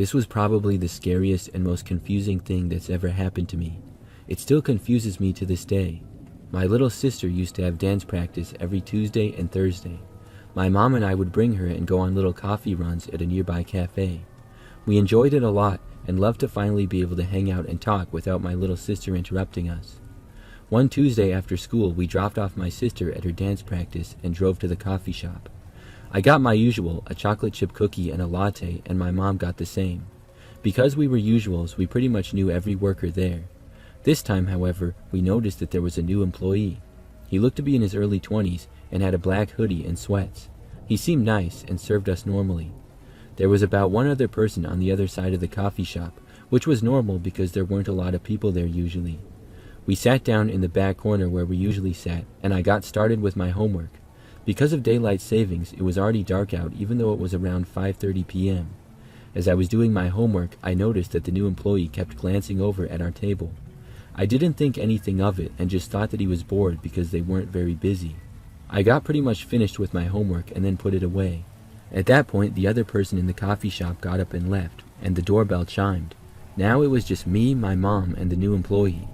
This was probably the scariest and most confusing thing that's ever happened to me. It still confuses me to this day. My little sister used to have dance practice every Tuesday and Thursday. My mom and I would bring her and go on little coffee runs at a nearby cafe. We enjoyed it a lot and loved to finally be able to hang out and talk without my little sister interrupting us. One Tuesday after school, we dropped off my sister at her dance practice and drove to the coffee shop. I got my usual, a chocolate chip cookie and a latte, and my mom got the same. Because we were usuals, we pretty much knew every worker there. This time, however, we noticed that there was a new employee. He looked to be in his early 20s and had a black hoodie and sweats. He seemed nice and served us normally. There was about one other person on the other side of the coffee shop, which was normal because there weren't a lot of people there usually. We sat down in the back corner where we usually sat, and I got started with my homework. Because of daylight savings, it was already dark out even though it was around 5:30 p.m. As I was doing my homework, I noticed that the new employee kept glancing over at our table. I didn't think anything of it and just thought that he was bored because they weren't very busy. I got pretty much finished with my homework and then put it away. At that point, the other person in the coffee shop got up and left, and the doorbell chimed. Now it was just me, my mom, and the new employee.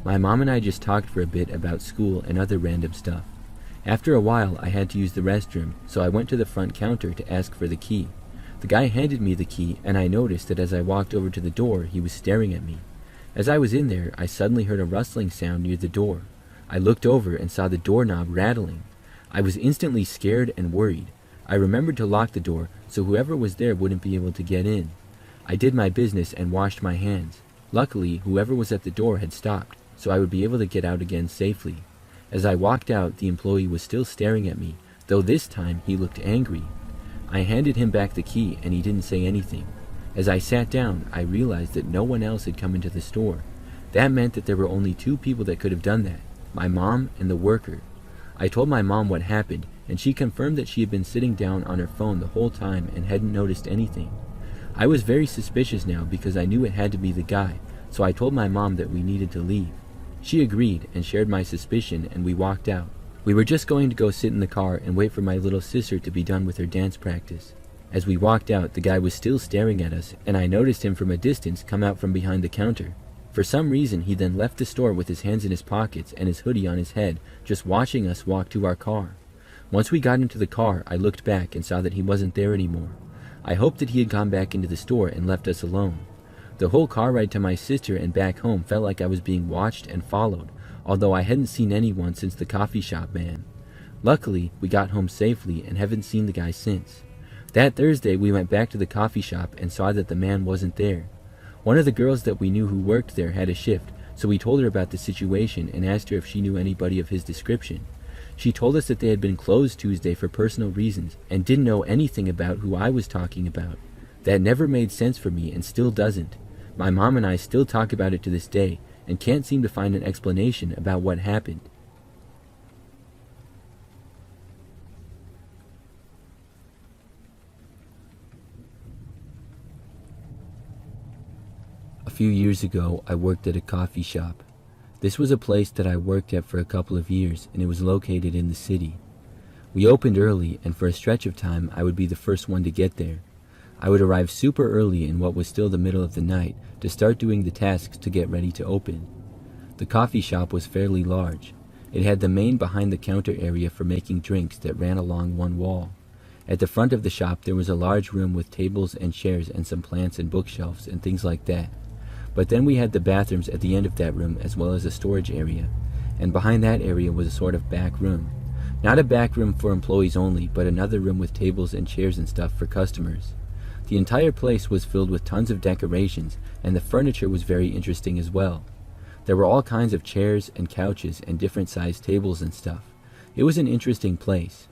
My mom and I just talked for a bit about school and other random stuff. After a while, I had to use the restroom, so I went to the front counter to ask for the key. The guy handed me the key, and I noticed that as I walked over to the door, he was staring at me. As I was in there, I suddenly heard a rustling sound near the door. I looked over and saw the doorknob rattling. I was instantly scared and worried. I remembered to lock the door so whoever was there wouldn't be able to get in. I did my business and washed my hands. Luckily, whoever was at the door had stopped, so I would be able to get out again safely. As I walked out, the employee was still staring at me, though this time he looked angry. I handed him back the key and he didn't say anything. As I sat down, I realized that no one else had come into the store. That meant that there were only two people that could have done that, my mom and the worker. I told my mom what happened, and she confirmed that she had been sitting down on her phone the whole time and hadn't noticed anything. I was very suspicious now because I knew it had to be the guy, so I told my mom that we needed to leave. She agreed and shared my suspicion, and we walked out. We were just going to go sit in the car and wait for my little sister to be done with her dance practice. As we walked out, the guy was still staring at us, and I noticed him from a distance come out from behind the counter. For some reason, he then left the store with his hands in his pockets and his hoodie on his head, just watching us walk to our car. Once we got into the car, I looked back and saw that he wasn't there anymore. I hoped that he had gone back into the store and left us alone. The whole car ride to my sister and back home felt like I was being watched and followed, although I hadn't seen anyone since the coffee shop man. Luckily, we got home safely and haven't seen the guy since. That Thursday, we went back to the coffee shop and saw that the man wasn't there. One of the girls that we knew who worked there had a shift, so we told her about the situation and asked her if she knew anybody of his description. She told us that they had been closed Tuesday for personal reasons and didn't know anything about who I was talking about. That never made sense for me and still doesn't. My mom and I still talk about it to this day and can't seem to find an explanation about what happened. A few years ago, I worked at a coffee shop. This was a place that I worked at for a couple of years, and it was located in the city. We opened early, and for a stretch of time, I would be the first one to get there. I would arrive super early in what was still the middle of the night to start doing the tasks to get ready to open. The coffee shop was fairly large. It had the main behind-the-counter area for making drinks that ran along one wall. At the front of the shop, there was a large room with tables and chairs and some plants and bookshelves and things like that. But then we had the bathrooms at the end of that room as well as a storage area, and behind that area was a sort of back room. Not a back room for employees only, but another room with tables and chairs and stuff for customers. The entire place was filled with tons of decorations, and the furniture was very interesting as well. There were all kinds of chairs and couches and different sized tables and stuff. It was an interesting place.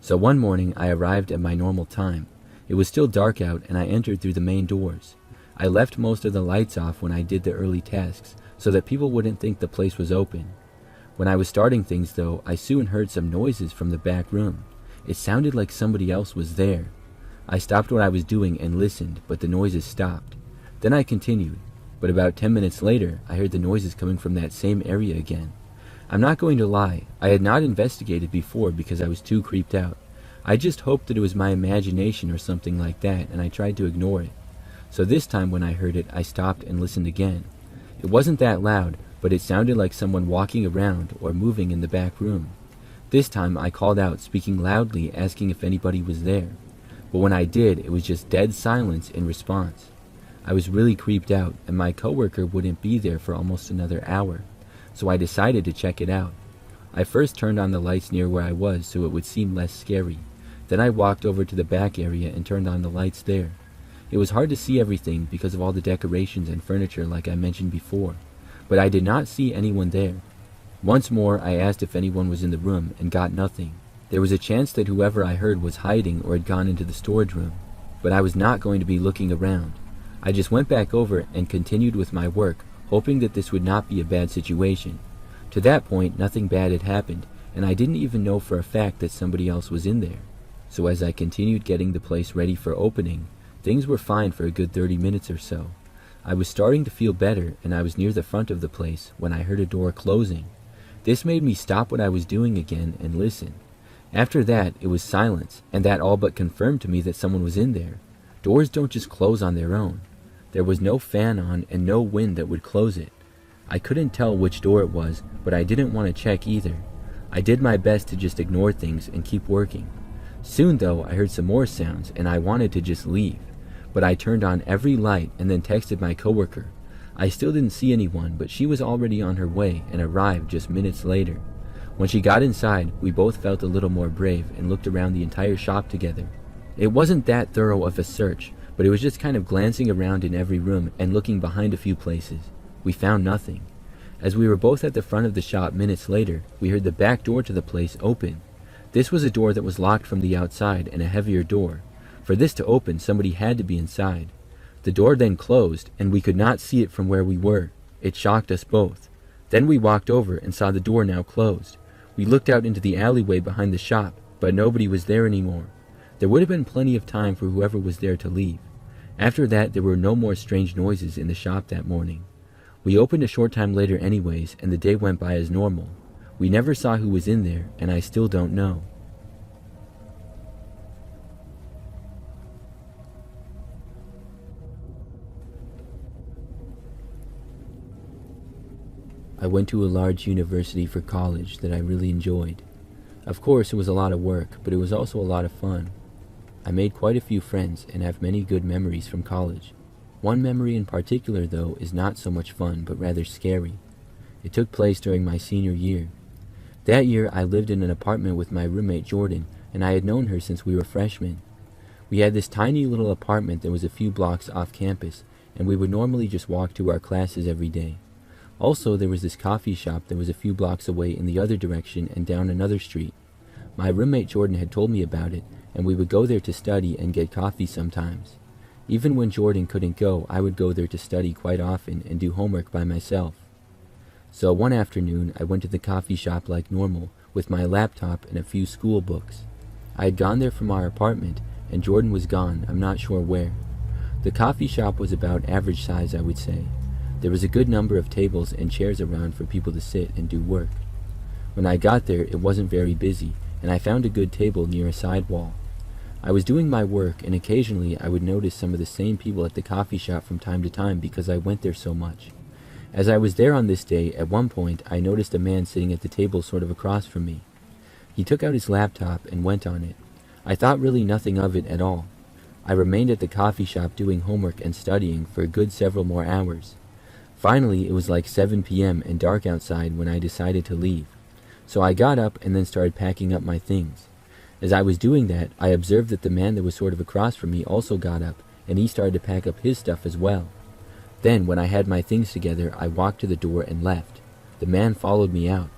So one morning I arrived at my normal time. It was still dark out and I entered through the main doors. I left most of the lights off when I did the early tasks so that people wouldn't think the place was open. When I was starting things though, I soon heard some noises from the back room. It sounded like somebody else was there. I stopped what I was doing and listened, but the noises stopped. Then I continued, but about 10 minutes later, I heard the noises coming from that same area again. I'm not going to lie, I had not investigated before because I was too creeped out. I just hoped that it was my imagination or something like that, and I tried to ignore it. So this time when I heard it, I stopped and listened again. It wasn't that loud, but it sounded like someone walking around or moving in the back room. This time I called out, speaking loudly, asking if anybody was there. But when I did, it was just dead silence in response. I was really creeped out, and my coworker wouldn't be there for almost another hour, so I decided to check it out. I first turned on the lights near where I was so it would seem less scary. Then I walked over to the back area and turned on the lights there. It was hard to see everything because of all the decorations and furniture like I mentioned before, but I did not see anyone there. Once more, I asked if anyone was in the room and got nothing. There was a chance that whoever I heard was hiding or had gone into the storage room, but I was not going to be looking around. I just went back over and continued with my work, hoping that this would not be a bad situation. To that point, nothing bad had happened, and I didn't even know for a fact that somebody else was in there. So as I continued getting the place ready for opening, things were fine for a good 30 minutes or so. I was starting to feel better, and I was near the front of the place when I heard a door closing. This made me stop what I was doing again and listen. After that, it was silence, and that all but confirmed to me that someone was in there. Doors don't just close on their own. There was no fan on and no wind that would close it. I couldn't tell which door it was, but I didn't want to check either. I did my best to just ignore things and keep working. Soon though, I heard some more sounds and I wanted to just leave. But I turned on every light and then texted my coworker. I still didn't see anyone, but she was already on her way and arrived just minutes later. When she got inside, we both felt a little more brave and looked around the entire shop together. It wasn't that thorough of a search, but it was just kind of glancing around in every room and looking behind a few places. We found nothing. As we were both at the front of the shop minutes later, we heard the back door to the place open. This was a door that was locked from the outside and a heavier door. For this to open, somebody had to be inside. The door then closed, and we could not see it from where we were. It shocked us both. Then we walked over and saw the door now closed. We looked out into the alleyway behind the shop, but nobody was there anymore. There would have been plenty of time for whoever was there to leave. After that, there were no more strange noises in the shop that morning. We opened a short time later anyways, and the day went by as normal. We never saw who was in there, and I still don't know. I went to a large university for college that I really enjoyed. Of course, it was a lot of work, but it was also a lot of fun. I made quite a few friends and have many good memories from college. One memory in particular, though, is not so much fun, but rather scary. It took place during my senior year. That year, I lived in an apartment with my roommate Jordan, and I had known her since we were freshmen. We had this tiny little apartment that was a few blocks off campus, and we would normally just walk to our classes every day. Also, there was this coffee shop that was a few blocks away in the other direction and down another street. My roommate Jordan had told me about it, and we would go there to study and get coffee sometimes. Even when Jordan couldn't go, I would go there to study quite often and do homework by myself. So one afternoon, I went to the coffee shop like normal, with my laptop and a few school books. I had gone there from our apartment, and Jordan was gone, I'm not sure where. The coffee shop was about average size, I would say. There was a good number of tables and chairs around for people to sit and do work. When I got there, it wasn't very busy, and I found a good table near a side wall. I was doing my work, and occasionally I would notice some of the same people at the coffee shop from time to time because I went there so much. As I was there on this day, at one point I noticed a man sitting at the table sort of across from me. He took out his laptop and went on it. I thought really nothing of it at all. I remained at the coffee shop doing homework and studying for a good several more hours. Finally, it was like 7 p.m. and dark outside when I decided to leave. So I got up and then started packing up my things. As I was doing that, I observed that the man that was sort of across from me also got up, and he started to pack up his stuff as well. Then, when I had my things together, I walked to the door and left. The man followed me out.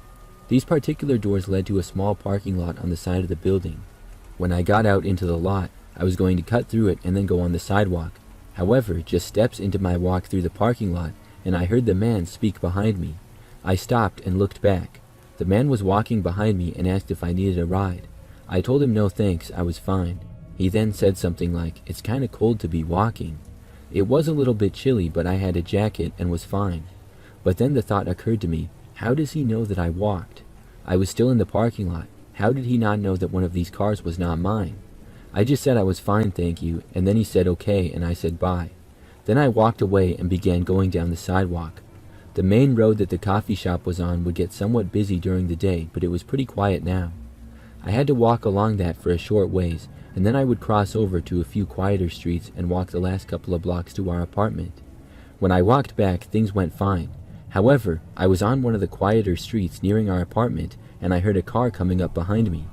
These particular doors led to a small parking lot on the side of the building. When I got out into the lot, I was going to cut through it and then go on the sidewalk. However, just steps into my walk through the parking lot, and I heard the man speak behind me. I stopped and looked back. The man was walking behind me and asked if I needed a ride. I told him no thanks, I was fine. He then said something like, "It's kinda cold to be walking." It was a little bit chilly, but I had a jacket and was fine. But then the thought occurred to me, how does he know that I walked? I was still in the parking lot. How did he not know that one of these cars was not mine? I just said I was fine, thank you, and then he said okay, and I said bye. Then I walked away and began going down the sidewalk. The main road that the coffee shop was on would get somewhat busy during the day, but it was pretty quiet now. I had to walk along that for a short ways, and then I would cross over to a few quieter streets and walk the last couple of blocks to our apartment. When I walked back, things went fine. However, I was on one of the quieter streets nearing our apartment, and I heard a car coming up behind me.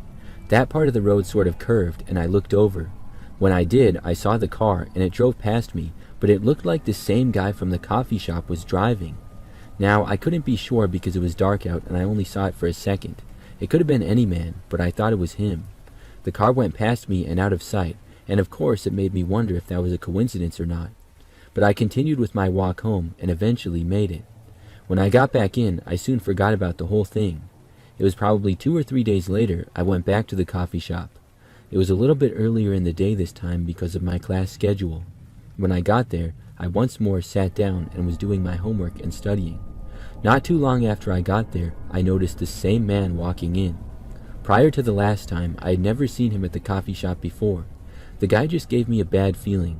That part of the road sort of curved, and I looked over. When I did, I saw the car, and it drove past me, but it looked like the same guy from the coffee shop was driving. Now, I couldn't be sure because it was dark out and I only saw it for a second. It could have been any man, but I thought it was him. The car went past me and out of sight, and of course it made me wonder if that was a coincidence or not. But I continued with my walk home and eventually made it. When I got back in, I soon forgot about the whole thing. It was probably 2 or 3 days later I went back to the coffee shop. It was a little bit earlier in the day this time because of my class schedule. When I got there, I once more sat down and was doing my homework and studying. Not too long after I got there, I noticed the same man walking in. Prior to the last time, I had never seen him at the coffee shop before. The guy just gave me a bad feeling.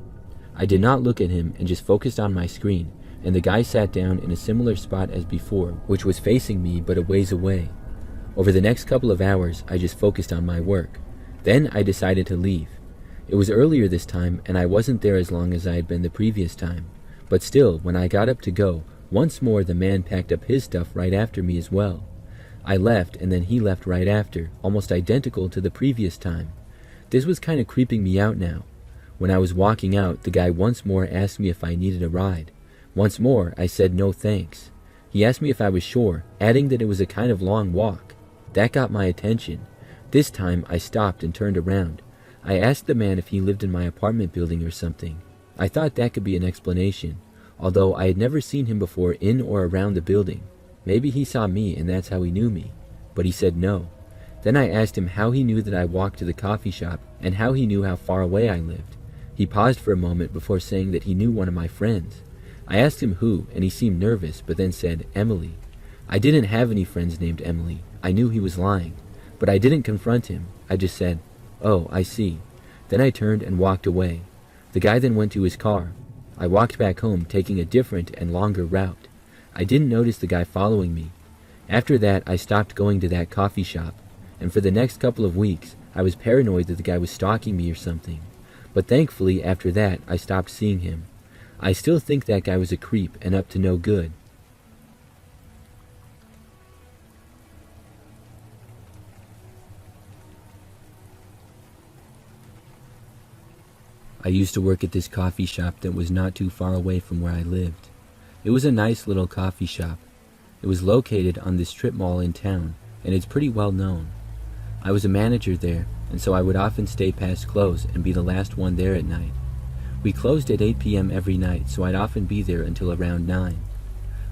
I did not look at him and just focused on my screen, and the guy sat down in a similar spot as before, which was facing me but a ways away. Over the next couple of hours, I just focused on my work. Then I decided to leave. It was earlier this time, and I wasn't there as long as I had been the previous time. But still, when I got up to go, once more the man packed up his stuff right after me as well. I left, and then he left right after, almost identical to the previous time. This was kind of creeping me out now. When I was walking out, the guy once more asked me if I needed a ride. Once more, I said no thanks. He asked me if I was sure, adding that it was a kind of long walk. That got my attention. This time, I stopped and turned around. I asked the man if he lived in my apartment building or something. I thought that could be an explanation, although I had never seen him before in or around the building. Maybe he saw me and that's how he knew me. But he said no. Then I asked him how he knew that I walked to the coffee shop and how he knew how far away I lived. He paused for a moment before saying that he knew one of my friends. I asked him who, and he seemed nervous, but then said, Emily. I didn't have any friends named Emily. I knew he was lying. But I didn't confront him. I just said, oh, I see. Then I turned and walked away. The guy then went to his car. I walked back home, taking a different and longer route. I didn't notice the guy following me. After that, I stopped going to that coffee shop, and for the next couple of weeks, I was paranoid that the guy was stalking me or something. But thankfully, after that, I stopped seeing him. I still think that guy was a creep and up to no good. I used to work at this coffee shop that was not too far away from where I lived. It was a nice little coffee shop. It was located on this strip mall in town, and it's pretty well known. I was a manager there, and so I would often stay past close and be the last one there at night. We closed at 8 p.m. every night, so I'd often be there until around 9.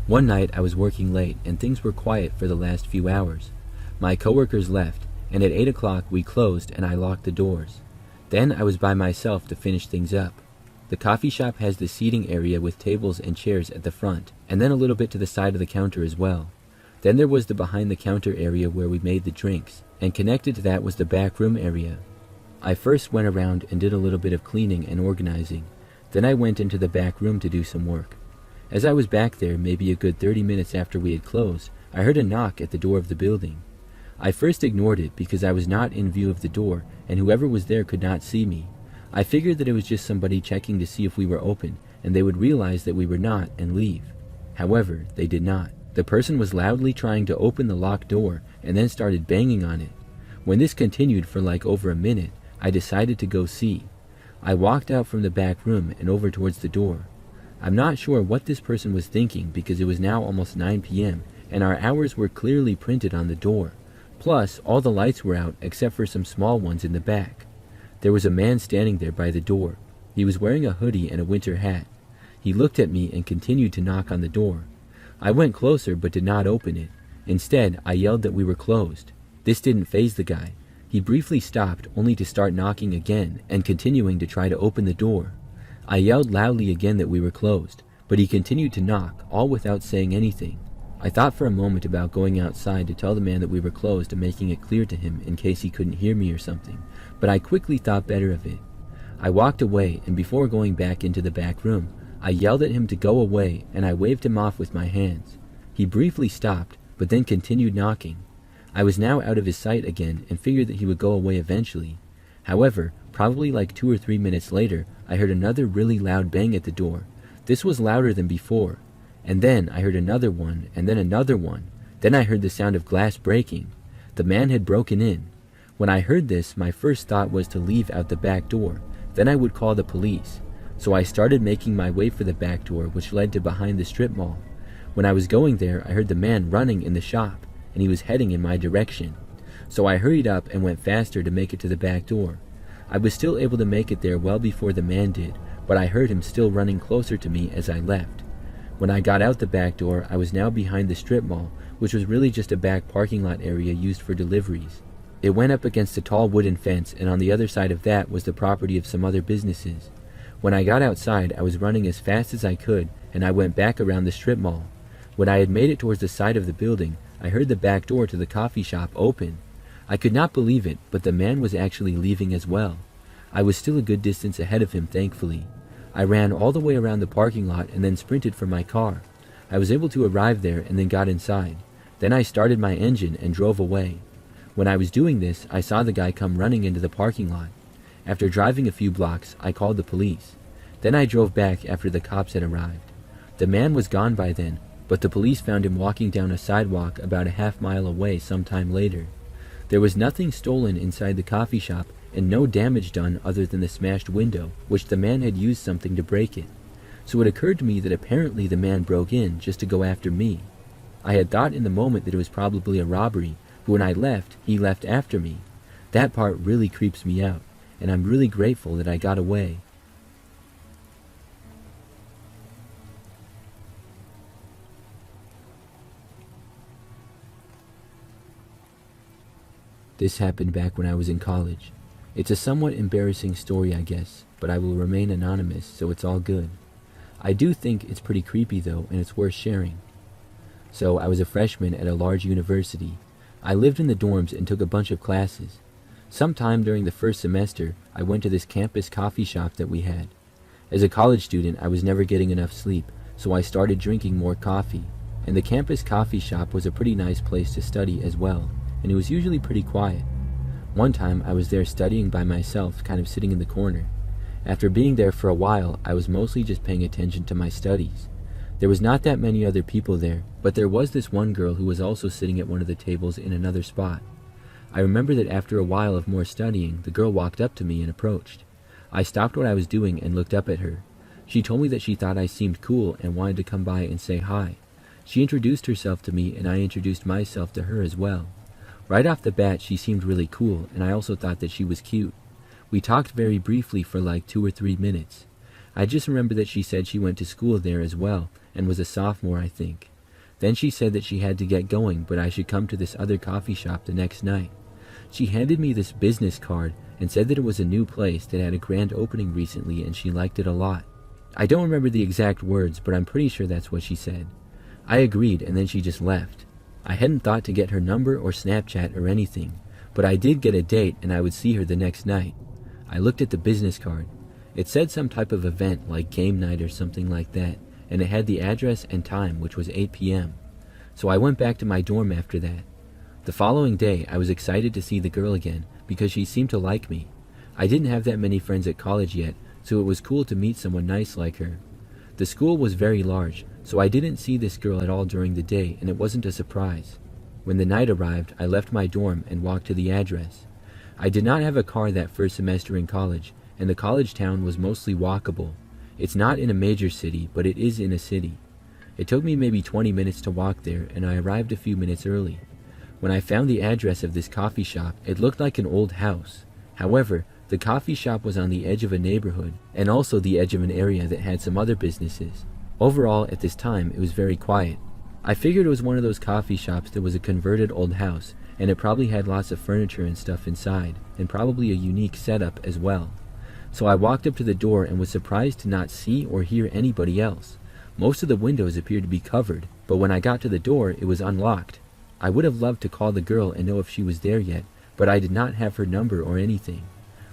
One night I was working late, and things were quiet for the last few hours. My coworkers left, and at 8 o'clock we closed and I locked the doors. Then I was by myself to finish things up. The coffee shop has the seating area with tables and chairs at the front, and then a little bit to the side of the counter as well. Then there was the behind the counter area where we made the drinks, and connected to that was the back room area. I first went around and did a little bit of cleaning and organizing. Then I went into the back room to do some work. As I was back there, maybe a good 30 minutes after we had closed, I heard a knock at the door of the building. I first ignored it because I was not in view of the door, and whoever was there could not see me. I figured that it was just somebody checking to see if we were open, and they would realize that we were not and leave. However, they did not. The person was loudly trying to open the locked door, and then started banging on it. When this continued for like over a minute, I decided to go see. I walked out from the back room and over towards the door. I'm not sure what this person was thinking because it was now almost 9 p.m., and our hours were clearly printed on the door. Plus, all the lights were out except for some small ones in the back. There was a man standing there by the door. He was wearing a hoodie and a winter hat. He looked at me and continued to knock on the door. I went closer but did not open it. Instead, I yelled that we were closed. This didn't faze the guy. He briefly stopped only to start knocking again and continuing to try to open the door. I yelled loudly again that we were closed, but he continued to knock, all without saying anything. I thought for a moment about going outside to tell the man that we were closed and making it clear to him in case he couldn't hear me or something, but I quickly thought better of it. I walked away, and before going back into the back room, I yelled at him to go away, and I waved him off with my hands. He briefly stopped, but then continued knocking. I was now out of his sight again and figured that he would go away eventually. However, probably like 2 or 3 minutes later, I heard another really loud bang at the door. This was louder than before. And then I heard another one, and then another one. Then I heard the sound of glass breaking. The man had broken in. When I heard this, my first thought was to leave out the back door. Then I would call the police. So I started making my way for the back door, which led to behind the strip mall. When I was going there, I heard the man running in the shop, and he was heading in my direction. So I hurried up and went faster to make it to the back door. I was still able to make it there well before the man did, but I heard him still running closer to me as I left. When I got out the back door, I was now behind the strip mall, which was really just a back parking lot area used for deliveries. It went up against a tall wooden fence, and on the other side of that was the property of some other businesses. When I got outside, I was running as fast as I could, and I went back around the strip mall. When I had made it towards the side of the building, I heard the back door to the coffee shop open. I could not believe it, but the man was actually leaving as well. I was still a good distance ahead of him, thankfully. I ran all the way around the parking lot and then sprinted for my car. I was able to arrive there and then got inside. Then I started my engine and drove away. When I was doing this, I saw the guy come running into the parking lot. After driving a few blocks, I called the police. Then I drove back after the cops had arrived. The man was gone by then, but the police found him walking down a sidewalk about a half-mile away sometime later. There was nothing stolen inside the coffee shop and no damage done other than the smashed window, which the man had used something to break it. So it occurred to me that apparently the man broke in just to go after me. I had thought in the moment that it was probably a robbery, but when I left, he left after me. That part really creeps me out, and I'm really grateful that I got away. This happened back when I was in college. It's a somewhat embarrassing story, I guess, but I will remain anonymous, so it's all good. I do think it's pretty creepy though, and it's worth sharing. So I was a freshman at a large university. I lived in the dorms and took a bunch of classes. Sometime during the first semester, I went to this campus coffee shop that we had. As a college student, I was never getting enough sleep, so I started drinking more coffee. And the campus coffee shop was a pretty nice place to study as well, and it was usually pretty quiet. One time, I was there studying by myself, kind of sitting in the corner. After being there for a while, I was mostly just paying attention to my studies. There was not that many other people there, but there was this one girl who was also sitting at one of the tables in another spot. I remember that after a while of more studying, the girl walked up to me and approached. I stopped what I was doing and looked up at her. She told me that she thought I seemed cool and wanted to come by and say hi. She introduced herself to me and I introduced myself to her as well. Right off the bat, she seemed really cool, and I also thought that she was cute. We talked very briefly for like 2 or 3 minutes. I just remember that she said she went to school there as well, and was a sophomore, I think. Then she said that she had to get going, but I should come to this other coffee shop the next night. She handed me this business card and said that it was a new place that had a grand opening recently and she liked it a lot. I don't remember the exact words, but I'm pretty sure that's what she said. I agreed, and then she just left. I hadn't thought to get her number or Snapchat or anything, but I did get a date and I would see her the next night. I looked at the business card. It said some type of event like game night or something like that, and it had the address and time, which was 8 p.m. So I went back to my dorm after that. The following day, I was excited to see the girl again because she seemed to like me. I didn't have that many friends at college yet, so it was cool to meet someone nice like her. The school was very large, so I didn't see this girl at all during the day, and it wasn't a surprise. When the night arrived, I left my dorm and walked to the address. I did not have a car that first semester in college, and the college town was mostly walkable. It's not in a major city, but it is in a city. It took me maybe 20 minutes to walk there, and I arrived a few minutes early. When I found the address of this coffee shop, it looked like an old house. However, the coffee shop was on the edge of a neighborhood, and also the edge of an area that had some other businesses. Overall, at this time, it was very quiet. I figured it was one of those coffee shops that was a converted old house, and it probably had lots of furniture and stuff inside, and probably a unique setup as well. So I walked up to the door and was surprised to not see or hear anybody else. Most of the windows appeared to be covered, but when I got to the door, it was unlocked. I would have loved to call the girl and know if she was there yet, but I did not have her number or anything.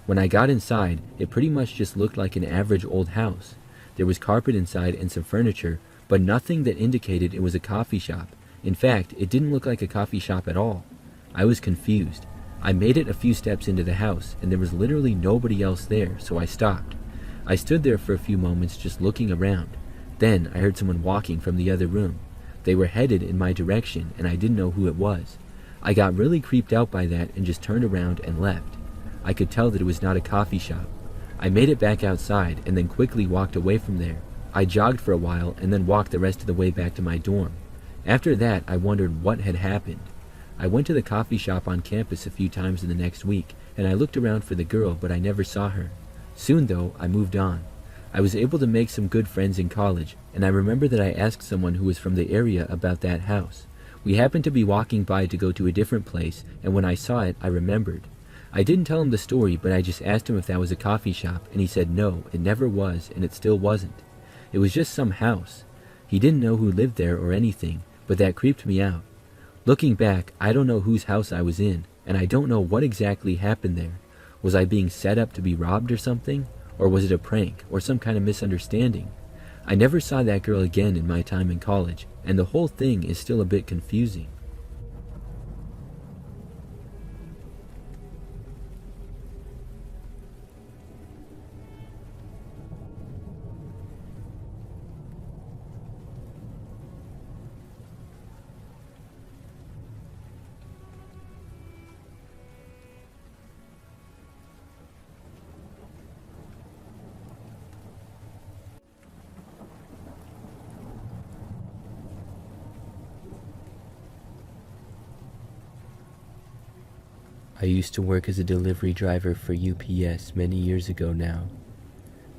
When I got inside, it pretty much just looked like an average old house. There was carpet inside and some furniture, but nothing that indicated it was a coffee shop. In fact, it didn't look like a coffee shop at all. I was confused. I made it a few steps into the house, and there was literally nobody else there, so I stopped. I stood there for a few moments just looking around. Then I heard someone walking from the other room. They were headed in my direction, and I didn't know who it was. I got really creeped out by that and just turned around and left. I could tell that it was not a coffee shop. I made it back outside and then quickly walked away from there. I jogged for a while and then walked the rest of the way back to my dorm. After that, I wondered what had happened. I went to the coffee shop on campus a few times in the next week, and I looked around for the girl, but I never saw her. Soon, though, I moved on. I was able to make some good friends in college, and I remember that I asked someone who was from the area about that house. We happened to be walking by to go to a different place, and when I saw it, I remembered. I didn't tell him the story, but I just asked him if that was a coffee shop, and he said no, it never was, and it still wasn't. It was just some house. He didn't know who lived there or anything, but that creeped me out. Looking back, I don't know whose house I was in, and I don't know what exactly happened there. Was I being set up to be robbed or something? Or was it a prank, or some kind of misunderstanding? I never saw that girl again in my time in college, and the whole thing is still a bit confusing. I used to work as a delivery driver for UPS many years ago now.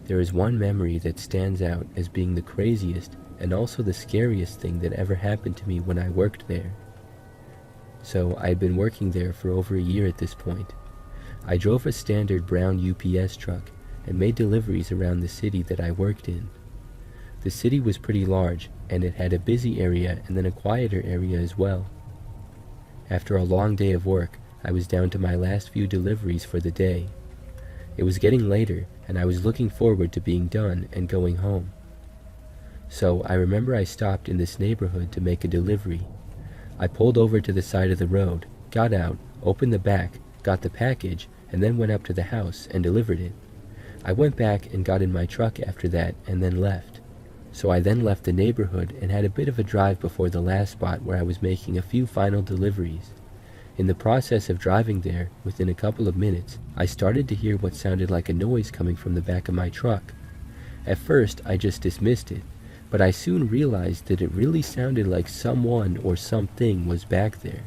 There is one memory that stands out as being the craziest and also the scariest thing that ever happened to me when I worked there. So I had been working there for over a year at this point. I drove a standard brown UPS truck and made deliveries around the city that I worked in. The city was pretty large, and it had a busy area and then a quieter area as well. After a long day of work, I was down to my last few deliveries for the day. It was getting later, and I was looking forward to being done and going home. So I remember I stopped in this neighborhood to make a delivery. I pulled over to the side of the road, got out, opened the back, got the package, and then went up to the house and delivered it. I went back and got in my truck after that and then left. So I then left the neighborhood and had a bit of a drive before the last spot where I was making a few final deliveries. In the process of driving there, within a couple of minutes, I started to hear what sounded like a noise coming from the back of my truck. At first, I just dismissed it, but I soon realized that it really sounded like someone or something was back there.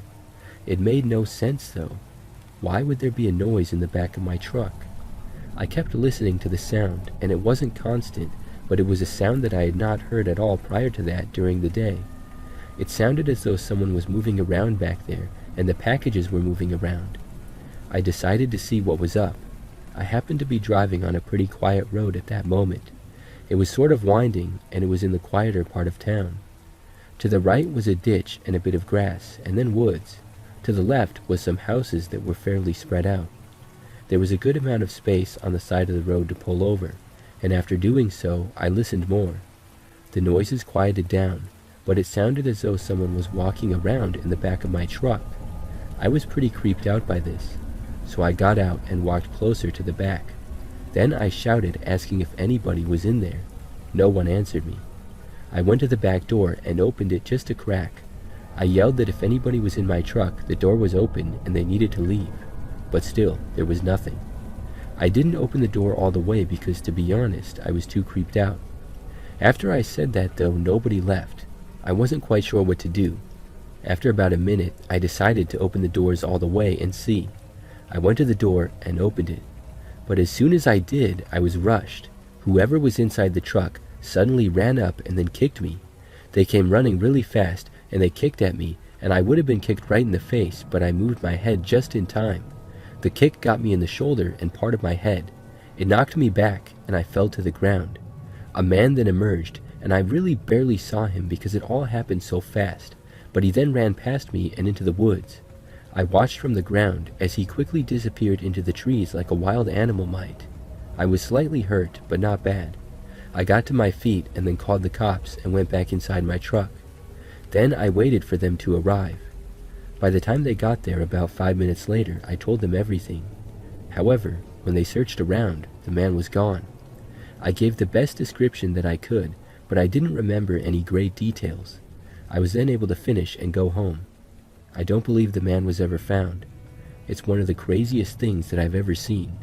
It made no sense though. Why would there be a noise in the back of my truck? I kept listening to the sound, and it wasn't constant, but it was a sound that I had not heard at all prior to that during the day. It sounded as though someone was moving around back there, and the packages were moving around. I decided to see what was up. I happened to be driving on a pretty quiet road at that moment. It was sort of winding, and it was in the quieter part of town. To the right was a ditch and a bit of grass, and then woods. To the left was some houses that were fairly spread out. There was a good amount of space on the side of the road to pull over, and after doing so, I listened more. The noises quieted down, but it sounded as though someone was walking around in the back of my truck. I was pretty creeped out by this, so I got out and walked closer to the back. Then I shouted, asking if anybody was in there. No one answered me. I went to the back door and opened it just a crack. I yelled that if anybody was in my truck, the door was open and they needed to leave. But still, there was nothing. I didn't open the door all the way because, to be honest, I was too creeped out. After I said that, though, nobody left. I wasn't quite sure what to do. After about a minute, I decided to open the doors all the way and see. I went to the door and opened it. But as soon as I did, I was rushed. Whoever was inside the truck suddenly ran up and then kicked me. They came running really fast, and they kicked at me, and I would have been kicked right in the face, but I moved my head just in time. The kick got me in the shoulder and part of my head. It knocked me back, and I fell to the ground. A man then emerged, and I really barely saw him because it all happened so fast. But he then ran past me and into the woods. I watched from the ground as he quickly disappeared into the trees like a wild animal might. I was slightly hurt, but not bad. I got to my feet and then called the cops and went back inside my truck. Then I waited for them to arrive. By the time they got there about 5 minutes later, I told them everything. However, when they searched around, the man was gone. I gave the best description that I could, but I didn't remember any great details. I was then able to finish and go home. I don't believe the man was ever found. It's one of the craziest things that I've ever seen.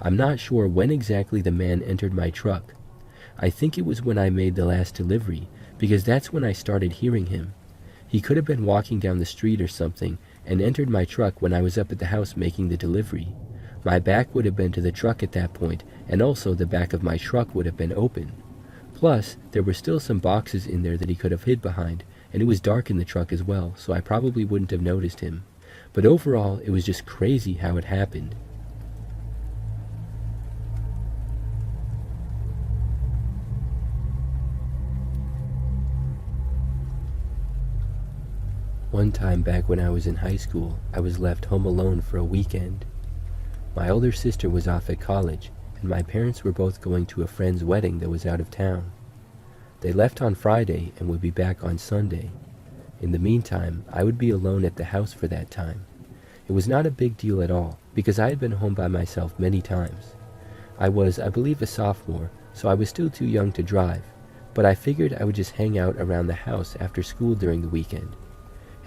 I'm not sure when exactly the man entered my truck. I think it was when I made the last delivery, because that's when I started hearing him. He could have been walking down the street or something and entered my truck when I was up at the house making the delivery. My back would have been to the truck at that point, and also the back of my truck would have been open. Plus, there were still some boxes in there that he could have hid behind, and it was dark in the truck as well, so I probably wouldn't have noticed him. But overall, it was just crazy how it happened. One time back when I was in high school, I was left home alone for a weekend. My older sister was off at college, and my parents were both going to a friend's wedding that was out of town. They left on Friday and would be back on Sunday. In the meantime, I would be alone at the house for that time. It was not a big deal at all, because I had been home by myself many times. I was, I believe, a sophomore, so I was still too young to drive, but I figured I would just hang out around the house after school during the weekend.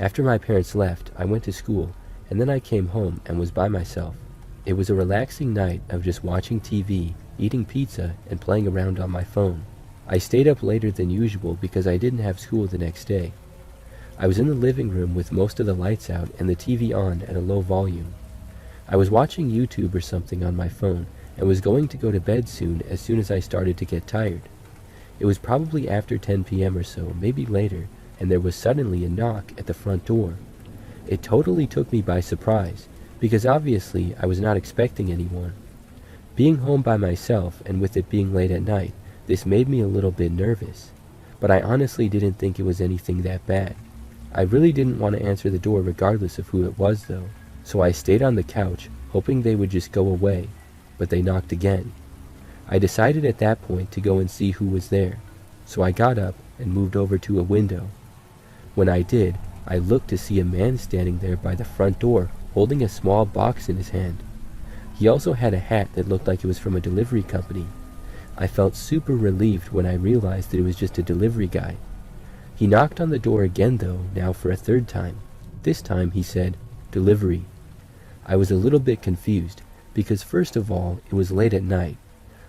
After my parents left, I went to school, and then I came home and was by myself. It was a relaxing night of just watching TV, eating pizza, and playing around on my phone. I stayed up later than usual because I didn't have school the next day. I was in the living room with most of the lights out and the TV on at a low volume. I was watching YouTube or something on my phone and was going to go to bed soon as I started to get tired. It was probably after 10 p.m. or so, maybe later, and there was suddenly a knock at the front door. It totally took me by surprise, because obviously I was not expecting anyone. Being home by myself and with it being late at night, this made me a little bit nervous, but I honestly didn't think it was anything that bad. I really didn't want to answer the door regardless of who it was though, so I stayed on the couch, hoping they would just go away, but they knocked again. I decided at that point to go and see who was there, so I got up and moved over to a window. When I did, I looked to see a man standing there by the front door holding a small box in his hand. He also had a hat that looked like it was from a delivery company. I felt super relieved when I realized that it was just a delivery guy. He knocked on the door again though, now for a third time. This time he said, "Delivery." I was a little bit confused, because first of all, it was late at night,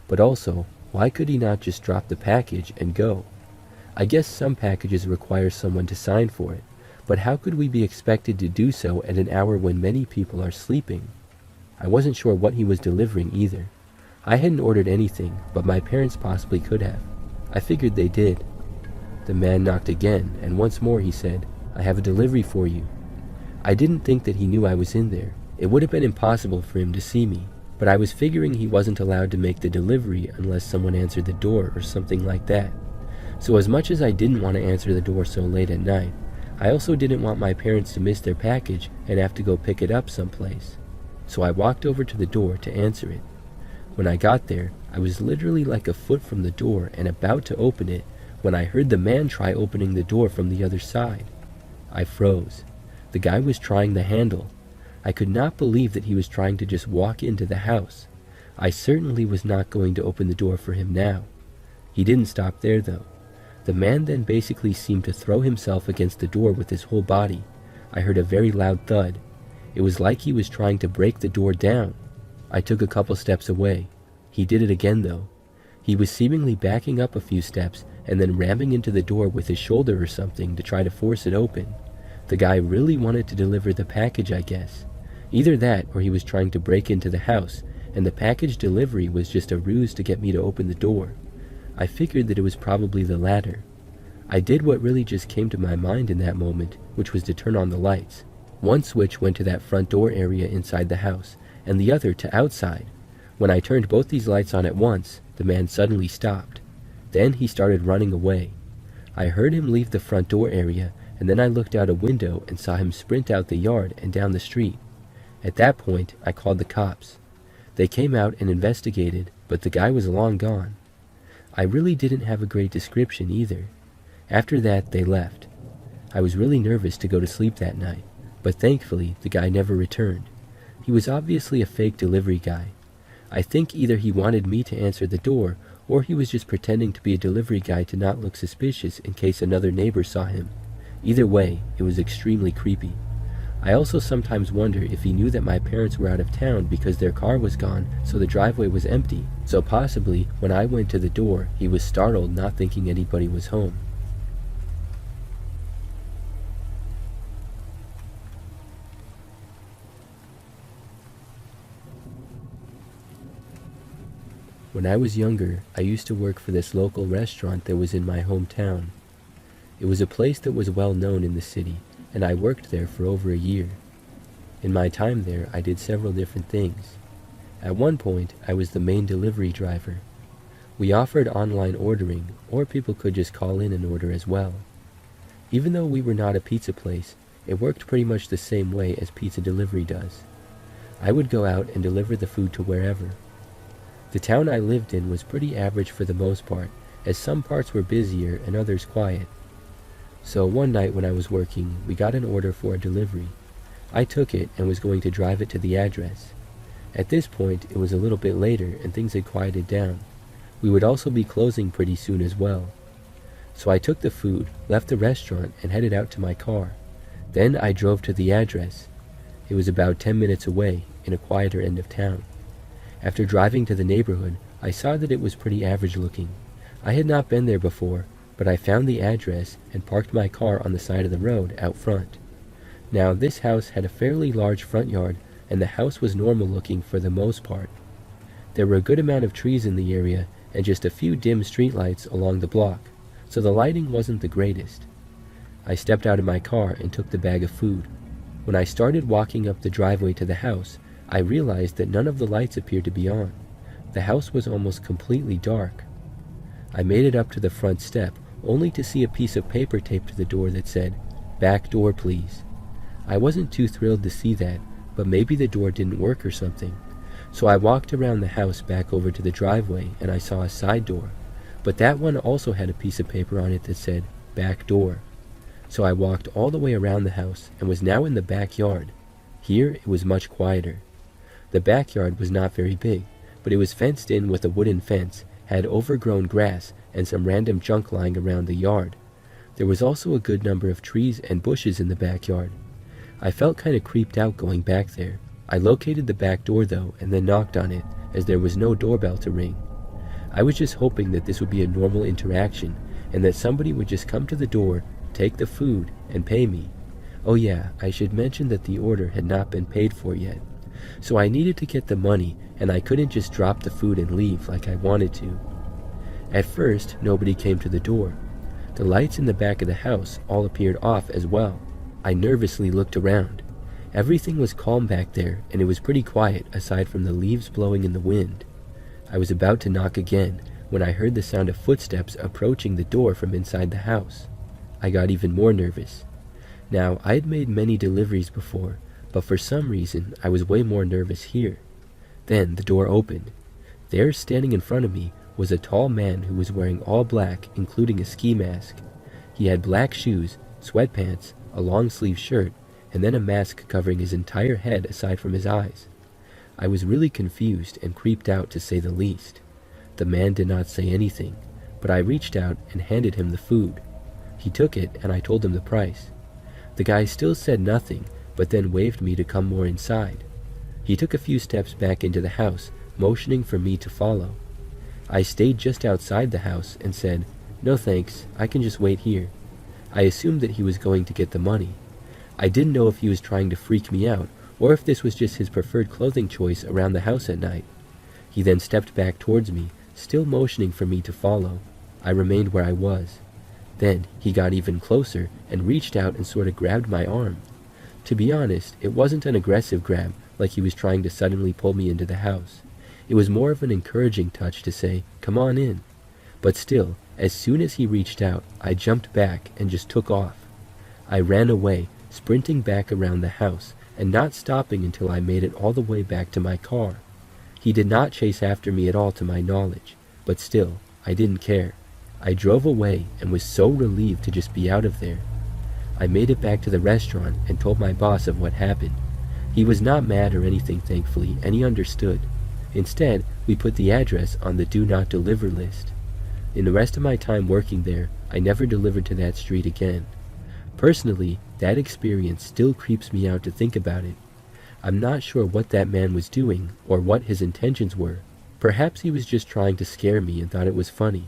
but also, why could he not just drop the package and go? I guess some packages require someone to sign for it, but how could we be expected to do so at an hour when many people are sleeping? I wasn't sure what he was delivering either. I hadn't ordered anything, but my parents possibly could have. I figured they did. The man knocked again, and once more he said, "I have a delivery for you." I didn't think that he knew I was in there. It would have been impossible for him to see me, but I was figuring he wasn't allowed to make the delivery unless someone answered the door or something like that. So as much as I didn't want to answer the door so late at night, I also didn't want my parents to miss their package and have to go pick it up someplace. So I walked over to the door to answer it. When I got there, I was literally like a foot from the door and about to open it when I heard the man try opening the door from the other side. I froze. The guy was trying the handle. I could not believe that he was trying to just walk into the house. I certainly was not going to open the door for him now. He didn't stop there though. The man then basically seemed to throw himself against the door with his whole body. I heard a very loud thud. It was like he was trying to break the door down. I took a couple steps away. He did it again though. He was seemingly backing up a few steps and then ramming into the door with his shoulder or something to try to force it open. The guy really wanted to deliver the package, I guess. Either that or he was trying to break into the house, and the package delivery was just a ruse to get me to open the door. I figured that it was probably the latter. I did what really just came to my mind in that moment, which was to turn on the lights. One switch went to that front door area inside the house, and the other to outside. When I turned both these lights on at once, the man suddenly stopped. Then he started running away. I heard him leave the front door area, and then I looked out a window and saw him sprint out the yard and down the street. At that point, I called the cops. They came out and investigated, but the guy was long gone. I really didn't have a great description either. After that, they left. I was really nervous to go to sleep that night, but thankfully the guy never returned. He was obviously a fake delivery guy. I think either he wanted me to answer the door, or he was just pretending to be a delivery guy to not look suspicious in case another neighbor saw him. Either way, it was extremely creepy. I also sometimes wonder if he knew that my parents were out of town because their car was gone, so the driveway was empty. So possibly, when I went to the door, he was startled, not thinking anybody was home. When I was younger, I used to work for this local restaurant that was in my hometown. It was a place that was well known in the city, and I worked there for over a year. In my time there, I did several different things. At one point, I was the main delivery driver. We offered online ordering, or people could just call in and order as well. Even though we were not a pizza place, it worked pretty much the same way as pizza delivery does. I would go out and deliver the food to wherever. The town I lived in was pretty average for the most part, as some parts were busier and others quiet. So one night when I was working, we got an order for a delivery. I took it and was going to drive it to the address. At this point, it was a little bit later and things had quieted down. We would also be closing pretty soon as well. So I took the food, left the restaurant, and headed out to my car. Then I drove to the address. It was about 10 minutes away, in a quieter end of town. After driving to the neighborhood, I saw that it was pretty average looking. I had not been there before, but I found the address and parked my car on the side of the road out front. Now, this house had a fairly large front yard, and the house was normal looking for the most part. There were a good amount of trees in the area, and just a few dim streetlights along the block, so the lighting wasn't the greatest. I stepped out of my car and took the bag of food. When I started walking up the driveway to the house, I realized that none of the lights appeared to be on. The house was almost completely dark. I made it up to the front step, only to see a piece of paper taped to the door that said, "Back door, please." I wasn't too thrilled to see that, but maybe the door didn't work or something. So I walked around the house back over to the driveway and I saw a side door, but that one also had a piece of paper on it that said, "Back door." So I walked all the way around the house and was now in the backyard. Here it was much quieter. The backyard was not very big, but it was fenced in with a wooden fence, had overgrown grass, and some random junk lying around the yard. There was also a good number of trees and bushes in the backyard. I felt kind of creeped out going back there. I located the back door though, and then knocked on it, as there was no doorbell to ring. I was just hoping that this would be a normal interaction, and that somebody would just come to the door, take the food, and pay me. Oh yeah, I should mention that the order had not been paid for yet. So I needed to get the money, and I couldn't just drop the food and leave like I wanted to. At first, nobody came to the door. The lights in the back of the house all appeared off as well. I nervously looked around. Everything was calm back there, and it was pretty quiet aside from the leaves blowing in the wind. I was about to knock again when I heard the sound of footsteps approaching the door from inside the house. I got even more nervous. Now, I had made many deliveries before, but for some reason, I was way more nervous here. Then the door opened. There, standing in front of me, was a tall man who was wearing all black, including a ski mask. He had black shoes, sweatpants, a long-sleeve shirt, and then a mask covering his entire head aside from his eyes. I was really confused and creeped out to say the least. The man did not say anything, but I reached out and handed him the food. He took it and I told him the price. The guy still said nothing, but then waved me to come more inside. He took a few steps back into the house, motioning for me to follow. I stayed just outside the house and said, "No thanks, I can just wait here." I assumed that he was going to get the money. I didn't know if he was trying to freak me out, or if this was just his preferred clothing choice around the house at night. He then stepped back towards me, still motioning for me to follow. I remained where I was. Then he got even closer and reached out and sort of grabbed my arm. To be honest, it wasn't an aggressive grab, like he was trying to suddenly pull me into the house. It was more of an encouraging touch to say, "Come on in." But still, as soon as he reached out, I jumped back and just took off. I ran away, sprinting back around the house, and not stopping until I made it all the way back to my car. He did not chase after me at all to my knowledge, but still, I didn't care. I drove away and was so relieved to just be out of there. I made it back to the restaurant and told my boss of what happened. He was not mad or anything, thankfully, and he understood. Instead, we put the address on the do not deliver list. In the rest of my time working there, I never delivered to that street again. Personally, that experience still creeps me out to think about it. I'm not sure what that man was doing or what his intentions were. Perhaps he was just trying to scare me and thought it was funny.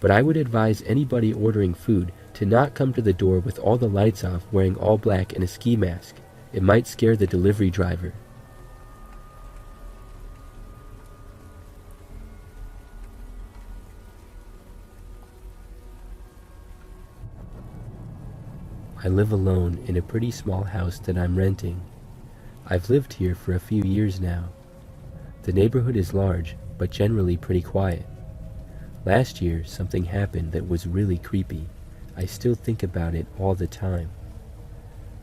But I would advise anybody ordering food to not come to the door with all the lights off wearing all black and a ski mask. It might scare the delivery driver. I live alone in a pretty small house that I'm renting. I've lived here for a few years now. The neighborhood is large, but generally pretty quiet. Last year, something happened that was really creepy. I still think about it all the time.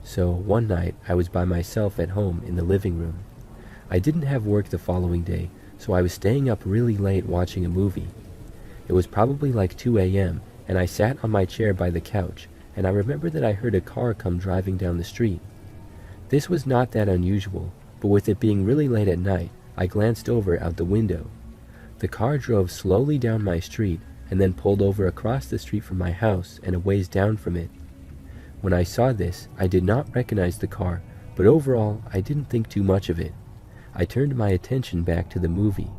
So, one night, I was by myself at home in the living room. I didn't have work the following day, so I was staying up really late watching a movie. It was probably like 2 a.m., and I sat on my chair by the couch, and I remember that I heard a car come driving down the street. This was not that unusual, but with it being really late at night, I glanced over out the window. The car drove slowly down my street and then pulled over across the street from my house and a ways down from it. When I saw this, I did not recognize the car, but overall, I didn't think too much of it. I turned my attention back to the movie.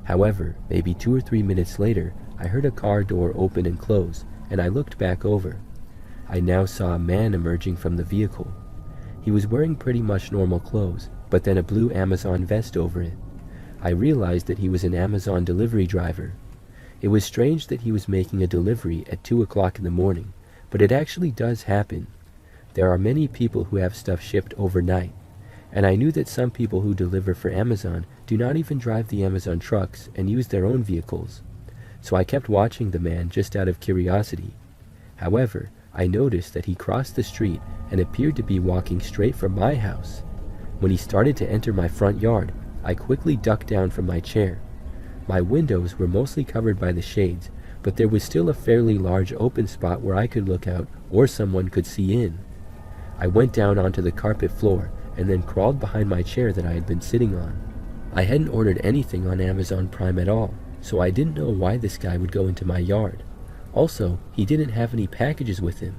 However, maybe 2 or 3 minutes later, I heard a car door open and close, and I looked back over. I now saw a man emerging from the vehicle. He was wearing pretty much normal clothes, but then a blue Amazon vest over it. I realized that he was an Amazon delivery driver. It was strange that he was making a delivery at 2 o'clock in the morning, but it actually does happen. There are many people who have stuff shipped overnight, and I knew that some people who deliver for Amazon do not even drive the Amazon trucks and use their own vehicles. So I kept watching the man just out of curiosity. However, I noticed that he crossed the street and appeared to be walking straight for my house. When he started to enter my front yard, I quickly ducked down from my chair. My windows were mostly covered by the shades, but there was still a fairly large open spot where I could look out or someone could see in. I went down onto the carpet floor and then crawled behind my chair that I had been sitting on. I hadn't ordered anything on Amazon Prime at all, so I didn't know why this guy would go into my yard. Also, he didn't have any packages with him.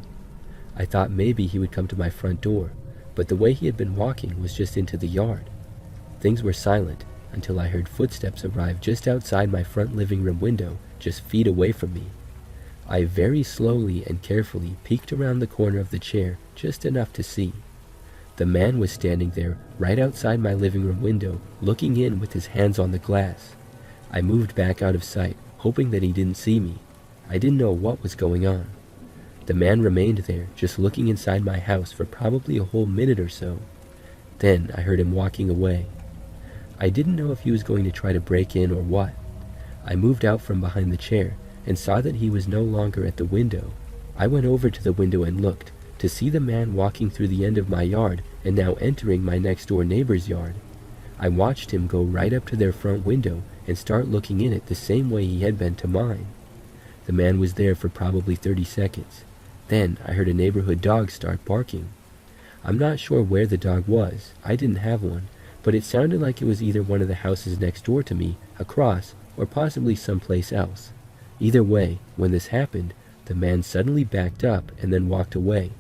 I thought maybe he would come to my front door, but the way he had been walking was just into the yard. Things were silent until I heard footsteps arrive just outside my front living room window, just feet away from me. I very slowly and carefully peeked around the corner of the chair, just enough to see. The man was standing there right outside my living room window, looking in with his hands on the glass. I moved back out of sight, hoping that he didn't see me. I didn't know what was going on. The man remained there, just looking inside my house for probably a whole minute or so. Then I heard him walking away. I didn't know if he was going to try to break in or what. I moved out from behind the chair and saw that he was no longer at the window. I went over to the window and looked to see the man walking through the end of my yard and now entering my next door neighbor's yard. I watched him go right up to their front window and start looking in it the same way he had been to mine. The man was there for probably 30 seconds. Then I heard a neighborhood dog start barking. I'm not sure where the dog was. I didn't have one, but it sounded like it was either one of the houses next door to me, across, or possibly someplace else. Either way, when this happened, the man suddenly backed up and then walked away.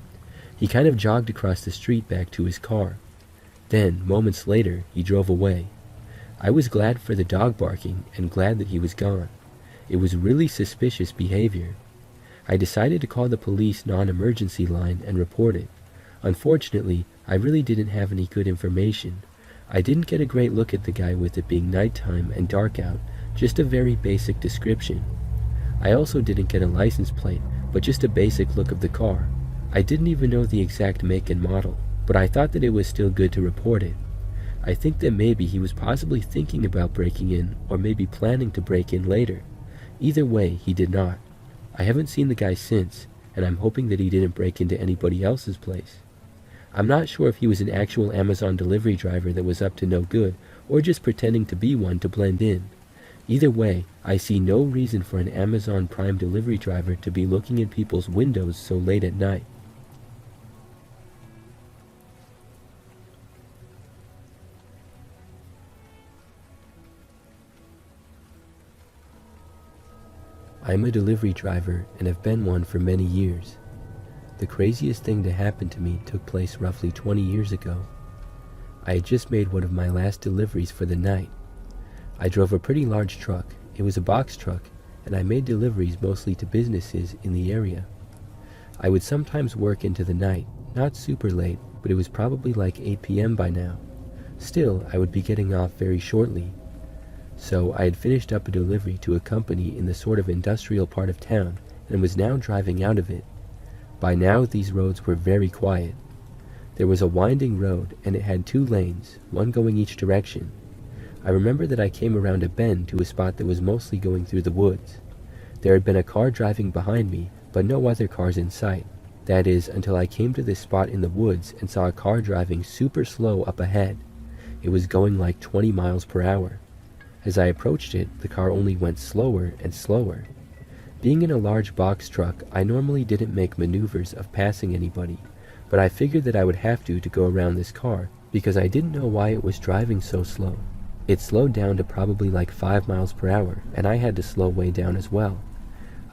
He kind of jogged across the street back to his car. Then, moments later, he drove away. I was glad for the dog barking and glad that he was gone. It was really suspicious behavior. I decided to call the police non-emergency line and report it. Unfortunately, I really didn't have any good information. I didn't get a great look at the guy with it being nighttime and dark out, just a very basic description. I also didn't get a license plate, but just a basic look of the car. I didn't even know the exact make and model, but I thought that it was still good to report it. I think that maybe he was possibly thinking about breaking in, or maybe planning to break in later. Either way, he did not. I haven't seen the guy since, and I'm hoping that he didn't break into anybody else's place. I'm not sure if he was an actual Amazon delivery driver that was up to no good, or just pretending to be one to blend in. Either way, I see no reason for an Amazon Prime delivery driver to be looking at people's windows so late at night. I'm a delivery driver and have been one for many years. The craziest thing to happen to me took place roughly 20 years ago. I had just made one of my last deliveries for the night. I drove a pretty large truck. It was a box truck, and I made deliveries mostly to businesses in the area. I would sometimes work into the night, not super late, but it was probably like 8 p.m. by now. Still, I would be getting off very shortly. So I had finished up a delivery to a company in the sort of industrial part of town and was now driving out of it. By now these roads were very quiet. There was a winding road and it had 2 lanes, one going each direction. I remember that I came around a bend to a spot that was mostly going through the woods. There had been a car driving behind me, but no other cars in sight. That is, until I came to this spot in the woods and saw a car driving super slow up ahead. It was going like 20 miles per hour. As I approached it, the car only went slower and slower. Being in a large box truck, I normally didn't make maneuvers of passing anybody, but I figured that I would have to go around this car because I didn't know why it was driving so slow. It slowed down to probably like 5 miles per hour, and I had to slow way down as well.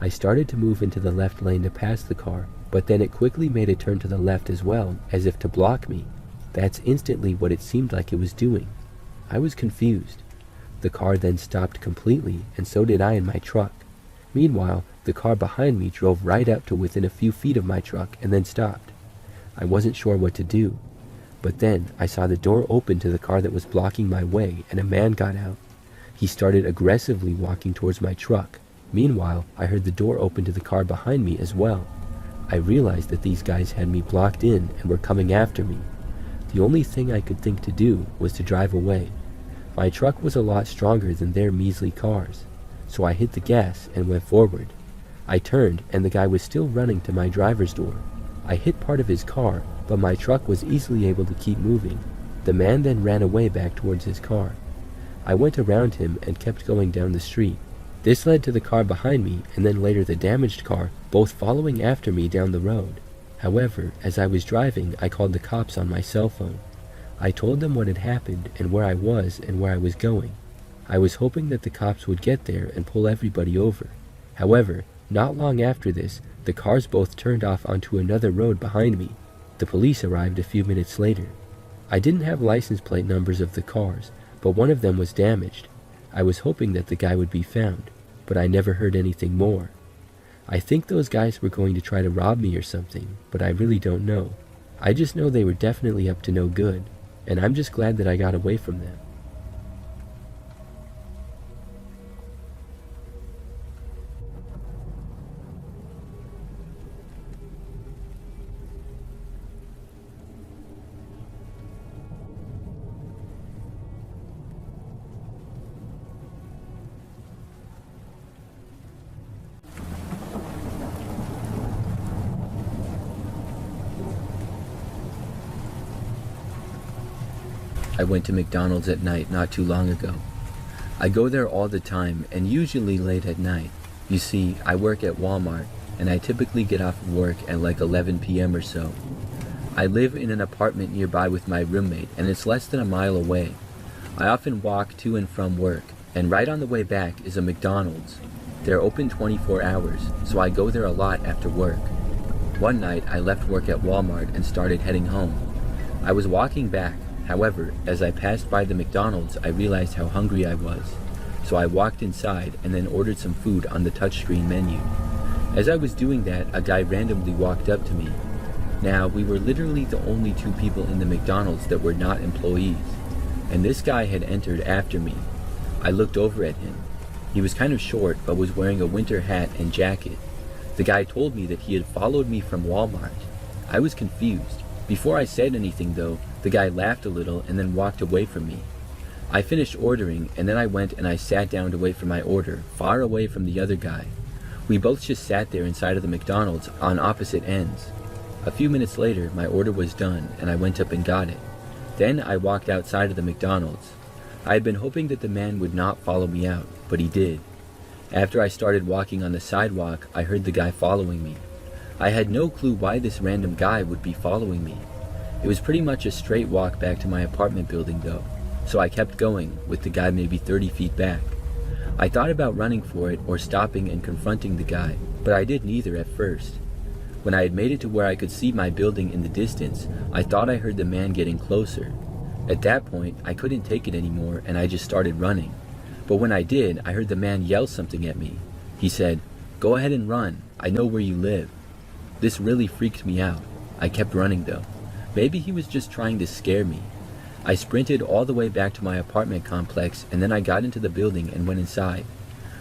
I started to move into the left lane to pass the car, but then it quickly made a turn to the left as well, as if to block me. That's instantly what it seemed like it was doing. I was confused. The car then stopped completely, and so did I in my truck. Meanwhile, the car behind me drove right up to within a few feet of my truck and then stopped. I wasn't sure what to do. But then I saw the door open to the car that was blocking my way, and a man got out. He started aggressively walking towards my truck. Meanwhile, I heard the door open to the car behind me as well. I realized that these guys had me blocked in and were coming after me. The only thing I could think to do was to drive away. My truck was a lot stronger than their measly cars, so I hit the gas and went forward. I turned, and the guy was still running to my driver's door. I hit part of his car, but my truck was easily able to keep moving. The man then ran away back towards his car. I went around him and kept going down the street. This led to the car behind me, and then later the damaged car, both following after me down the road. However, as I was driving, I called the cops on my cell phone. I told them what had happened and where I was and where I was going. I was hoping that the cops would get there and pull everybody over. However, not long after this, the cars both turned off onto another road behind me. The police arrived a few minutes later. I didn't have license plate numbers of the cars, but one of them was damaged. I was hoping that the guy would be found, but I never heard anything more. I think those guys were going to try to rob me or something, but I really don't know. I just know they were definitely up to no good, and I'm just glad that I got away from them. I went to McDonald's at night not too long ago. I go there all the time and usually late at night. You see, I work at Walmart and I typically get off of work at like 11 p.m. or so. I live in an apartment nearby with my roommate and it's less than a mile away. I often walk to and from work, and right on the way back is a McDonald's. They're open 24 hours, so I go there a lot after work. One night I left work at Walmart and started heading home. I was walking back. However, as I passed by the McDonald's, I realized how hungry I was. So I walked inside and then ordered some food on the touchscreen menu. As I was doing that, a guy randomly walked up to me. Now, we were literally the only 2 people in the McDonald's that were not employees, and this guy had entered after me. I looked over at him. He was kind of short, but was wearing a winter hat and jacket. The guy told me that he had followed me from Walmart. I was confused. Before I said anything though, the guy laughed a little and then walked away from me. I finished ordering and then I went and I sat down to wait for my order, far away from the other guy. We both just sat there inside of the McDonald's on opposite ends. A few minutes later, my order was done and I went up and got it. Then I walked outside of the McDonald's. I had been hoping that the man would not follow me out, but he did. After I started walking on the sidewalk, I heard the guy following me. I had no clue why this random guy would be following me. It was pretty much a straight walk back to my apartment building though, so I kept going, with the guy maybe 30 feet back. I thought about running for it or stopping and confronting the guy, but I did neither at first. When I had made it to where I could see my building in the distance, I thought I heard the man getting closer. At that point, I couldn't take it anymore and I just started running. But when I did, I heard the man yell something at me. He said, "Go ahead and run, I know where you live." This really freaked me out. I kept running though. Maybe he was just trying to scare me. I sprinted all the way back to my apartment complex and then I got into the building and went inside.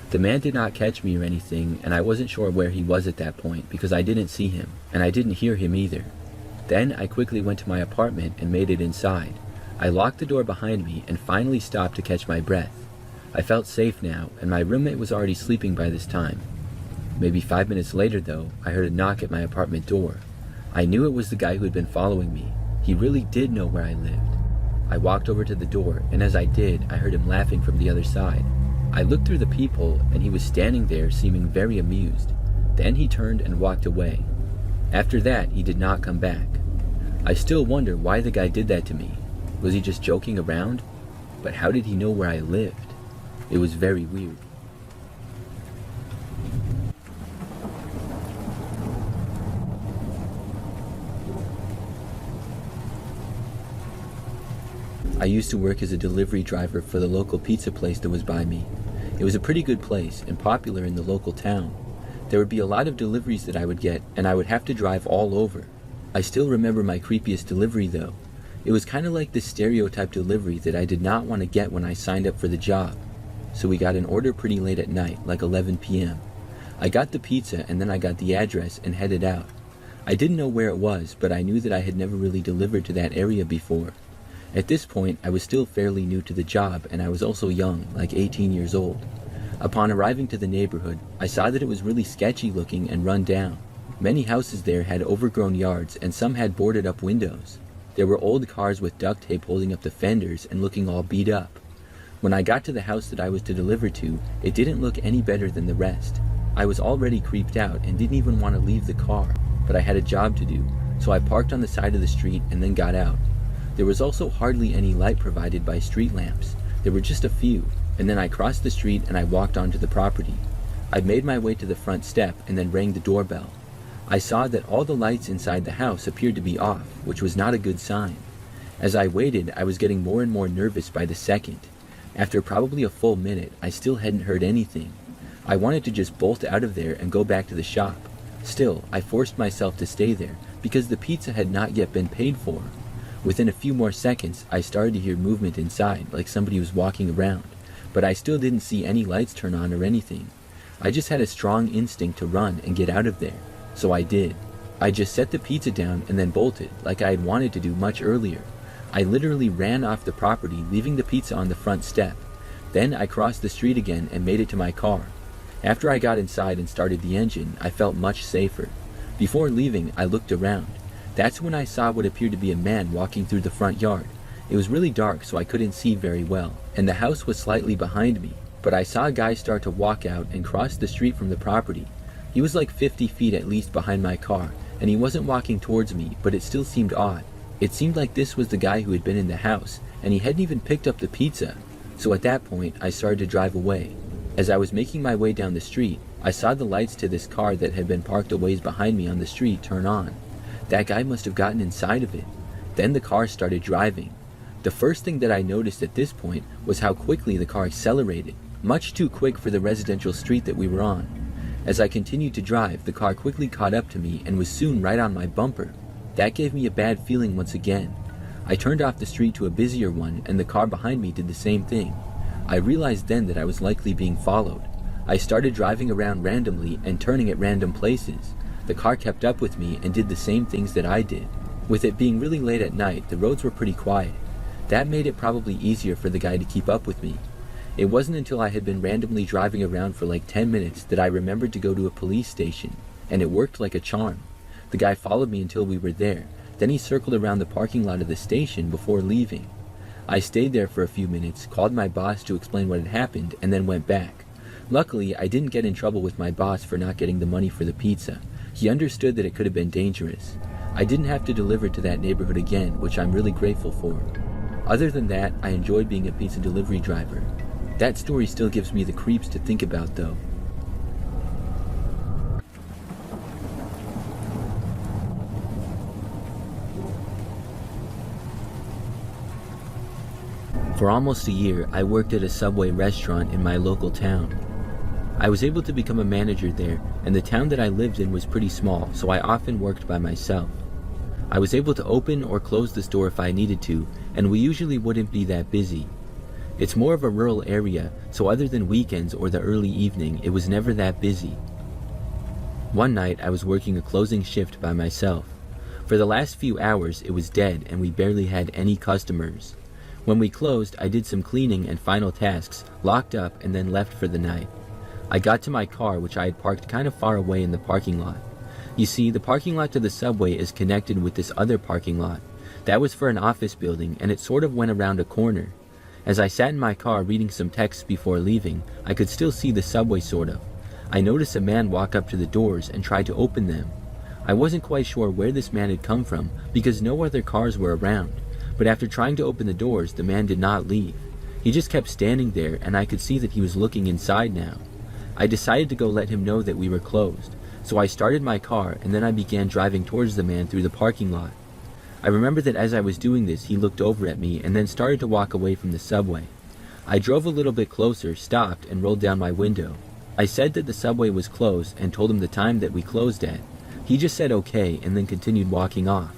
The man did not catch me or anything, and I wasn't sure where he was at that point because I didn't see him, and I didn't hear him either. Then I quickly went to my apartment and made it inside. I locked the door behind me and finally stopped to catch my breath. I felt safe now, and my roommate was already sleeping by this time. Maybe 5 minutes later though, I heard a knock at my apartment door. I knew it was the guy who had been following me. He really did know where I lived. I walked over to the door, and as I did, I heard him laughing from the other side. I looked through the peephole, and he was standing there seeming very amused. Then he turned and walked away. After that, he did not come back. I still wonder why the guy did that to me. Was he just joking around? But how did he know where I lived? It was very weird. I used to work as a delivery driver for the local pizza place that was by me. It was a pretty good place and popular in the local town. There would be a lot of deliveries that I would get, and I would have to drive all over. I still remember my creepiest delivery though. It was kind of like the stereotype delivery that I did not want to get when I signed up for the job. So we got an order pretty late at night, like 11 p.m. I got the pizza and then I got the address and headed out. I didn't know where it was, but I knew that I had never really delivered to that area before. At this point, I was still fairly new to the job, and I was also young, like 18 years old. Upon arriving to the neighborhood, I saw that it was really sketchy looking and run down. Many houses there had overgrown yards, and some had boarded up windows. There were old cars with duct tape holding up the fenders and looking all beat up. When I got to the house that I was to deliver to, it didn't look any better than the rest. I was already creeped out and didn't even want to leave the car, but I had a job to do, so I parked on the side of the street and then got out. There was also hardly any light provided by street lamps. There were just a few, and then I crossed the street and I walked onto the property. I made my way to the front step and then rang the doorbell. I saw that all the lights inside the house appeared to be off, which was not a good sign. As I waited, I was getting more and more nervous by the second. After probably a full minute, I still hadn't heard anything. I wanted to just bolt out of there and go back to the shop. Still, I forced myself to stay there because the pizza had not yet been paid for. Within a few more seconds, I started to hear movement inside, like somebody was walking around, but I still didn't see any lights turn on or anything. I just had a strong instinct to run and get out of there, so I did. I just set the pizza down and then bolted, like I had wanted to do much earlier. I literally ran off the property, leaving the pizza on the front step. Then I crossed the street again and made it to my car. After I got inside and started the engine, I felt much safer. Before leaving, I looked around. That's when I saw what appeared to be a man walking through the front yard. It was really dark, so I couldn't see very well, and the house was slightly behind me, but I saw a guy start to walk out and cross the street from the property. He was like 50 feet at least behind my car, and he wasn't walking towards me, but it still seemed odd. It seemed like this was the guy who had been in the house, and he hadn't even picked up the pizza. So at that point, I started to drive away. As I was making my way down the street, I saw the lights to this car that had been parked a ways behind me on the street turn on. That guy must have gotten inside of it. Then the car started driving. The first thing that I noticed at this point was how quickly the car accelerated, much too quick for the residential street that we were on. As I continued to drive, the car quickly caught up to me and was soon right on my bumper. That gave me a bad feeling once again. I turned off the street to a busier one, and the car behind me did the same thing. I realized then that I was likely being followed. I started driving around randomly and turning at random places. The car kept up with me and did the same things that I did. With it being really late at night, the roads were pretty quiet. That made it probably easier for the guy to keep up with me. It wasn't until I had been randomly driving around for like 10 minutes that I remembered to go to a police station, and it worked like a charm. The guy followed me until we were there. Then he circled around the parking lot of the station before leaving. I stayed there for a few minutes, called my boss to explain what had happened, and then went back. Luckily, I didn't get in trouble with my boss for not getting the money for the pizza. He understood that it could have been dangerous. I didn't have to deliver to that neighborhood again, which I'm really grateful for. Other than that, I enjoyed being a pizza delivery driver. That story still gives me the creeps to think about, though. For almost a year, I worked at a Subway restaurant in my local town. I was able to become a manager there, and the town that I lived in was pretty small, so I often worked by myself. I was able to open or close the store if I needed to, and we usually wouldn't be that busy. It's more of a rural area, so other than weekends or the early evening, it was never that busy. One night, I was working a closing shift by myself. For the last few hours, it was dead, and we barely had any customers. When we closed, I did some cleaning and final tasks, locked up, and then left for the night. I got to my car, which I had parked kind of far away in the parking lot. You see, the parking lot to the Subway is connected with this other parking lot. That was for an office building, and it sort of went around a corner. As I sat in my car reading some texts before leaving, I could still see the Subway sort of. I noticed a man walk up to the doors and try to open them. I wasn't quite sure where this man had come from because no other cars were around, but after trying to open the doors, the man did not leave. He just kept standing there, and I could see that he was looking inside now. I decided to go let him know that we were closed, so I started my car and then I began driving towards the man through the parking lot. I remember that as I was doing this, he looked over at me and then started to walk away from the Subway. I drove a little bit closer, stopped, and rolled down my window. I said that the Subway was closed and told him the time that we closed at. He just said okay and then continued walking off.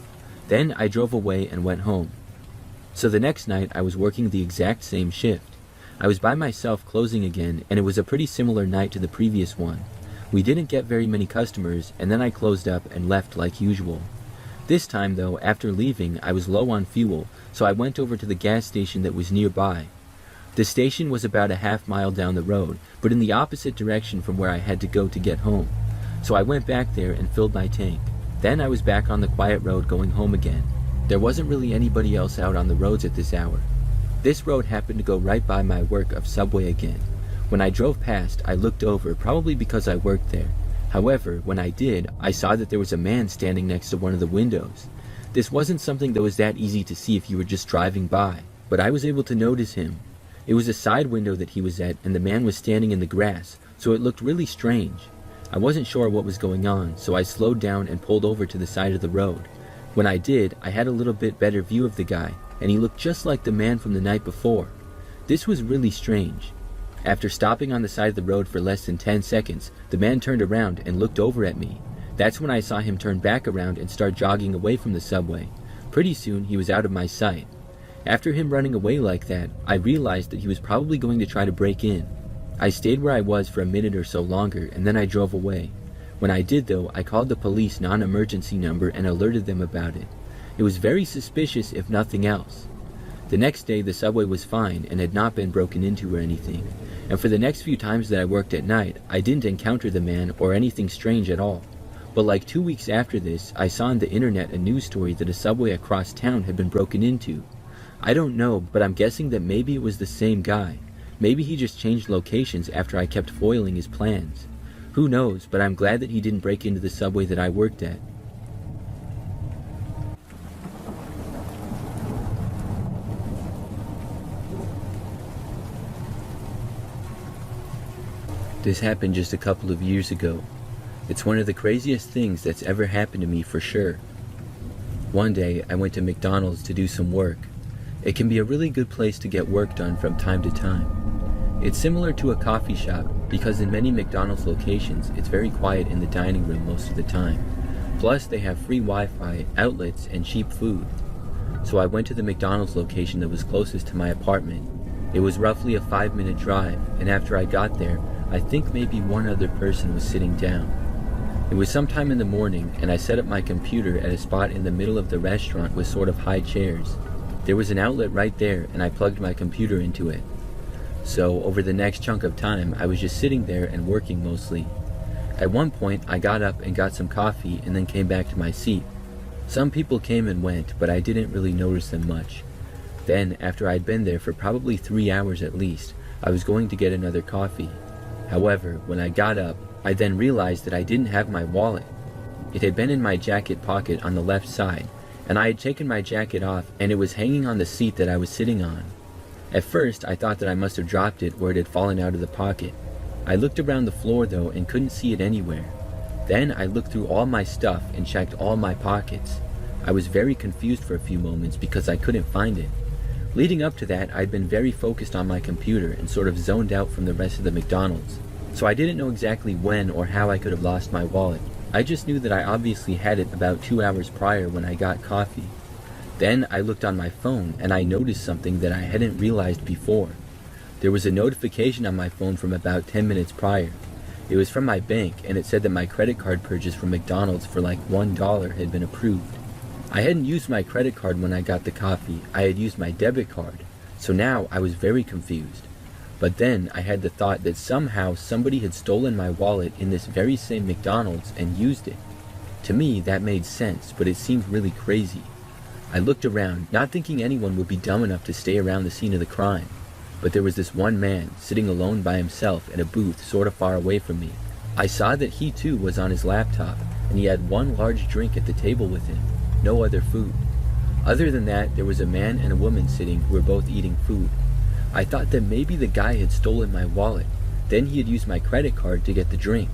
Then I drove away and went home. So the next night I was working the exact same shift. I was by myself closing again, and it was a pretty similar night to the previous one. We didn't get very many customers, and then I closed up and left like usual. This time though, after leaving, I was low on fuel, so I went over to the gas station that was nearby. The station was about a half-mile down the road, but in the opposite direction from where I had to go to get home. So I went back there and filled my tank. Then I was back on the quiet road going home again. There wasn't really anybody else out on the roads at this hour. This road happened to go right by my work of Subway again. When I drove past, I looked over, probably because I worked there. However, when I did, I saw that there was a man standing next to one of the windows. This wasn't something that was that easy to see if you were just driving by, but I was able to notice him. It was a side window that he was at, and the man was standing in the grass, so it looked really strange. I wasn't sure what was going on, so I slowed down and pulled over to the side of the road. When I did, I had a little bit better view of the guy, and he looked just like the man from the night before. This was really strange. After stopping on the side of the road for less than 10 seconds, the man turned around and looked over at me. That's when I saw him turn back around and start jogging away from the Subway. Pretty soon, he was out of my sight. After him running away like that, I realized that he was probably going to try to break in. I stayed where I was for a minute or so longer, and then I drove away. When I did though, I called the police non-emergency number and alerted them about it. It was very suspicious if nothing else. The next day the Subway was fine and had not been broken into or anything, and for the next few times that I worked at night, I didn't encounter the man or anything strange at all. But like 2 weeks after this, I saw on the internet a news story that a Subway across town had been broken into. I don't know, but I'm guessing that maybe it was the same guy. Maybe he just changed locations after I kept foiling his plans. Who knows, but I'm glad that he didn't break into the Subway that I worked at. This happened just a couple of years ago. It's one of the craziest things that's ever happened to me for sure. One day, I went to McDonald's to do some work. It can be a really good place to get work done from time to time. It's similar to a coffee shop because in many McDonald's locations, it's very quiet in the dining room most of the time. Plus, they have free Wi-Fi, outlets, and cheap food. So I went to the McDonald's location that was closest to my apartment. It was roughly a 5-minute drive, and after I got there, I think maybe one other person was sitting down. It was sometime in the morning, and I set up my computer at a spot in the middle of the restaurant with sort of high chairs. There was an outlet right there, and I plugged my computer into it. So, over the next chunk of time, I was just sitting there and working mostly. At one point, I got up and got some coffee and then came back to my seat. Some people came and went, but I didn't really notice them much. Then, after I'd been there for probably 3 hours at least, I was going to get another coffee. However, when I got up, I then realized that I didn't have my wallet. It had been in my jacket pocket on the left side, and I had taken my jacket off and it was hanging on the seat that I was sitting on. At first, I thought that I must have dropped it or it had fallen out of the pocket. I looked around the floor though and couldn't see it anywhere. Then I looked through all my stuff and checked all my pockets. I was very confused for a few moments because I couldn't find it. Leading up to that, I'd been very focused on my computer and sort of zoned out from the rest of the McDonald's. So I didn't know exactly when or how I could have lost my wallet. I just knew that I obviously had it about 2 hours prior when I got coffee. Then I looked on my phone and I noticed something that I hadn't realized before. There was a notification on my phone from about 10 minutes prior. It was from my bank and it said that my credit card purchase from McDonald's for like $1 had been approved. I hadn't used my credit card when I got the coffee, I had used my debit card, so now I was very confused. But then I had the thought that somehow somebody had stolen my wallet in this very same McDonald's and used it. To me, that made sense, but it seemed really crazy. I looked around, not thinking anyone would be dumb enough to stay around the scene of the crime. But there was this one man, sitting alone by himself in a booth sort of far away from me. I saw that he too was on his laptop, and he had one large drink at the table with him, no other food. Other than that, there was a man and a woman sitting who were both eating food. I thought that maybe the guy had stolen my wallet, then he had used my credit card to get the drink.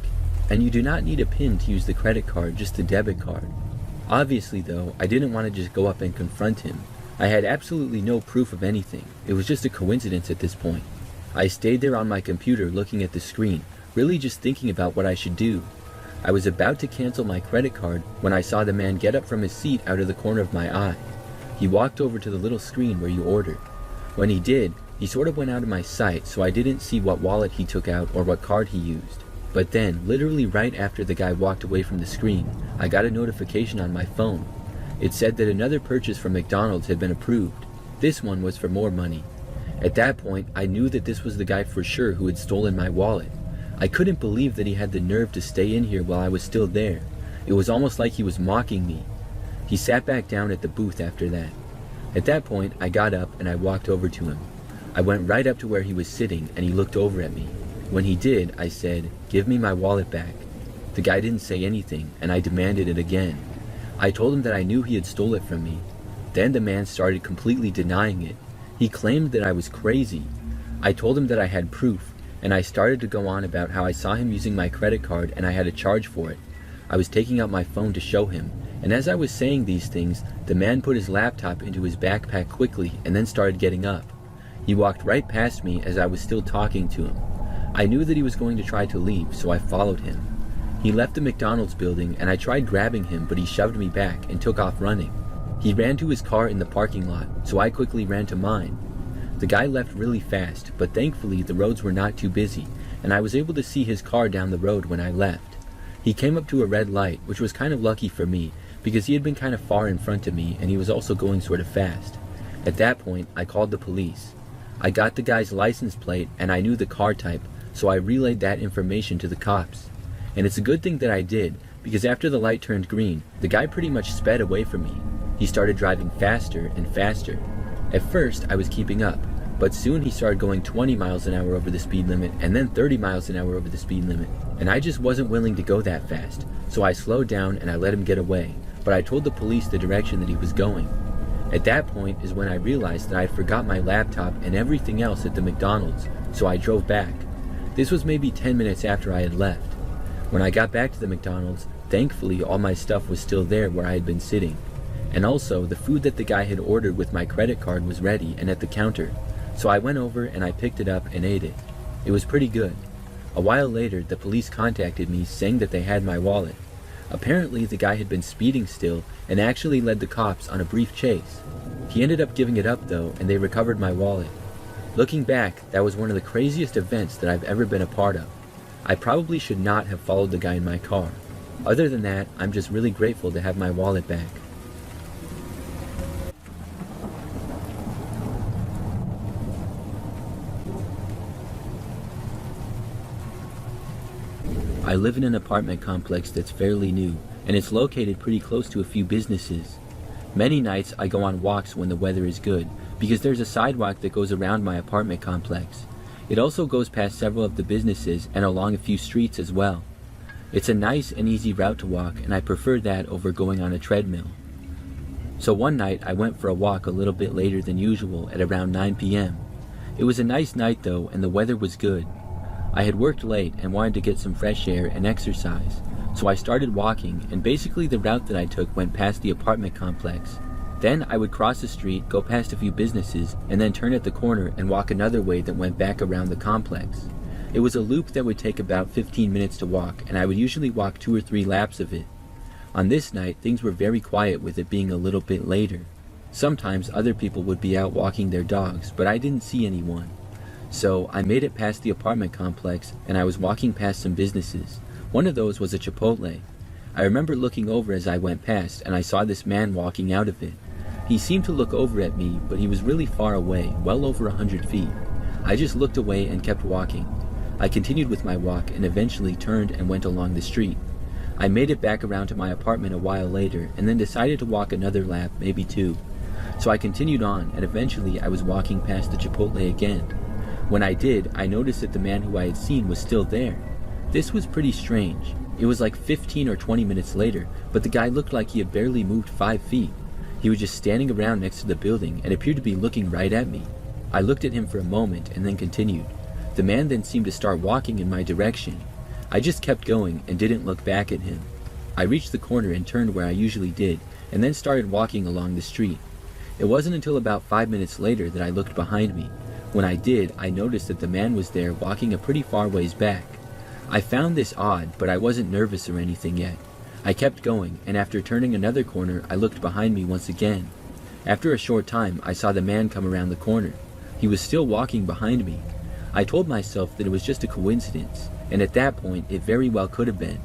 And you do not need a PIN to use the credit card, just the debit card. Obviously though, I didn't want to just go up and confront him. I had absolutely no proof of anything. It was just a coincidence at this point. I stayed there on my computer looking at the screen, really just thinking about what I should do. I was about to cancel my credit card when I saw the man get up from his seat out of the corner of my eye. He walked over to the little screen where you ordered. When he did, he sort of went out of my sight, so I didn't see what wallet he took out or what card he used. But then, literally right after the guy walked away from the screen, I got a notification on my phone. It said that another purchase from McDonald's had been approved. This one was for more money. At that point, I knew that this was the guy for sure who had stolen my wallet. I couldn't believe that he had the nerve to stay in here while I was still there. It was almost like he was mocking me. He sat back down at the booth after that. At that point, I got up and I walked over to him. I went right up to where he was sitting and he looked over at me. When he did, I said, "Give me my wallet back." The guy didn't say anything and I demanded it again. I told him that I knew he had stole it from me. Then the man started completely denying it. He claimed that I was crazy. I told him that I had proof, and I started to go on about how I saw him using my credit card and I had a charge for it. I was taking out my phone to show him, and as I was saying these things, the man put his laptop into his backpack quickly and then started getting up. He walked right past me as I was still talking to him. I knew that he was going to try to leave, so I followed him. He left the McDonald's building and I tried grabbing him, but he shoved me back and took off running. He ran to his car in the parking lot, so I quickly ran to mine. The guy left really fast, but thankfully the roads were not too busy, and I was able to see his car down the road when I left. He came up to a red light, which was kind of lucky for me, because he had been kind of far in front of me and he was also going sort of fast. At that point, I called the police. I got the guy's license plate and I knew the car type, so I relayed that information to the cops. And it's a good thing that I did, because after the light turned green, the guy pretty much sped away from me. He started driving faster and faster. At first, I was keeping up, but soon he started going 20 miles an hour over the speed limit and then 30 miles an hour over the speed limit. And I just wasn't willing to go that fast, so I slowed down and I let him get away, but I told the police the direction that he was going. At that point is when I realized that I forgot my laptop and everything else at the McDonald's, so I drove back. This was maybe 10 minutes after I had left. When I got back to the McDonald's, thankfully all my stuff was still there where I had been sitting. And also, the food that the guy had ordered with my credit card was ready and at the counter, so I went over and I picked it up and ate it. It was pretty good. A while later, the police contacted me saying that they had my wallet. Apparently, the guy had been speeding still and actually led the cops on a brief chase. He ended up giving it up though, and they recovered my wallet. Looking back, that was one of the craziest events that I've ever been a part of. I probably should not have followed the guy in my car. Other than that, I'm just really grateful to have my wallet back. I live in an apartment complex that's fairly new, and it's located pretty close to a few businesses. Many nights I go on walks when the weather is good, because there's a sidewalk that goes around my apartment complex. It also goes past several of the businesses and along a few streets as well. It's a nice and easy route to walk, and I prefer that over going on a treadmill. So one night I went for a walk a little bit later than usual at around 9 p.m. It was a nice night though, and the weather was good. I had worked late and wanted to get some fresh air and exercise, so I started walking, and basically the route that I took went past the apartment complex. Then I would cross the street, go past a few businesses, and then turn at the corner and walk another way that went back around the complex. It was a loop that would take about 15 minutes to walk, and I would usually walk 2 or 3 laps of it. On this night, things were very quiet with it being a little bit later. Sometimes other people would be out walking their dogs, but I didn't see anyone. So I made it past the apartment complex, and I was walking past some businesses. One of those was a Chipotle. I remember looking over as I went past, and I saw this man walking out of it. He seemed to look over at me, but he was really far away, well over 100 feet. I just looked away and kept walking. I continued with my walk and eventually turned and went along the street. I made it back around to my apartment a while later and then decided to walk another lap, maybe 2. So I continued on, and eventually I was walking past the Chipotle again. When I did, I noticed that the man who I had seen was still there. This was pretty strange. It was like 15 or 20 minutes later, but the guy looked like he had barely moved 5 feet. He was just standing around next to the building and appeared to be looking right at me. I looked at him for a moment and then continued. The man then seemed to start walking in my direction. I just kept going and didn't look back at him. I reached the corner and turned where I usually did, and then started walking along the street. It wasn't until about 5 minutes later that I looked behind me. When I did, I noticed that the man was there walking a pretty far ways back. I found this odd, but I wasn't nervous or anything yet. I kept going, and after turning another corner, I looked behind me once again. After a short time, I saw the man come around the corner. He was still walking behind me. I told myself that it was just a coincidence, and at that point, it very well could have been.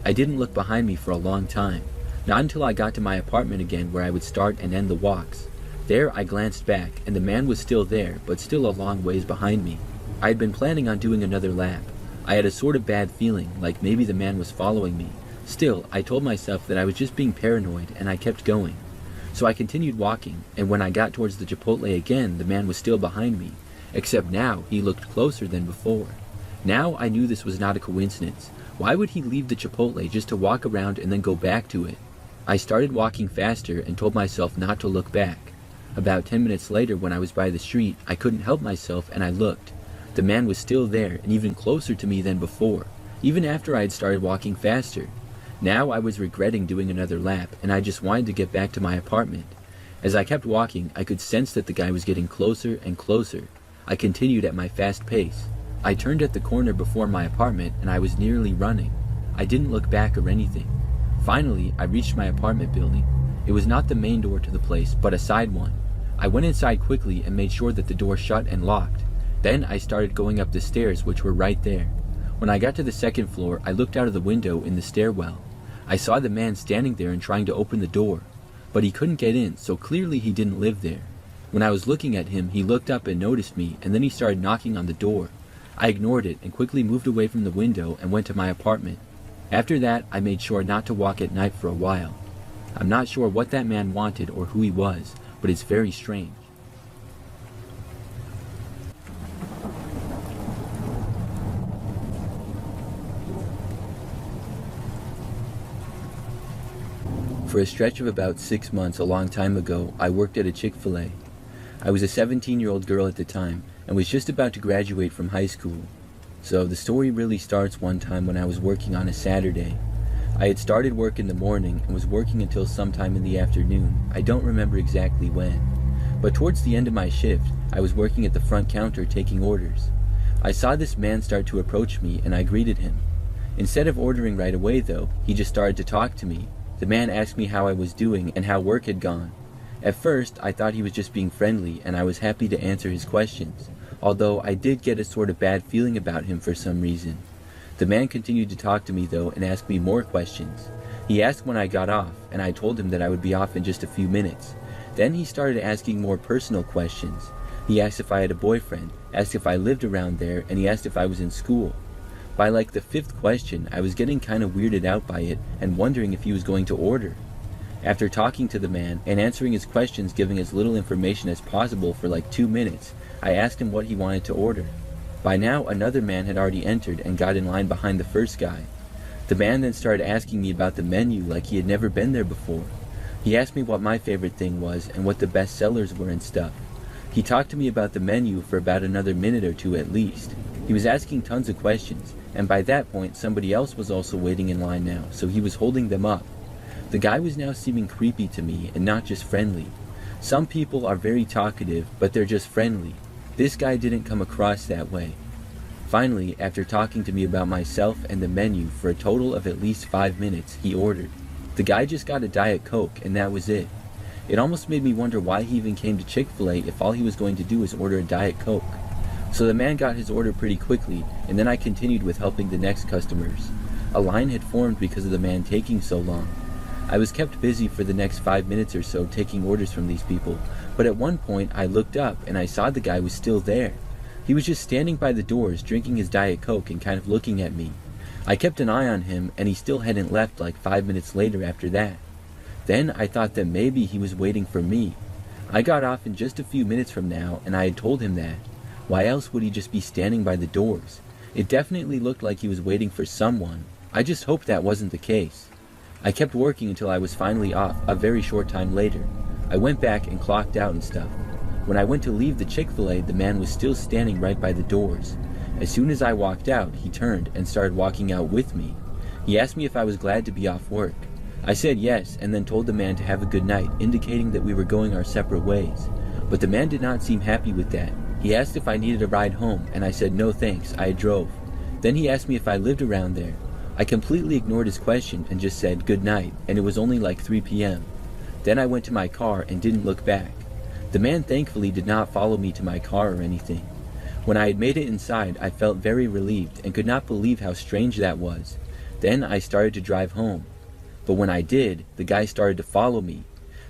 I didn't look behind me for a long time, not until I got to my apartment again where I would start and end the walks. There I glanced back, and the man was still there, but still a long ways behind me. I had been planning on doing another lap. I had a sort of bad feeling, like maybe the man was following me. Still, I told myself that I was just being paranoid, and I kept going. So I continued walking, and when I got towards the Chipotle again, the man was still behind me, except now he looked closer than before. Now I knew this was not a coincidence. Why would he leave the Chipotle just to walk around and then go back to it? I started walking faster and told myself not to look back. About 10 minutes later, when I was by the street, I couldn't help myself and I looked. The man was still there and even closer to me than before, even after I had started walking faster. Now I was regretting doing another lap, and I just wanted to get back to my apartment. As I kept walking, I could sense that the guy was getting closer and closer. I continued at my fast pace. I turned at the corner before my apartment, and I was nearly running. I didn't look back or anything. Finally, I reached my apartment building. It was not the main door to the place, but a side one. I went inside quickly and made sure that the door shut and locked. Then I started going up the stairs, which were right there. When I got to the second floor, I looked out of the window in the stairwell. I saw the man standing there and trying to open the door, but he couldn't get in, so clearly he didn't live there. When I was looking at him, he looked up and noticed me, and then he started knocking on the door. I ignored it and quickly moved away from the window and went to my apartment. After that, I made sure not to walk at night for a while. I'm not sure what that man wanted or who he was, but it's very strange. For a stretch of about 6 months a long time ago, I worked at a Chick-fil-A. I was a 17-year-old girl at the time and was just about to graduate from high school. So the story really starts one time when I was working on a Saturday. I had started work in the morning and was working until sometime in the afternoon. I don't remember exactly when. But towards the end of my shift, I was working at the front counter taking orders. I saw this man start to approach me and I greeted him. Instead of ordering right away though, he just started to talk to me. The man asked me how I was doing and how work had gone. At first, I thought he was just being friendly and I was happy to answer his questions, although I did get a sort of bad feeling about him for some reason. The man continued to talk to me though and ask me more questions. He asked when I got off, and I told him that I would be off in just a few minutes. Then he started asking more personal questions. He asked if I had a boyfriend, asked if I lived around there, and he asked if I was in school. By like the 5th question, I was getting kind of weirded out by it and wondering if he was going to order. After talking to the man and answering his questions, giving as little information as possible for like 2 minutes, I asked him what he wanted to order. By now, another man had already entered and got in line behind the first guy. The man then started asking me about the menu like he had never been there before. He asked me what my favorite thing was and what the best sellers were and stuff. He talked to me about the menu for about another minute or two at least. He was asking tons of questions, and by that point somebody else was also waiting in line now, so he was holding them up. The guy was now seeming creepy to me and not just friendly. Some people are very talkative, but they're just friendly. This guy didn't come across that way. Finally, after talking to me about myself and the menu for a total of at least 5 minutes, he ordered. The guy just got a Diet Coke, and that was it. It almost made me wonder why he even came to Chick-fil-A if all he was going to do was order a Diet Coke. So the man got his order pretty quickly, and then I continued with helping the next customers. A line had formed because of the man taking so long. I was kept busy for the next 5 minutes or so taking orders from these people, but at one point I looked up and I saw the guy was still there. He was just standing by the doors drinking his Diet Coke and kind of looking at me. I kept an eye on him and he still hadn't left like 5 minutes later after that. Then I thought that maybe he was waiting for me. I got off in just a few minutes from now and I had told him that. Why else would he just be standing by the doors? It definitely looked like he was waiting for someone. I just hoped that wasn't the case. I kept working until I was finally off a very short time later. I went back and clocked out and stuff. When I went to leave the Chick-fil-A, the man was still standing right by the doors. As soon as I walked out, he turned and started walking out with me. He asked me if I was glad to be off work. I said yes, and then told the man to have a good night, indicating that we were going our separate ways. But the man did not seem happy with that. He asked if I needed a ride home, and I said no thanks, I drove. Then he asked me if I lived around there. I completely ignored his question and just said good night, and it was only like 3 p.m. Then I went to my car and didn't look back. The man thankfully did not follow me to my car or anything. When I had made it inside, I felt very relieved and could not believe how strange that was. Then I started to drive home. But when I did, the guy started to follow me.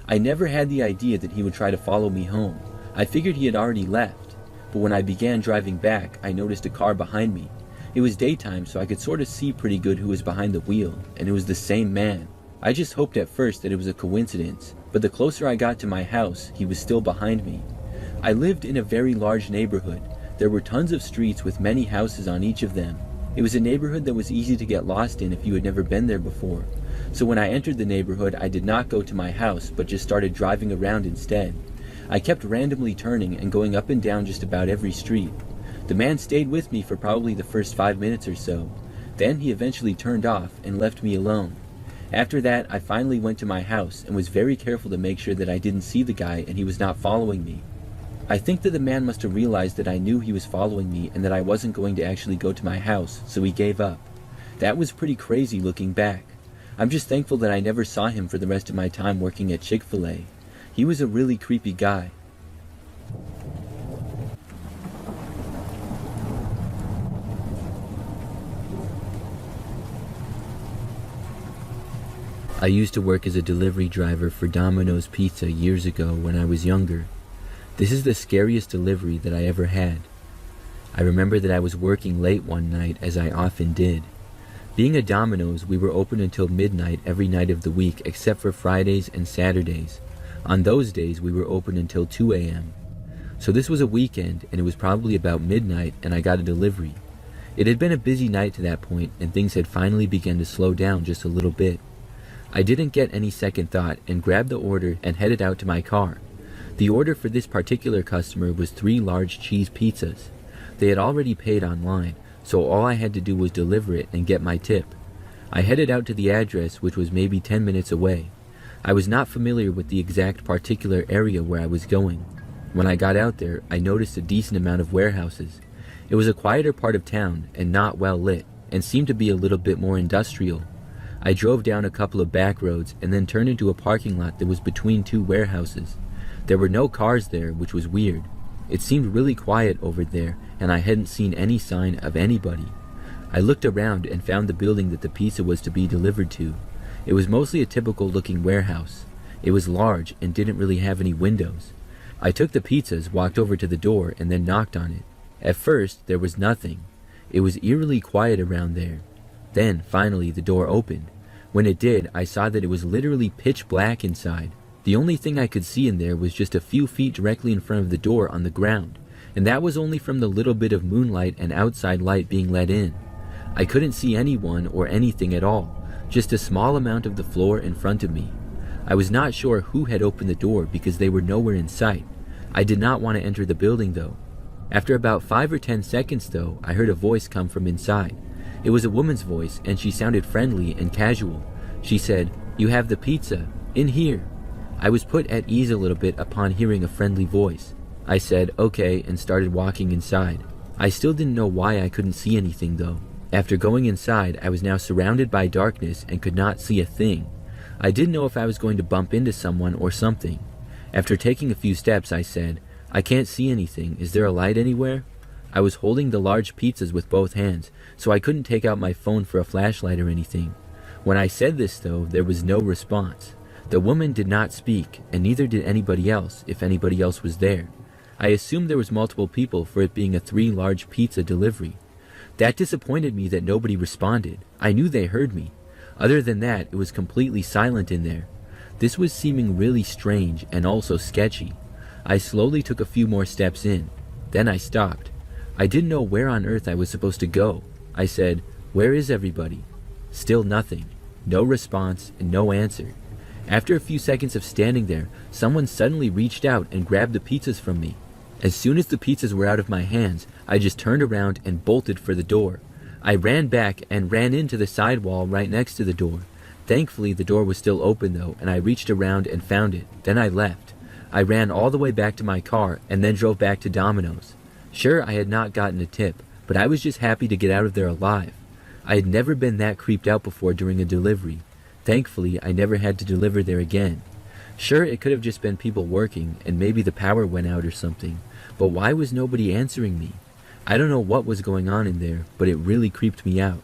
I never had the idea that he would try to follow me home. I figured he had already left. But when I began driving back, I noticed a car behind me. It was daytime, so I could sort of see pretty good who was behind the wheel, and it was the same man. I just hoped at first that it was a coincidence, but the closer I got to my house, he was still behind me. I lived in a very large neighborhood. There were tons of streets with many houses on each of them. It was a neighborhood that was easy to get lost in if you had never been there before. So when I entered the neighborhood, I did not go to my house, but just started driving around instead. I kept randomly turning and going up and down just about every street. The man stayed with me for probably the first 5 minutes or so. Then he eventually turned off and left me alone. After that, I finally went to my house and was very careful to make sure that I didn't see the guy and he was not following me. I think that the man must have realized that I knew he was following me and that I wasn't going to actually go to my house, so he gave up. That was pretty crazy looking back. I'm just thankful that I never saw him for the rest of my time working at Chick-fil-A. He was a really creepy guy. I used to work as a delivery driver for Domino's Pizza years ago when I was younger. This is the scariest delivery that I ever had. I remember that I was working late one night, as I often did. Being a Domino's, we were open until midnight every night of the week except for Fridays and Saturdays. On those days, we were open until 2 a.m. So this was a weekend, and it was probably about midnight, and I got a delivery. It had been a busy night to that point, and things had finally begun to slow down just a little bit. I didn't get any second thought and grabbed the order and headed out to my car. The order for this particular customer was 3 large cheese pizzas. They had already paid online, so all I had to do was deliver it and get my tip. I headed out to the address, which was maybe 10 minutes away. I was not familiar with the exact particular area where I was going. When I got out there, I noticed a decent amount of warehouses. It was a quieter part of town and not well lit, and seemed to be a little bit more industrial. I drove down a couple of back roads and then turned into a parking lot that was between 2 warehouses. There were no cars there, which was weird. It seemed really quiet over there, and I hadn't seen any sign of anybody. I looked around and found the building that the pizza was to be delivered to. It was mostly a typical looking warehouse. It was large and didn't really have any windows. I took the pizzas, walked over to the door, and then knocked on it. At first, there was nothing. It was eerily quiet around there. Then, finally, the door opened. When it did, I saw that it was literally pitch black inside. The only thing I could see in there was just a few feet directly in front of the door on the ground, and that was only from the little bit of moonlight and outside light being let in. I couldn't see anyone or anything at all, just a small amount of the floor in front of me. I was not sure who had opened the door because they were nowhere in sight. I did not want to enter the building though. After about 5 or 10 seconds though, I heard a voice come from inside. It was a woman's voice and she sounded friendly and casual. She said, "You have the pizza, in here." I was put at ease a little bit upon hearing a friendly voice. I said, "Okay," and started walking inside. I still didn't know why I couldn't see anything though. After going inside, I was now surrounded by darkness and could not see a thing. I didn't know if I was going to bump into someone or something. After taking a few steps, I said, "I can't see anything. Is there a light anywhere?" I was holding the large pizzas with both hands, so I couldn't take out my phone for a flashlight or anything. When I said this though, there was no response. The woman did not speak, and neither did anybody else, if anybody else was there. I assumed there was multiple people for it being a 3 large pizza delivery. That disappointed me that nobody responded. I knew they heard me. Other than that, it was completely silent in there. This was seeming really strange and also sketchy. I slowly took a few more steps in. Then I stopped. I didn't know where on earth I was supposed to go. I said, "Where is everybody?" Still nothing. No response and no answer. After a few seconds of standing there, someone suddenly reached out and grabbed the pizzas from me. As soon as the pizzas were out of my hands, I just turned around and bolted for the door. I ran back and ran into the side wall right next to the door. Thankfully, the door was still open though, and I reached around and found it. Then I left. I ran all the way back to my car and then drove back to Domino's. Sure, I had not gotten a tip, but I was just happy to get out of there alive. I had never been that creeped out before during a delivery. Thankfully, I never had to deliver there again. Sure, it could have just been people working, and maybe the power went out or something, but why was nobody answering me? I don't know what was going on in there, but it really creeped me out.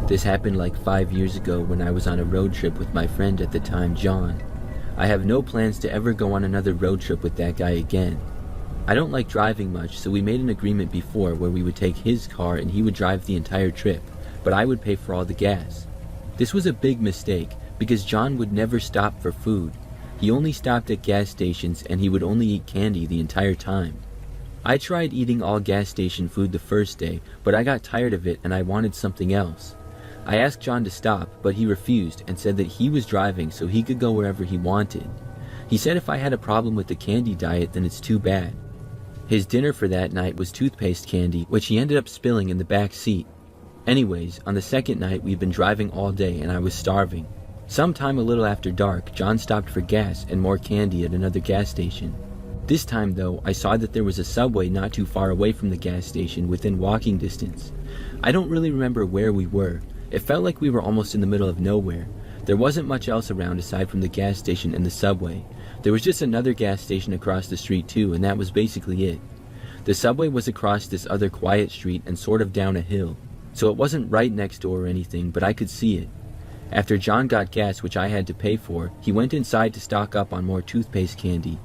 This happened like 5 years ago when I was on a road trip with my friend at the time, John. I have no plans to ever go on another road trip with that guy again. I don't like driving much, so we made an agreement before where we would take his car and he would drive the entire trip, but I would pay for all the gas. This was a big mistake because John would never stop for food. He only stopped at gas stations and he would only eat candy the entire time. I tried eating all gas station food the first day, but I got tired of it and I wanted something else. I asked John to stop, but he refused and said that he was driving so he could go wherever he wanted. He said if I had a problem with the candy diet, then it's too bad. His dinner for that night was toothpaste candy, which he ended up spilling in the back seat. Anyways, on the second night we'd been driving all day and I was starving. Sometime a little after dark, John stopped for gas and more candy at another gas station. This time though, I saw that there was a Subway not too far away from the gas station within walking distance. I don't really remember where we were. It felt like we were almost in the middle of nowhere. There wasn't much else around aside from the gas station and the Subway. There was just another gas station across the street too, and that was basically it. The Subway was across this other quiet street and sort of down a hill, so it wasn't right next door or anything, but I could see it. After John got gas, which I had to pay for, he went inside to stock up on more toothpaste candy.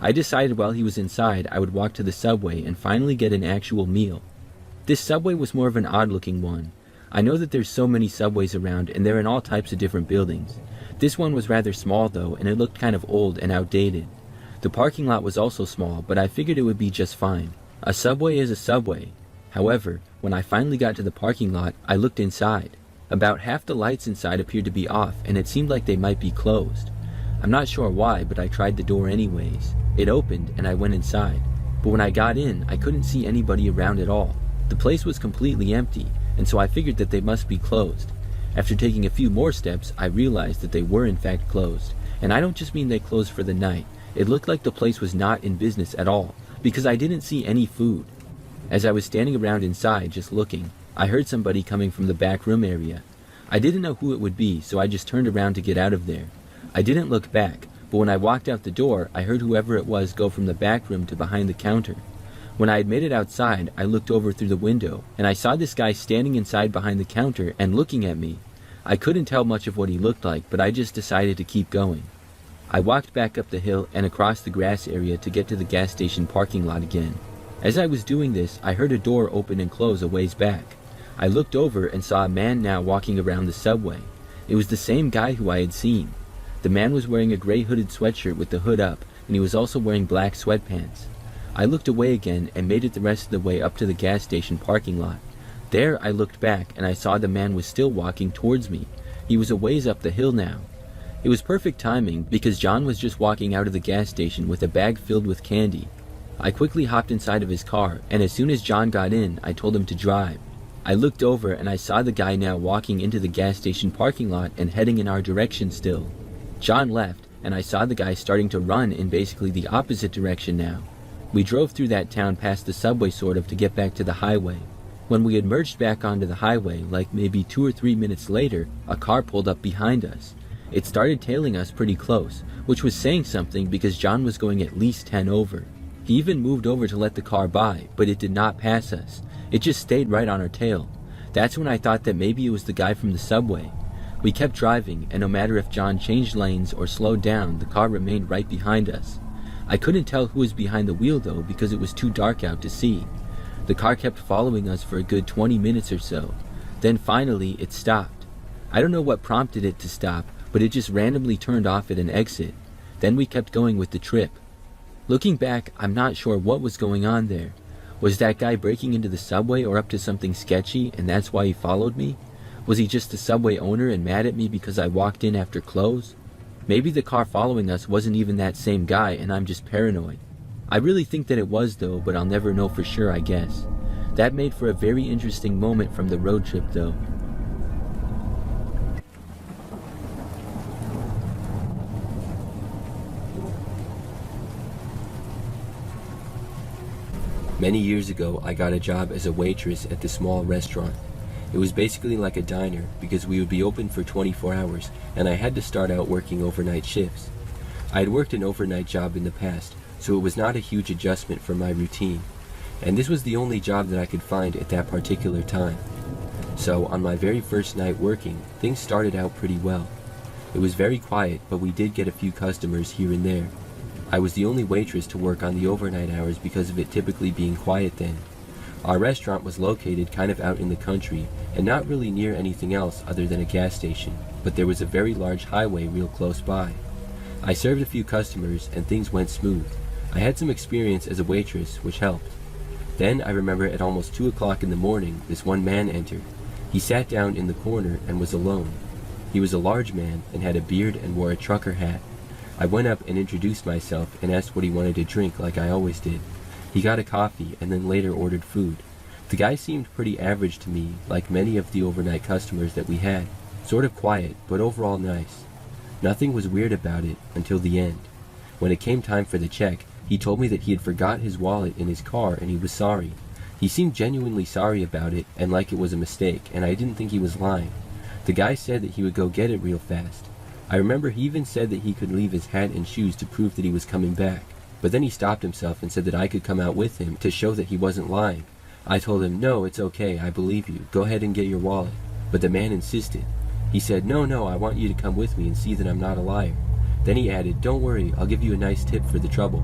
I decided while he was inside I would walk to the Subway and finally get an actual meal. This Subway was more of an odd-looking one. I know that there's so many Subways around and they're in all types of different buildings. This one was rather small though, and it looked kind of old and outdated. The parking lot was also small, but I figured it would be just fine. A Subway is a Subway. However, when I finally got to the parking lot, I looked inside. About half the lights inside appeared to be off, and it seemed like they might be closed. I'm not sure why, but I tried the door anyways. It opened, and I went inside. But when I got in, I couldn't see anybody around at all. The place was completely empty, and so I figured that they must be closed. After taking a few more steps, I realized that they were in fact closed. And I don't just mean they closed for the night. It looked like the place was not in business at all, because I didn't see any food. As I was standing around inside just looking, I heard somebody coming from the back room area. I didn't know who it would be, so I just turned around to get out of there. I didn't look back, but when I walked out the door, I heard whoever it was go from the back room to behind the counter. When I had made it outside, I looked over through the window, and I saw this guy standing inside behind the counter and looking at me. I couldn't tell much of what he looked like, but I just decided to keep going. I walked back up the hill and across the grass area to get to the gas station parking lot again. As I was doing this, I heard a door open and close a ways back. I looked over and saw a man now walking around the subway. It was the same guy who I had seen. The man was wearing a gray hooded sweatshirt with the hood up, and he was also wearing black sweatpants. I looked away again and made it the rest of the way up to the gas station parking lot. There I looked back and I saw the man was still walking towards me. He was a ways up the hill now. It was perfect timing because John was just walking out of the gas station with a bag filled with candy. I quickly hopped inside of his car, and as soon as John got in, I told him to drive. I looked over and I saw the guy now walking into the gas station parking lot and heading in our direction still. John left, and I saw the guy starting to run in basically the opposite direction now. We drove through that town past the subway sort of to get back to the highway. When we had merged back onto the highway, like maybe 2 or 3 minutes later, a car pulled up behind us. It started tailing us pretty close, which was saying something because John was going at least 10 over. He even moved over to let the car by, but it did not pass us. It just stayed right on our tail. That's when I thought that maybe it was the guy from the subway. We kept driving, and no matter if John changed lanes or slowed down, the car remained right behind us. I couldn't tell who was behind the wheel though because it was too dark out to see. The car kept following us for a good 20 minutes or so. Then finally it stopped. I don't know what prompted it to stop, but it just randomly turned off at an exit. Then we kept going with the trip. Looking back, I'm not sure what was going on there. Was that guy breaking into the subway or up to something sketchy and that's why he followed me? Was he just the subway owner and mad at me because I walked in after close? Maybe the car following us wasn't even that same guy and I'm just paranoid. I really think that it was though, but I'll never know for sure, I guess. That made for a very interesting moment from the road trip though. Many years ago, I got a job as a waitress at the small restaurant. It was basically like a diner because we would be open for 24 hours and I had to start out working overnight shifts. I had worked an overnight job in the past, so it was not a huge adjustment for my routine, and this was the only job that I could find at that particular time. So on my very first night working, things started out pretty well. It was very quiet, but we did get a few customers here and there. I was the only waitress to work on the overnight hours because of it typically being quiet then. Our restaurant was located kind of out in the country and not really near anything else other than a gas station, but there was a very large highway real close by. I served a few customers and things went smooth. I had some experience as a waitress, which helped. Then I remember at almost 2 o'clock in the morning, this one man entered. He sat down in the corner and was alone. He was a large man and had a beard and wore a trucker hat. I went up and introduced myself and asked what he wanted to drink like I always did. He got a coffee and then later ordered food. The guy seemed pretty average to me, like many of the overnight customers that we had. Sort of quiet, but overall nice. Nothing was weird about it until the end. When it came time for the check, he told me that he had forgot his wallet in his car and he was sorry. He seemed genuinely sorry about it and like it was a mistake, and I didn't think he was lying. The guy said that he would go get it real fast. I remember he even said that he could leave his hat and shoes to prove that he was coming back. But then he stopped himself and said that I could come out with him to show that he wasn't lying. I told him, no, it's okay, I believe you. Go ahead and get your wallet. But the man insisted. He said, no, I want you to come with me and see that I'm not a liar. Then he added, don't worry, I'll give you a nice tip for the trouble.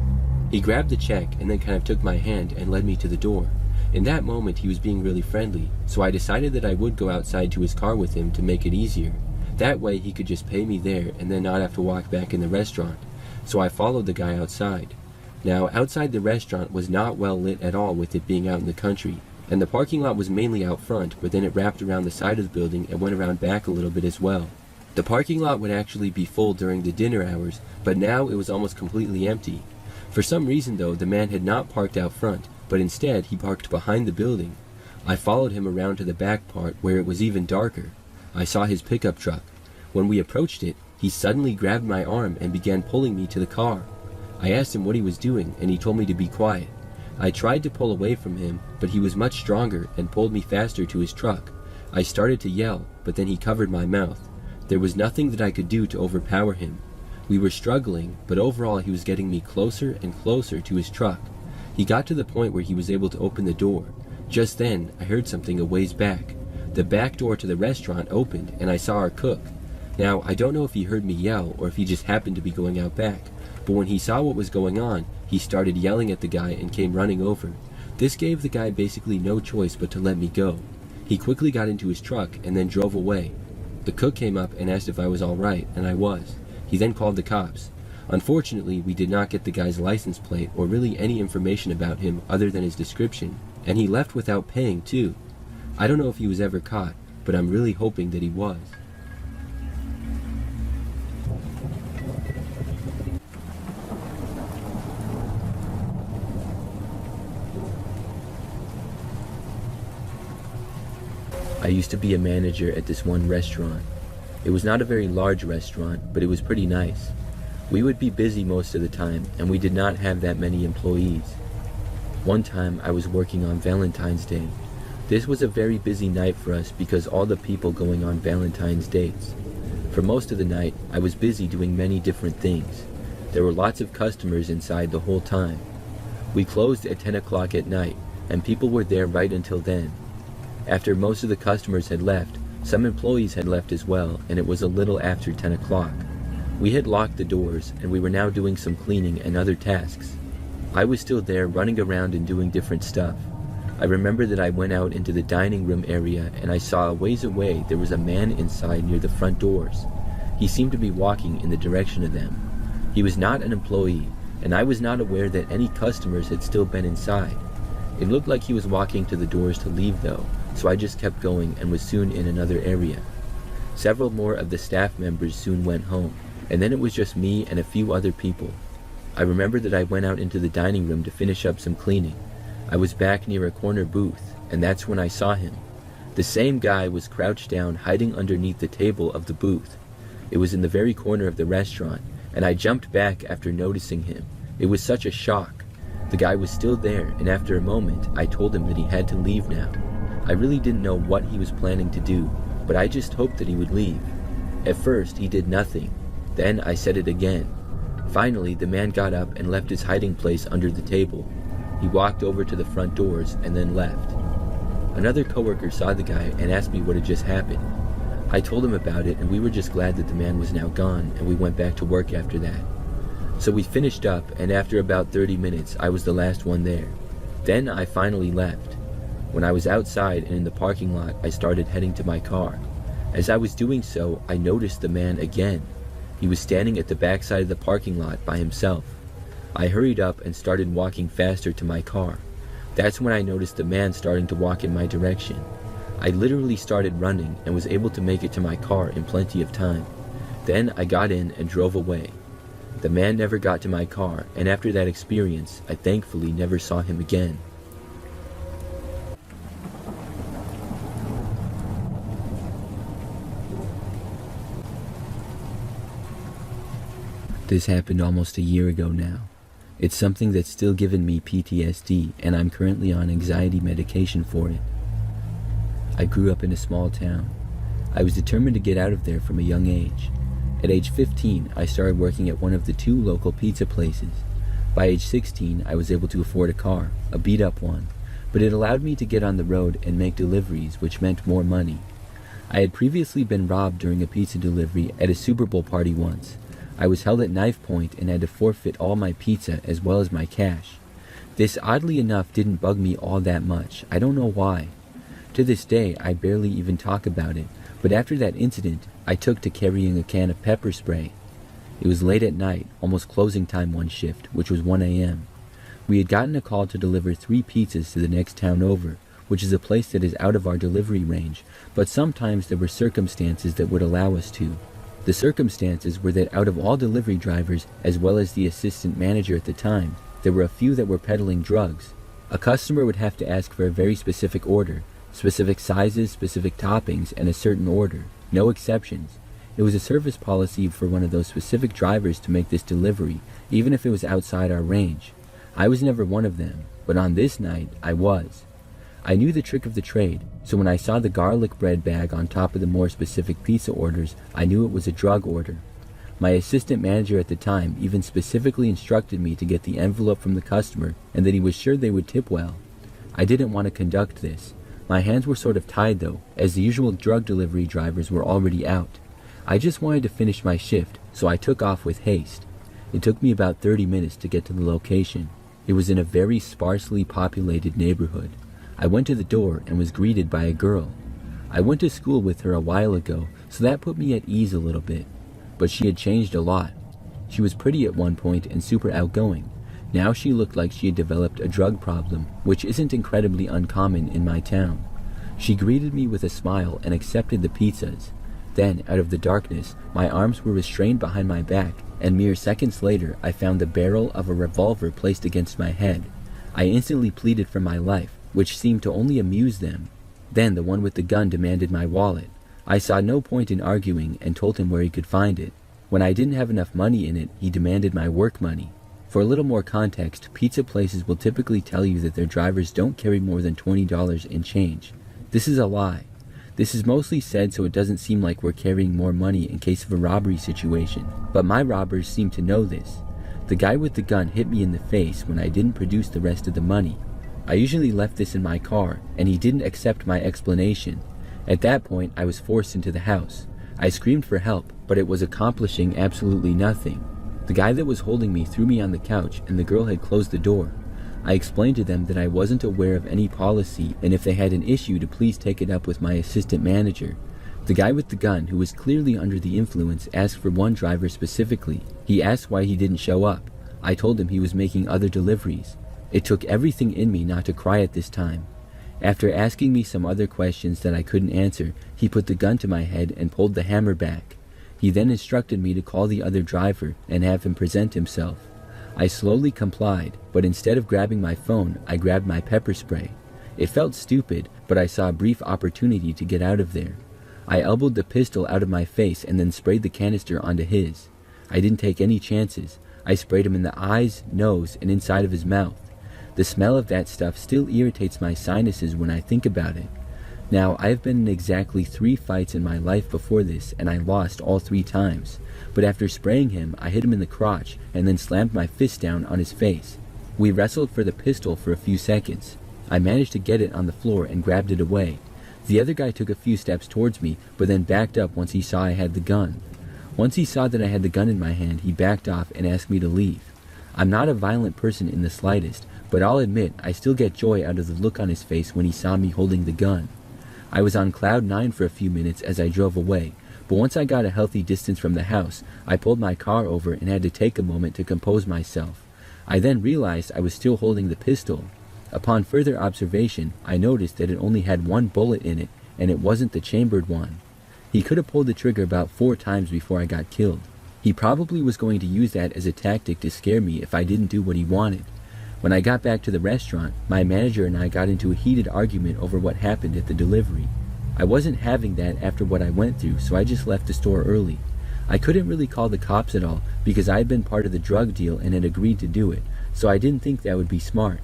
He grabbed the check and then kind of took my hand and led me to the door. In that moment, he was being really friendly, so I decided that I would go outside to his car with him to make it easier. That way he could just pay me there and then not have to walk back in the restaurant. So I followed the guy outside. Now, outside the restaurant was not well lit at all with it being out in the country, and the parking lot was mainly out front, but then it wrapped around the side of the building and went around back a little bit as well. The parking lot would actually be full during the dinner hours, but now it was almost completely empty. For some reason though, the man had not parked out front, but instead he parked behind the building. I followed him around to the back part where it was even darker. I saw his pickup truck. When we approached it, he suddenly grabbed my arm and began pulling me to the car. I asked him what he was doing, and he told me to be quiet. I tried to pull away from him, but he was much stronger and pulled me faster to his truck. I started to yell, but then he covered my mouth. There was nothing that I could do to overpower him. We were struggling, but overall he was getting me closer and closer to his truck. He got to the point where he was able to open the door. Just then, I heard something a ways back. The back door to the restaurant opened, and I saw our cook. Now, I don't know if he heard me yell or if he just happened to be going out back, but when he saw what was going on, he started yelling at the guy and came running over. This gave the guy basically no choice but to let me go. He quickly got into his truck and then drove away. The cook came up and asked if I was all right, and I was. He then called the cops. Unfortunately, we did not get the guy's license plate or really any information about him other than his description, and he left without paying too. I don't know if he was ever caught, but I'm really hoping that he was. I used to be a manager at this one restaurant. It was not a very large restaurant, but it was pretty nice. We would be busy most of the time, and we did not have that many employees. One time I was working on Valentine's Day. This was a very busy night for us because all the people going on Valentine's dates. For most of the night, I was busy doing many different things. There were lots of customers inside the whole time. We closed at 10 o'clock at night, and people were there right until then. After most of the customers had left, some employees had left as well, and it was a little after 10 o'clock. We had locked the doors, and we were now doing some cleaning and other tasks. I was still there running around and doing different stuff. I remember that I went out into the dining room area, and I saw a ways away there was a man inside near the front doors. He seemed to be walking in the direction of them. He was not an employee, and I was not aware that any customers had still been inside. It looked like he was walking to the doors to leave though, so I just kept going and was soon in another area. Several more of the staff members soon went home, and then it was just me and a few other people. I remember that I went out into the dining room to finish up some cleaning. I was back near a corner booth, and that's when I saw him. The same guy was crouched down, hiding underneath the table of the booth. It was in the very corner of the restaurant, and I jumped back after noticing him. It was such a shock. The guy was still there, and after a moment, I told him that he had to leave now. I really didn't know what he was planning to do, but I just hoped that he would leave. At first, he did nothing. Then I said it again. Finally, the man got up and left his hiding place under the table. He walked over to the front doors and then left. Another coworker saw the guy and asked me what had just happened. I told him about it, and we were just glad that the man was now gone, and we went back to work after that. So we finished up, and after about 30 minutes, I was the last one there. Then I finally left. When I was outside and in the parking lot, I started heading to my car. As I was doing so, I noticed the man again. He was standing at the backside of the parking lot by himself. I hurried up and started walking faster to my car. That's when I noticed the man starting to walk in my direction. I literally started running and was able to make it to my car in plenty of time. Then I got in and drove away. The man never got to my car, and after that experience, I thankfully never saw him again. This happened almost a year ago now. It's something that's still given me PTSD, and I'm currently on anxiety medication for it. I grew up in a small town. I was determined to get out of there from a young age. At age 15, I started working at one of the 2 local pizza places. By age 16, I was able to afford a car, a beat-up one, but it allowed me to get on the road and make deliveries, which meant more money. I had previously been robbed during a pizza delivery at a Super Bowl party once. I was held at knife point and had to forfeit all my pizza as well as my cash. This, oddly enough, didn't bug me all that much. I don't know why. To this day, I barely even talk about it, but after that incident, I took to carrying a can of pepper spray. It was late at night, almost closing time one shift, which was 1 a.m. We had gotten a call to deliver 3 pizzas to the next town over, which is a place that is out of our delivery range, but sometimes there were circumstances that would allow us to. The circumstances were that out of all delivery drivers, as well as the assistant manager at the time, there were a few that were peddling drugs. A customer would have to ask for a very specific order, specific sizes, specific toppings, and a certain order. No exceptions. It was a service policy for one of those specific drivers to make this delivery, even if it was outside our range. I was never one of them, but on this night, I was. I knew the trick of the trade, so when I saw the garlic bread bag on top of the more specific pizza orders, I knew it was a drug order. My assistant manager at the time even specifically instructed me to get the envelope from the customer and that he was sure they would tip well. I didn't want to conduct this. My hands were sort of tied though, as the usual drug delivery drivers were already out. I just wanted to finish my shift, so I took off with haste. It took me about 30 minutes to get to the location. It was in a very sparsely populated neighborhood. I went to the door and was greeted by a girl. I went to school with her a while ago, so that put me at ease a little bit. But she had changed a lot. She was pretty at one point and super outgoing. Now she looked like she had developed a drug problem, which isn't incredibly uncommon in my town. She greeted me with a smile and accepted the pizzas. Then, out of the darkness, my arms were restrained behind my back, and mere seconds later I found the barrel of a revolver placed against my head. I instantly pleaded for my life, which seemed to only amuse them. Then the one with the gun demanded my wallet. I saw no point in arguing and told him where he could find it. When I didn't have enough money in it, he demanded my work money. For a little more context, pizza places will typically tell you that their drivers don't carry more than $20 in change. This is a lie. This is mostly said so it doesn't seem like we're carrying more money in case of a robbery situation, but my robbers seem to know this. The guy with the gun hit me in the face when I didn't produce the rest of the money. I usually left this in my car, and he didn't accept my explanation. At that point, I was forced into the house. I screamed for help, but it was accomplishing absolutely nothing. The guy that was holding me threw me on the couch, and the girl had closed the door. I explained to them that I wasn't aware of any policy, and if they had an issue to please take it up with my assistant manager. The guy with the gun, who was clearly under the influence, asked for one driver specifically. He asked why he didn't show up. I told him he was making other deliveries. It took everything in me not to cry at this time. After asking me some other questions that I couldn't answer, he put the gun to my head and pulled the hammer back. He then instructed me to call the other driver and have him present himself. I slowly complied, but instead of grabbing my phone, I grabbed my pepper spray. It felt stupid, but I saw a brief opportunity to get out of there. I elbowed the pistol out of my face and then sprayed the canister onto his. I didn't take any chances. I sprayed him in the eyes, nose, and inside of his mouth. The smell of that stuff still irritates my sinuses when I think about it. Now, I have been in exactly 3 fights in my life before this, and I lost all 3 times. But after spraying him, I hit him in the crotch and then slammed my fist down on his face. We wrestled for the pistol for a few seconds. I managed to get it on the floor and grabbed it away. The other guy took a few steps towards me, but then backed up once he saw I had the gun. Once he saw that I had the gun in my hand, he backed off and asked me to leave. I'm not a violent person in the slightest, but I'll admit I still get joy out of the look on his face when he saw me holding the gun. I was on cloud 9 for a few minutes as I drove away, but once I got a healthy distance from the house, I pulled my car over and had to take a moment to compose myself. I then realized I was still holding the pistol. Upon further observation, I noticed that it only had 1 bullet in it, and it wasn't the chambered one. He could have pulled the trigger about 4 times before I got killed. He probably was going to use that as a tactic to scare me if I didn't do what he wanted. When I got back to the restaurant, my manager and I got into a heated argument over what happened at the delivery. I wasn't having that after what I went through, so I just left the store early. I couldn't really call the cops at all because I had been part of the drug deal and had agreed to do it, so I didn't think that would be smart.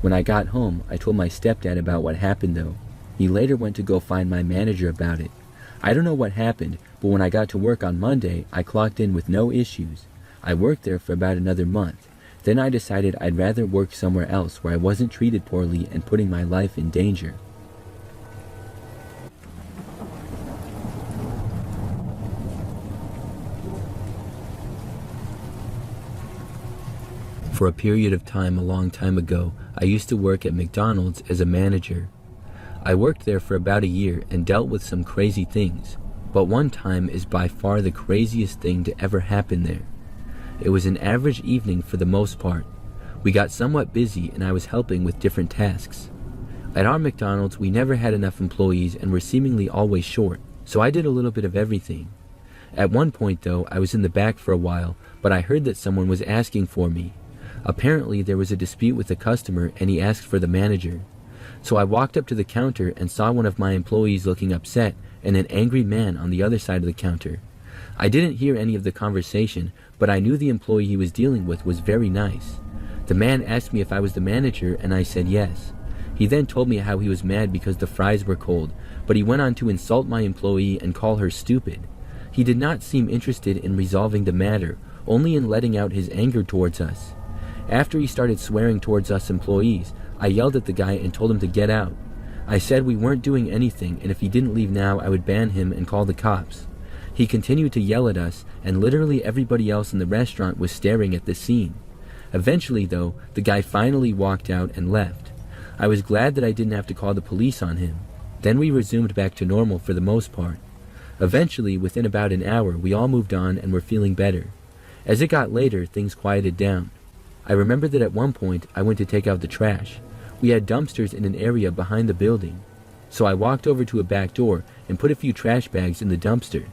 When I got home, I told my stepdad about what happened though. He later went to go find my manager about it. I don't know what happened, but when I got to work on Monday, I clocked in with no issues. I worked there for about another month. Then I decided I'd rather work somewhere else where I wasn't treated poorly and putting my life in danger. For a period of time a long time ago, I used to work at McDonald's as a manager. I worked there for about a year and dealt with some crazy things, but one time is by far the craziest thing to ever happen there. It was an average evening for the most part. We got somewhat busy and I was helping with different tasks. At our McDonald's, we never had enough employees and were seemingly always short, so I did a little bit of everything. At one point though, I was in the back for a while, but I heard that someone was asking for me. Apparently there was a dispute with a customer and he asked for the manager. So I walked up to the counter and saw one of my employees looking upset and an angry man on the other side of the counter. I didn't hear any of the conversation, but I knew the employee he was dealing with was very nice. The man asked me if I was the manager and I said yes. He then told me how he was mad because the fries were cold, but he went on to insult my employee and call her stupid. He did not seem interested in resolving the matter, only in letting out his anger towards us. After he started swearing towards us employees, I yelled at the guy and told him to get out. I said we weren't doing anything and if he didn't leave now I would ban him and call the cops. He continued to yell at us, and literally everybody else in the restaurant was staring at the scene. Eventually, though, the guy finally walked out and left. I was glad that I didn't have to call the police on him. Then we resumed back to normal for the most part. Eventually, within about an hour, we all moved on and were feeling better. As it got later, things quieted down. I remember that at one point, I went to take out the trash. We had dumpsters in an area behind the building. So I walked over to a back door and put a few trash bags in the dumpster.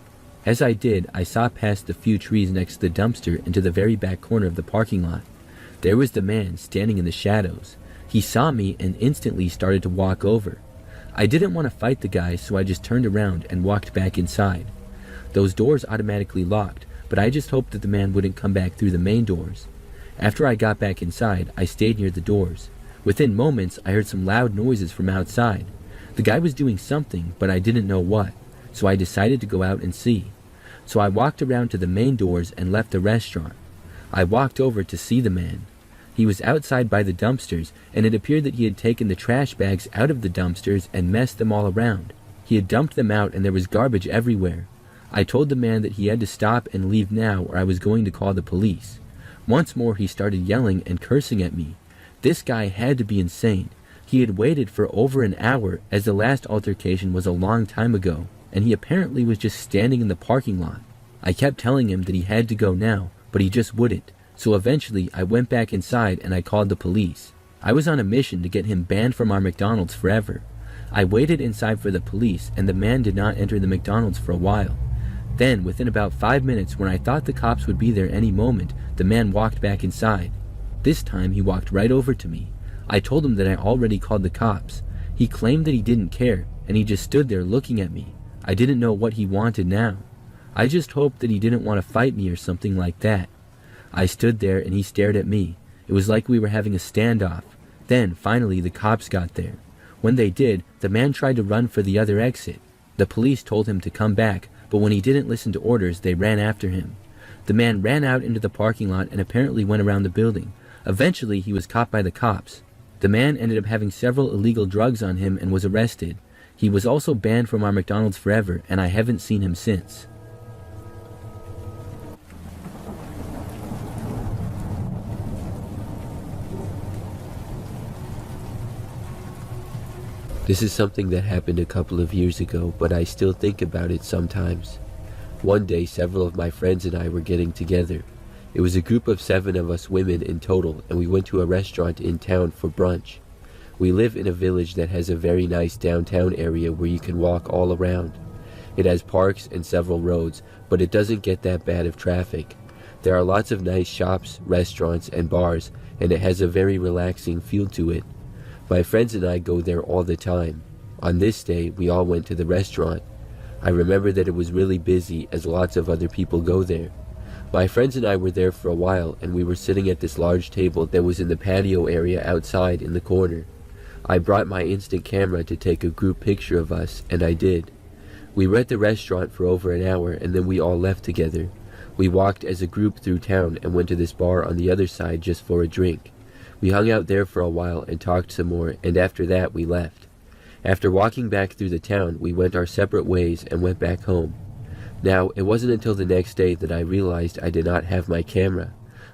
As I did, I saw past the few trees next to the dumpster into the very back corner of the parking lot. There was the man standing in the shadows. He saw me and instantly started to walk over. I didn't want to fight the guy, so I just turned around and walked back inside. Those doors automatically locked, but I just hoped that the man wouldn't come back through the main doors. After I got back inside, I stayed near the doors. Within moments, I heard some loud noises from outside. The guy was doing something, but I didn't know what, so I decided to go out and see. So I walked around to the main doors and left the restaurant. I walked over to see the man. He was outside by the dumpsters, and it appeared that he had taken the trash bags out of the dumpsters and messed them all around. He had dumped them out and there was garbage everywhere. I told the man that he had to stop and leave now or I was going to call the police. Once more he started yelling and cursing at me. This guy had to be insane. He had waited for over an hour, as the last altercation was a long time ago, and he apparently was just standing in the parking lot. I kept telling him that he had to go now, but he just wouldn't. So eventually I went back inside and I called the police. I was on a mission to get him banned from our McDonald's forever. I waited inside for the police and the man did not enter the McDonald's for a while. Then, within about 5 minutes, when I thought the cops would be there any moment, the man walked back inside. This time he walked right over to me. I told him that I already called the cops. He claimed that he didn't care, and he just stood there looking at me. I didn't know what he wanted now. I just hoped that he didn't want to fight me or something like that. I stood there and he stared at me. It was like we were having a standoff. Then, finally, the cops got there. When they did, the man tried to run for the other exit. The police told him to come back, but when he didn't listen to orders, they ran after him. The man ran out into the parking lot and apparently went around the building. Eventually, he was caught by the cops. The man ended up having several illegal drugs on him and was arrested. He was also banned from our McDonald's forever, and I haven't seen him since. This is something that happened a couple of years ago, but I still think about it sometimes. One day, several of my friends and I were getting together. It was a group of 7 of us women in total, and we went to a restaurant in town for brunch. We live in a village that has a very nice downtown area where you can walk all around. It has parks and several roads, but it doesn't get that bad of traffic. There are lots of nice shops, restaurants, and bars, and it has a very relaxing feel to it. My friends and I go there all the time. On this day, we all went to the restaurant. I remember that it was really busy as lots of other people go there. My friends and I were there for a while, and we were sitting at this large table that was in the patio area outside in the corner. I brought my instant camera to take a group picture of us, and I did. We were at the restaurant for over an hour, and then we all left together. We walked as a group through town and went to this bar on the other side just for a drink. We hung out there for a while and talked some more, and after that we left. After walking back through the town, we went our separate ways and went back home. Now, it wasn't until the next day that I realized I did not have my camera.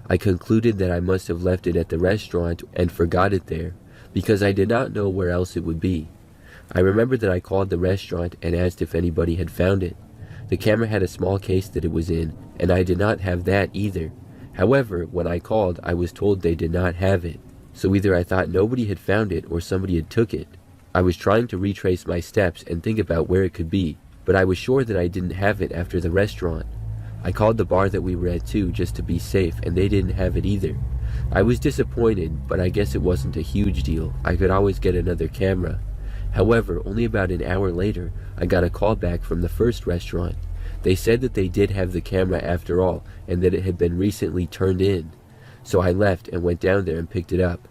I concluded that I must have left it at the restaurant and forgot it there, because I did not know where else it would be. I remember that I called the restaurant and asked if anybody had found it. The camera had a small case that it was in, and I did not have that either. However, when I called, I was told they did not have it. So either I thought nobody had found it or somebody had took it. I was trying to retrace my steps and think about where it could be, but I was sure that I didn't have it after the restaurant. I called the bar that we were at too, just to be safe, and they didn't have it either. I was disappointed, but I guess it wasn't a huge deal. I could always get another camera. However, only about an hour later, I got a call back from the first restaurant. They said that they did have the camera after all, and that it had been recently turned in. So I left and went down there and picked it up.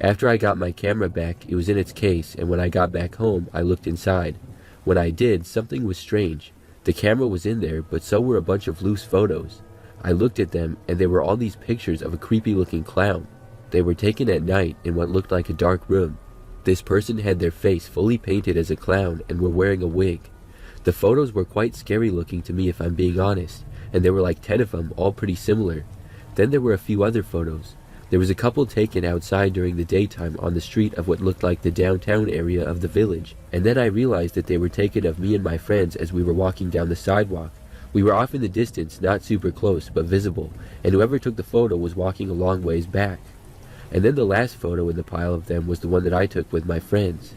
After I got my camera back, it was in its case, and when I got back home, I looked inside. When I did, something was strange. The camera was in there, but so were a bunch of loose photos. I looked at them, and there were all these pictures of a creepy-looking clown. They were taken at night in what looked like a dark room. This person had their face fully painted as a clown and were wearing a wig. The photos were quite scary looking to me if I'm being honest, and there were like 10 of them, all pretty similar. Then there were a few other photos. There was a couple taken outside during the daytime on the street of what looked like the downtown area of the village, and then I realized that they were taken of me and my friends as we were walking down the sidewalk. We were off in the distance, not super close, but visible, and whoever took the photo was walking a long ways back. And then the last photo in the pile of them was the one that I took with my friends.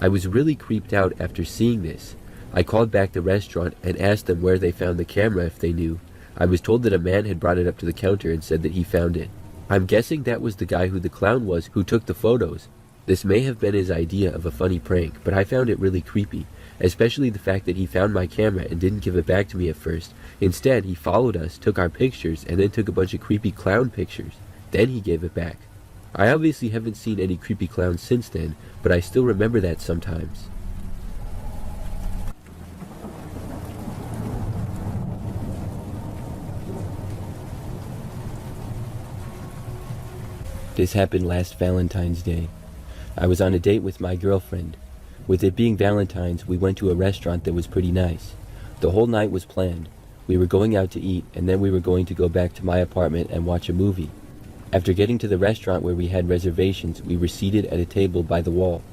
I was really creeped out after seeing this. I called back the restaurant and asked them where they found the camera if they knew. I was told that a man had brought it up to the counter and said that he found it. I'm guessing that was the guy who the clown was who took the photos. This may have been his idea of a funny prank, but I found it really creepy, especially the fact that he found my camera and didn't give it back to me at first. Instead, he followed us, took our pictures, and then took a bunch of creepy clown pictures. Then he gave it back. I obviously haven't seen any creepy clowns since then, but I still remember that sometimes. This happened last Valentine's Day. I was on a date with my girlfriend. With it being Valentine's, we went to a restaurant that was pretty nice. The whole night was planned. We were going out to eat, and then we were going to go back to my apartment and watch a movie. After getting to the restaurant where we had reservations, we were seated at a table by the wall.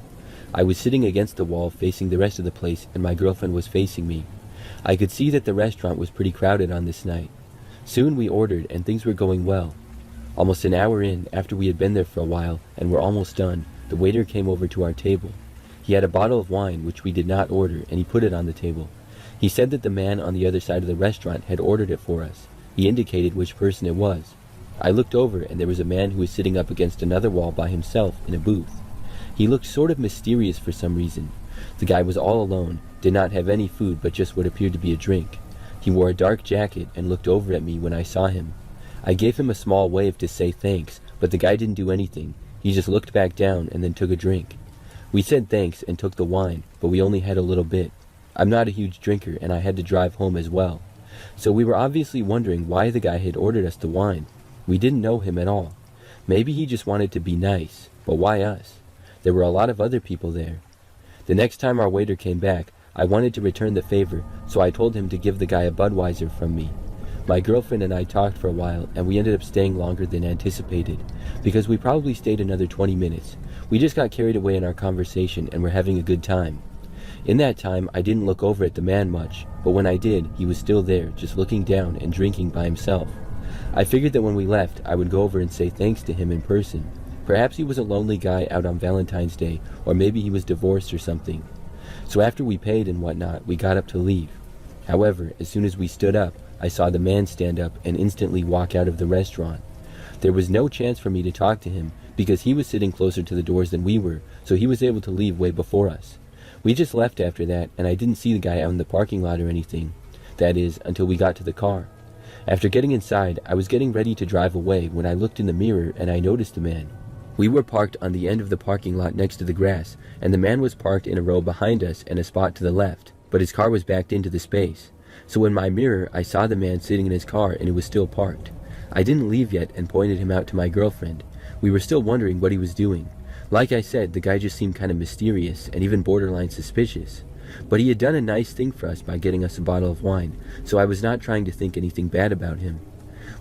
I was sitting against the wall facing the rest of the place, and my girlfriend was facing me. I could see that the restaurant was pretty crowded on this night. Soon we ordered, and things were going well. Almost an hour in, after we had been there for a while and were almost done, the waiter came over to our table. He had a bottle of wine, which we did not order, and he put it on the table. He said that the man on the other side of the restaurant had ordered it for us. He indicated which person it was. I looked over, and there was a man who was sitting up against another wall by himself in a booth. He looked sort of mysterious for some reason. The guy was all alone, did not have any food but just what appeared to be a drink. He wore a dark jacket and looked over at me when I saw him. I gave him a small wave to say thanks, but the guy didn't do anything. He just looked back down and then took a drink. We said thanks and took the wine, but we only had a little bit. I'm not a huge drinker, and I had to drive home as well. So we were obviously wondering why the guy had ordered us the wine. We didn't know him at all. Maybe he just wanted to be nice, but why us? There were a lot of other people there. The next time our waiter came back, I wanted to return the favor, so I told him to give the guy a Budweiser from me. My girlfriend and I talked for a while, and we ended up staying longer than anticipated, because we probably stayed another 20 minutes. We just got carried away in our conversation and were having a good time. In that time, I didn't look over at the man much, but when I did, he was still there, just looking down and drinking by himself. I figured that when we left, I would go over and say thanks to him in person. Perhaps he was a lonely guy out on Valentine's Day, or maybe he was divorced or something. So after we paid and whatnot, we got up to leave. However, as soon as we stood up, I saw the man stand up and instantly walk out of the restaurant. There was no chance for me to talk to him because he was sitting closer to the doors than we were, so he was able to leave way before us. We just left after that, and I didn't see the guy out in the parking lot or anything. That is, until we got to the car. After getting inside, I was getting ready to drive away when I looked in the mirror and I noticed a man. We were parked on the end of the parking lot next to the grass, and the man was parked in a row behind us and a spot to the left, but his car was backed into the space. So in my mirror, I saw the man sitting in his car and it was still parked. I didn't leave yet and pointed him out to my girlfriend. We were still wondering what he was doing. Like I said, the guy just seemed kind of mysterious and even borderline suspicious. But he had done a nice thing for us by getting us a bottle of wine, so I was not trying to think anything bad about him.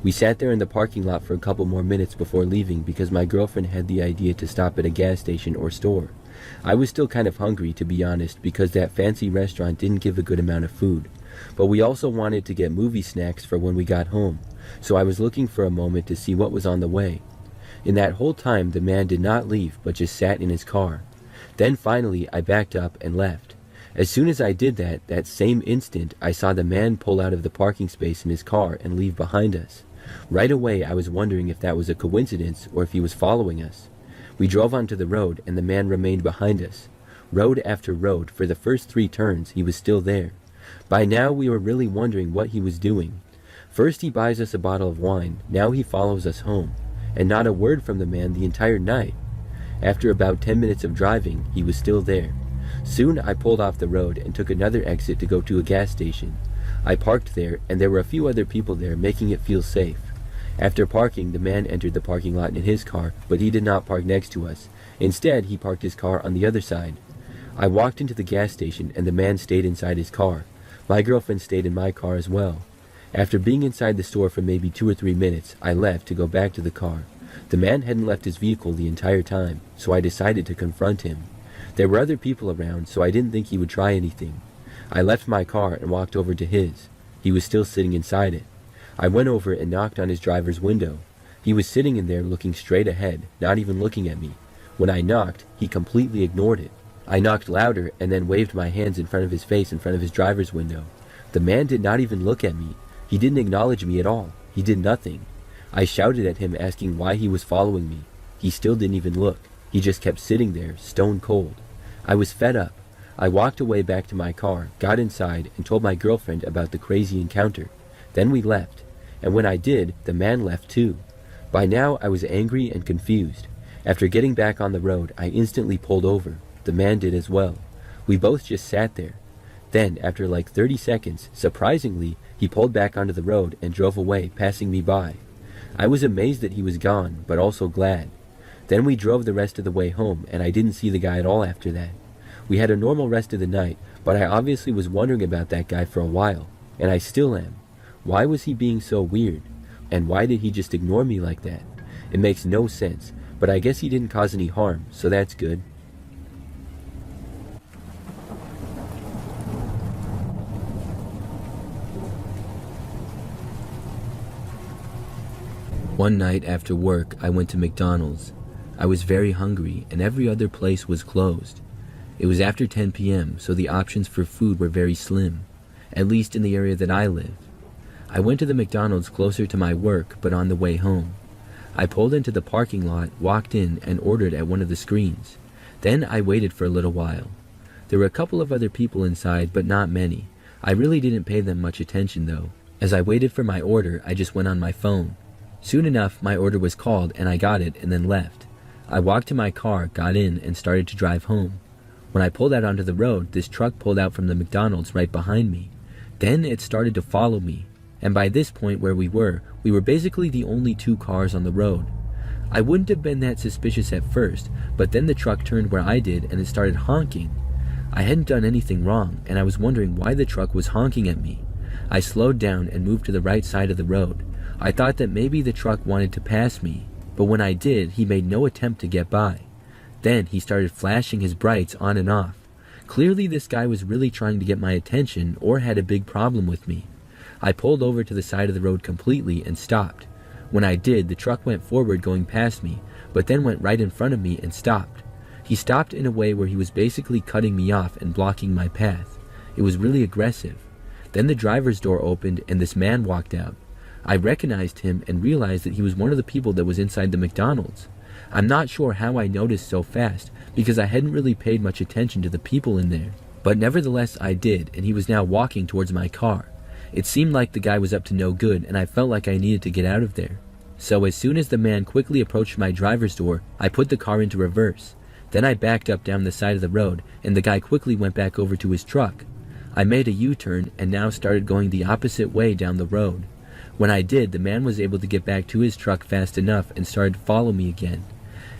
We sat there in the parking lot for a couple more minutes before leaving because my girlfriend had the idea to stop at a gas station or store. I was still kind of hungry, to be honest, because that fancy restaurant didn't give a good amount of food. But we also wanted to get movie snacks for when we got home, so I was looking for a moment to see what was on the way. In that whole time, the man did not leave, but just sat in his car. Then finally, I backed up and left. As soon as I did that, that same instant, I saw the man pull out of the parking space in his car and leave behind us. Right away, I was wondering if that was a coincidence or if he was following us. We drove onto the road, and the man remained behind us. Road after road, for the first 3 turns, he was still there. By now, we were really wondering what he was doing. First he buys us a bottle of wine, now he follows us home, and not a word from the man the entire night. After about 10 minutes of driving, he was still there. Soon I pulled off the road and took another exit to go to a gas station. I parked there, and there were a few other people there, making it feel safe. After parking, the man entered the parking lot in his car, but he did not park next to us. Instead, he parked his car on the other side. I walked into the gas station, and the man stayed inside his car. My girlfriend stayed in my car as well. After being inside the store for maybe 2 or 3 minutes, I left to go back to the car. The man hadn't left his vehicle the entire time, so I decided to confront him. There were other people around, so I didn't think he would try anything. I left my car and walked over to his. He was still sitting inside it. I went over and knocked on his driver's window. He was sitting in there looking straight ahead, not even looking at me. When I knocked, he completely ignored it. I knocked louder and then waved my hands in front of his face in front of his driver's window. The man did not even look at me. He didn't acknowledge me at all. He did nothing. I shouted at him asking why he was following me. He still didn't even look. He just kept sitting there, stone cold. I was fed up. I walked away back to my car, got inside, and told my girlfriend about the crazy encounter. Then we left. And when I did, the man left too. By now, I was angry and confused. After getting back on the road, I instantly pulled over. The man did as well. We both just sat there. Then, after like 30 seconds, surprisingly, he pulled back onto the road and drove away, passing me by. I was amazed that he was gone, but also glad. Then we drove the rest of the way home, and I didn't see the guy at all after that. We had a normal rest of the night, but I obviously was wondering about that guy for a while, and I still am. Why was he being so weird? And why did he just ignore me like that? It makes no sense, but I guess he didn't cause any harm, so that's good. One night after work, I went to McDonald's. I was very hungry, and every other place was closed. It was after 10 p.m., so the options for food were very slim, at least in the area that I live. I went to the McDonald's closer to my work, but on the way home. I pulled into the parking lot, walked in, and ordered at one of the screens. Then I waited for a little while. There were a couple of other people inside, but not many. I really didn't pay them much attention, though. As I waited for my order, I just went on my phone. Soon enough, my order was called, and I got it and then left. I walked to my car, got in, and started to drive home. When I pulled out onto the road, this truck pulled out from the McDonald's right behind me. Then it started to follow me, and by this point where we were basically the only 2 cars on the road. I wouldn't have been that suspicious at first, but then the truck turned where I did and it started honking. I hadn't done anything wrong, and I was wondering why the truck was honking at me. I slowed down and moved to the right side of the road. I thought that maybe the truck wanted to pass me, but when I did, he made no attempt to get by. Then he started flashing his brights on and off. Clearly this guy was really trying to get my attention or had a big problem with me. I pulled over to the side of the road completely and stopped. When I did, the truck went forward going past me, but then went right in front of me and stopped. He stopped in a way where he was basically cutting me off and blocking my path. It was really aggressive. Then the driver's door opened and this man walked out. I recognized him and realized that he was one of the people that was inside the McDonald's. I'm not sure how I noticed so fast, because I hadn't really paid much attention to the people in there. But nevertheless I did, and he was now walking towards my car. It seemed like the guy was up to no good, and I felt like I needed to get out of there. So as soon as the man quickly approached my driver's door, I put the car into reverse. Then I backed up down the side of the road, and the guy quickly went back over to his truck. I made a U-turn and now started going the opposite way down the road. When I did, the man was able to get back to his truck fast enough and started to follow me again.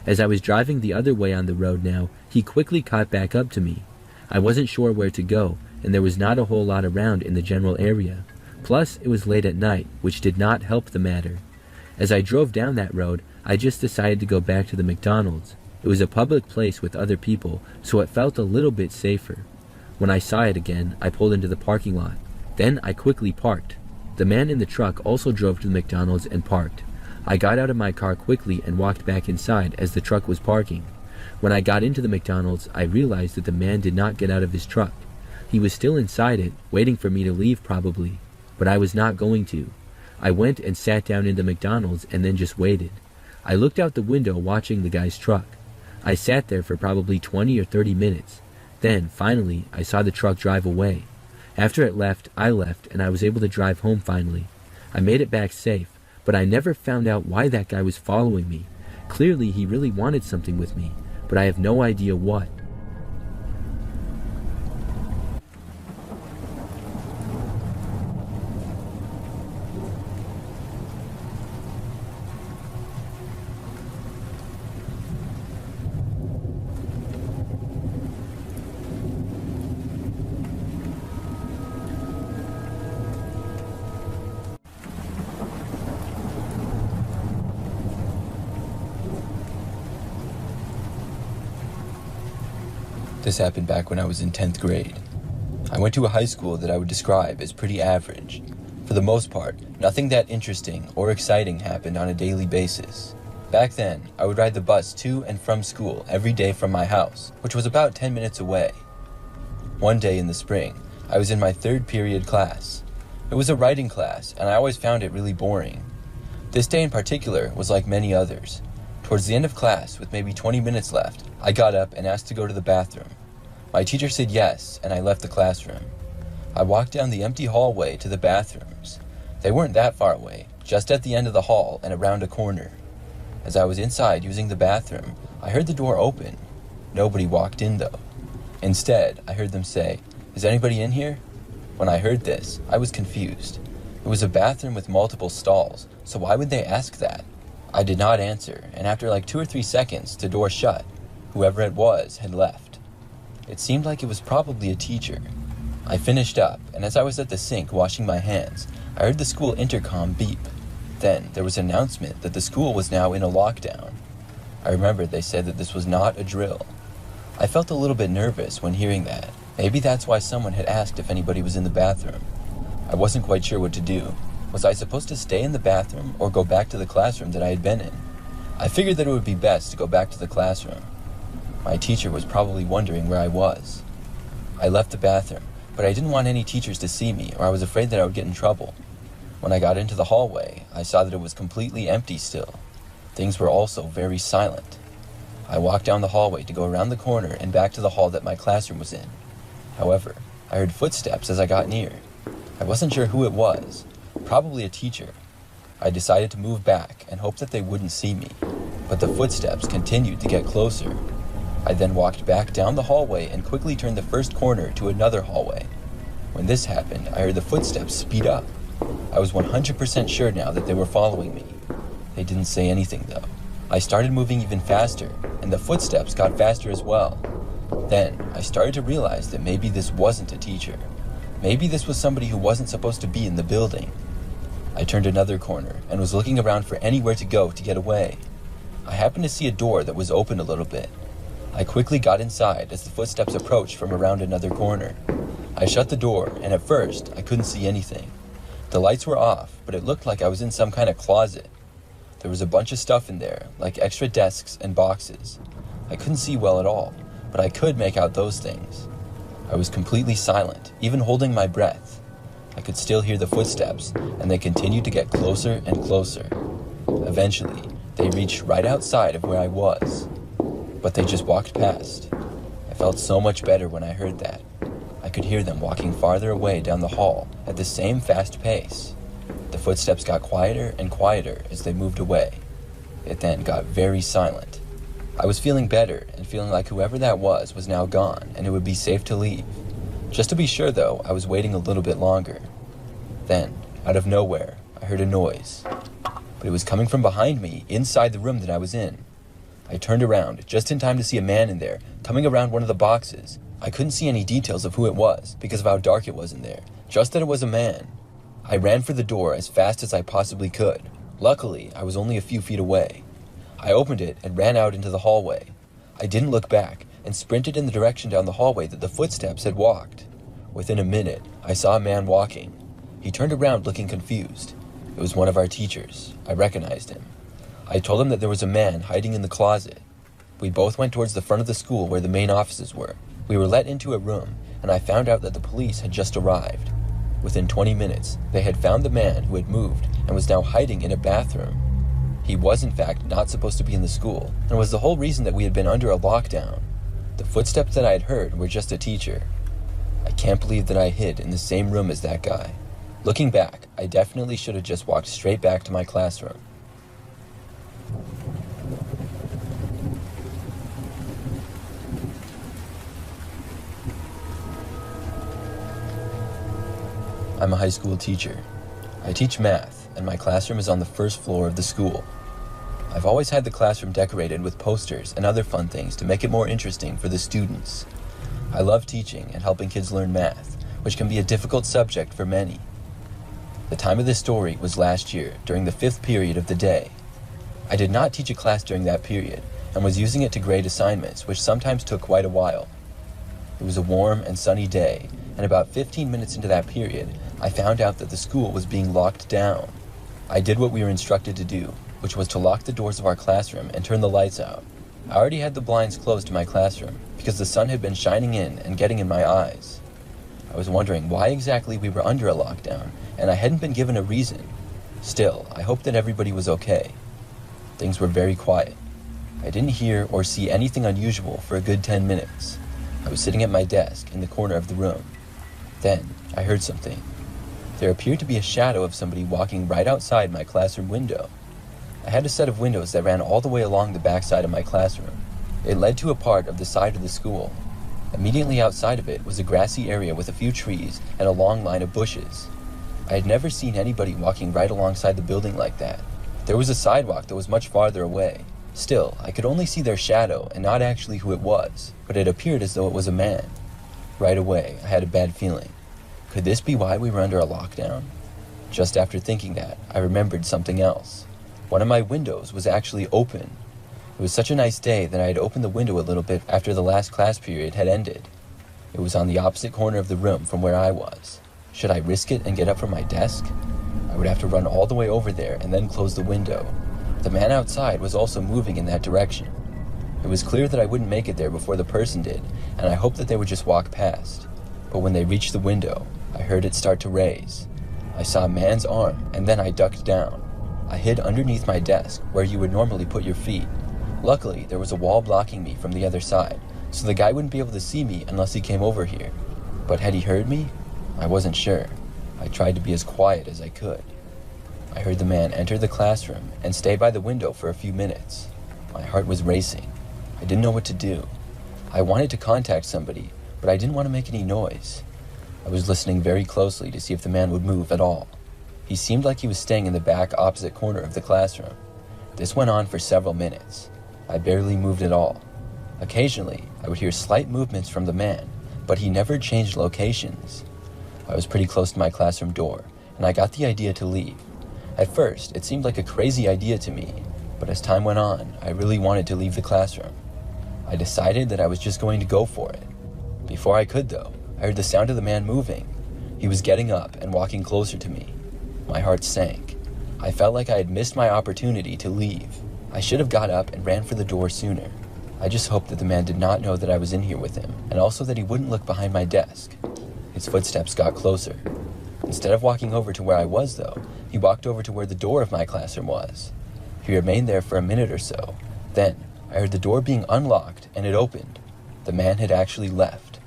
As I was driving the other way on the road now, he quickly caught back up to me. I wasn't sure where to go, and there was not a whole lot around in the general area. Plus, it was late at night, which did not help the matter. As I drove down that road, I just decided to go back to the McDonald's. It was a public place with other people, so it felt a little bit safer. When I saw it again, I pulled into the parking lot. Then I quickly parked. The man in the truck also drove to the McDonald's and parked. I got out of my car quickly and walked back inside as the truck was parking. When I got into the McDonald's, I realized that the man did not get out of his truck. He was still inside it, waiting for me to leave probably, but I was not going to. I went and sat down in the McDonald's and then just waited. I looked out the window watching the guy's truck. I sat there for probably 20 or 30 minutes. Then, finally, I saw the truck drive away. After it left, I left, and I was able to drive home finally. I made it back safe, but I never found out why that guy was following me. Clearly, he really wanted something with me, but I have no idea what. This happened back when I was in 10th grade. I went to a high school that I would describe as pretty average. For the most part, nothing that interesting or exciting happened on a daily basis. Back then, I would ride the bus to and from school every day from my house, which was about 10 minutes away. One day in the spring, I was in my third period class. It was a writing class, and I always found it really boring. This day in particular was like many others. Towards the end of class, with maybe 20 minutes left, I got up and asked to go to the bathroom. My teacher said yes, and I left the classroom. I walked down the empty hallway to the bathrooms. They weren't that far away, just at the end of the hall and around a corner. As I was inside using the bathroom, I heard the door open. Nobody walked in though. Instead, I heard them say, "Is anybody in here?" When I heard this, I was confused. It was a bathroom with multiple stalls, so why would they ask that? I did not answer, and after like 2 or 3 seconds, the door shut. Whoever it was had left. It seemed like it was probably a teacher. I finished up, and as I was at the sink washing my hands, I heard the school intercom beep. Then there was an announcement that the school was now in a lockdown. I remember they said that this was not a drill. I felt a little bit nervous when hearing that. Maybe that's why someone had asked if anybody was in the bathroom. I wasn't quite sure what to do. Was I supposed to stay in the bathroom or go back to the classroom that I had been in? I figured that it would be best to go back to the classroom. My teacher was probably wondering where I was. I left the bathroom, but I didn't want any teachers to see me, or I was afraid that I would get in trouble. When I got into the hallway, I saw that it was completely empty still. Things were also very silent. I walked down the hallway to go around the corner and back to the hall that my classroom was in. However, I heard footsteps as I got near. I wasn't sure who it was, probably a teacher. I decided to move back and hope that they wouldn't see me, but the footsteps continued to get closer. I then walked back down the hallway and quickly turned the first corner to another hallway. When this happened, I heard the footsteps speed up. I was 100% sure now that they were following me. They didn't say anything though. I started moving even faster, and the footsteps got faster as well. Then, I started to realize that maybe this wasn't a teacher. Maybe this was somebody who wasn't supposed to be in the building. I turned another corner and was looking around for anywhere to go to get away. I happened to see a door that was open a little bit. I quickly got inside as the footsteps approached from around another corner. I shut the door, and at first, I couldn't see anything. The lights were off, but it looked like I was in some kind of closet. There was a bunch of stuff in there, like extra desks and boxes. I couldn't see well at all, but I could make out those things. I was completely silent, even holding my breath. I could still hear the footsteps, and they continued to get closer and closer. Eventually, they reached right outside of where I was. But they just walked past. I felt so much better when I heard that. I could hear them walking farther away down the hall at the same fast pace. The footsteps got quieter and quieter as they moved away. It then got very silent. I was feeling better and feeling like whoever that was now gone and it would be safe to leave. Just to be sure though, I was waiting a little bit longer. Then, out of nowhere, I heard a noise. But it was coming from behind me, inside the room that I was in. I turned around just in time to see a man in there, coming around one of the boxes. I couldn't see any details of who it was because of how dark it was in there, just that it was a man. I ran for the door as fast as I possibly could. Luckily, I was only a few feet away. I opened it and ran out into the hallway. I didn't look back and sprinted in the direction down the hallway that the footsteps had walked. Within a minute, I saw a man walking. He turned around looking confused. It was one of our teachers. I recognized him. I told him that there was a man hiding in the closet. We both went towards the front of the school where the main offices were. We were let into a room, and I found out that the police had just arrived. Within 20 minutes, they had found the man who had moved and was now hiding in a bathroom. He was in fact not supposed to be in the school, and was the whole reason that we had been under a lockdown. The footsteps that I had heard were just a teacher. I can't believe that I hid in the same room as that guy. Looking back, I definitely should have just walked straight back to my classroom. I'm a high school teacher. I teach math, and my classroom is on the first floor of the school. I've always had the classroom decorated with posters and other fun things to make it more interesting for the students. I love teaching and helping kids learn math, which can be a difficult subject for many. The time of this story was last year, during the 5th period of the day. I did not teach a class during that period, and was using it to grade assignments, which sometimes took quite a while. It was a warm and sunny day, and about 15 minutes into that period, I found out that the school was being locked down. I did what we were instructed to do, which was to lock the doors of our classroom and turn the lights out. I already had the blinds closed to my classroom because the sun had been shining in and getting in my eyes. I was wondering why exactly we were under a lockdown, and I hadn't been given a reason. Still, I hoped that everybody was okay. Things were very quiet. I didn't hear or see anything unusual for a good 10 minutes. I was sitting at my desk in the corner of the room. Then, I heard something. There appeared to be a shadow of somebody walking right outside my classroom window. I had a set of windows that ran all the way along the back side of my classroom. It led to a part of the side of the school. Immediately outside of it was a grassy area with a few trees and a long line of bushes. I had never seen anybody walking right alongside the building like that. There was a sidewalk that was much farther away. Still, I could only see their shadow and not actually who it was, but it appeared as though it was a man. Right away, I had a bad feeling. Could this be why we were under a lockdown? Just after thinking that, I remembered something else. One of my windows was actually open. It was such a nice day that I had opened the window a little bit after the last class period had ended. It was on the opposite corner of the room from where I was. Should I risk it and get up from my desk? I would have to run all the way over there and then close the window. The man outside was also moving in that direction. It was clear that I wouldn't make it there before the person did, and I hoped that they would just walk past. But when they reached the window, I heard it start to raise. I saw a man's arm, and then I ducked down. I hid underneath my desk, where you would normally put your feet. Luckily, there was a wall blocking me from the other side, so the guy wouldn't be able to see me unless he came over here. But had he heard me? I wasn't sure. I tried to be as quiet as I could. I heard the man enter the classroom and stay by the window for a few minutes. My heart was racing. I didn't know what to do. I wanted to contact somebody, but I didn't want to make any noise. I was listening very closely to see if the man would move at all. He seemed like he was staying in the back opposite corner of the classroom. This went on for several minutes. I barely moved at all. Occasionally, I would hear slight movements from the man, but he never changed locations. I was pretty close to my classroom door, and I got the idea to leave. At first, it seemed like a crazy idea to me, but as time went on, I really wanted to leave the classroom. I decided that I was just going to go for it. Before I could, though, I heard the sound of the man moving. He was getting up and walking closer to me. My heart sank. I felt like I had missed my opportunity to leave. I should have got up and ran for the door sooner. I just hoped that the man did not know that I was in here with him, and also that he wouldn't look behind my desk. His footsteps got closer. Instead of walking over to where I was, though, he walked over to where the door of my classroom was. He remained there for a minute or so. Then, I heard the door being unlocked, and it opened. The man had actually left.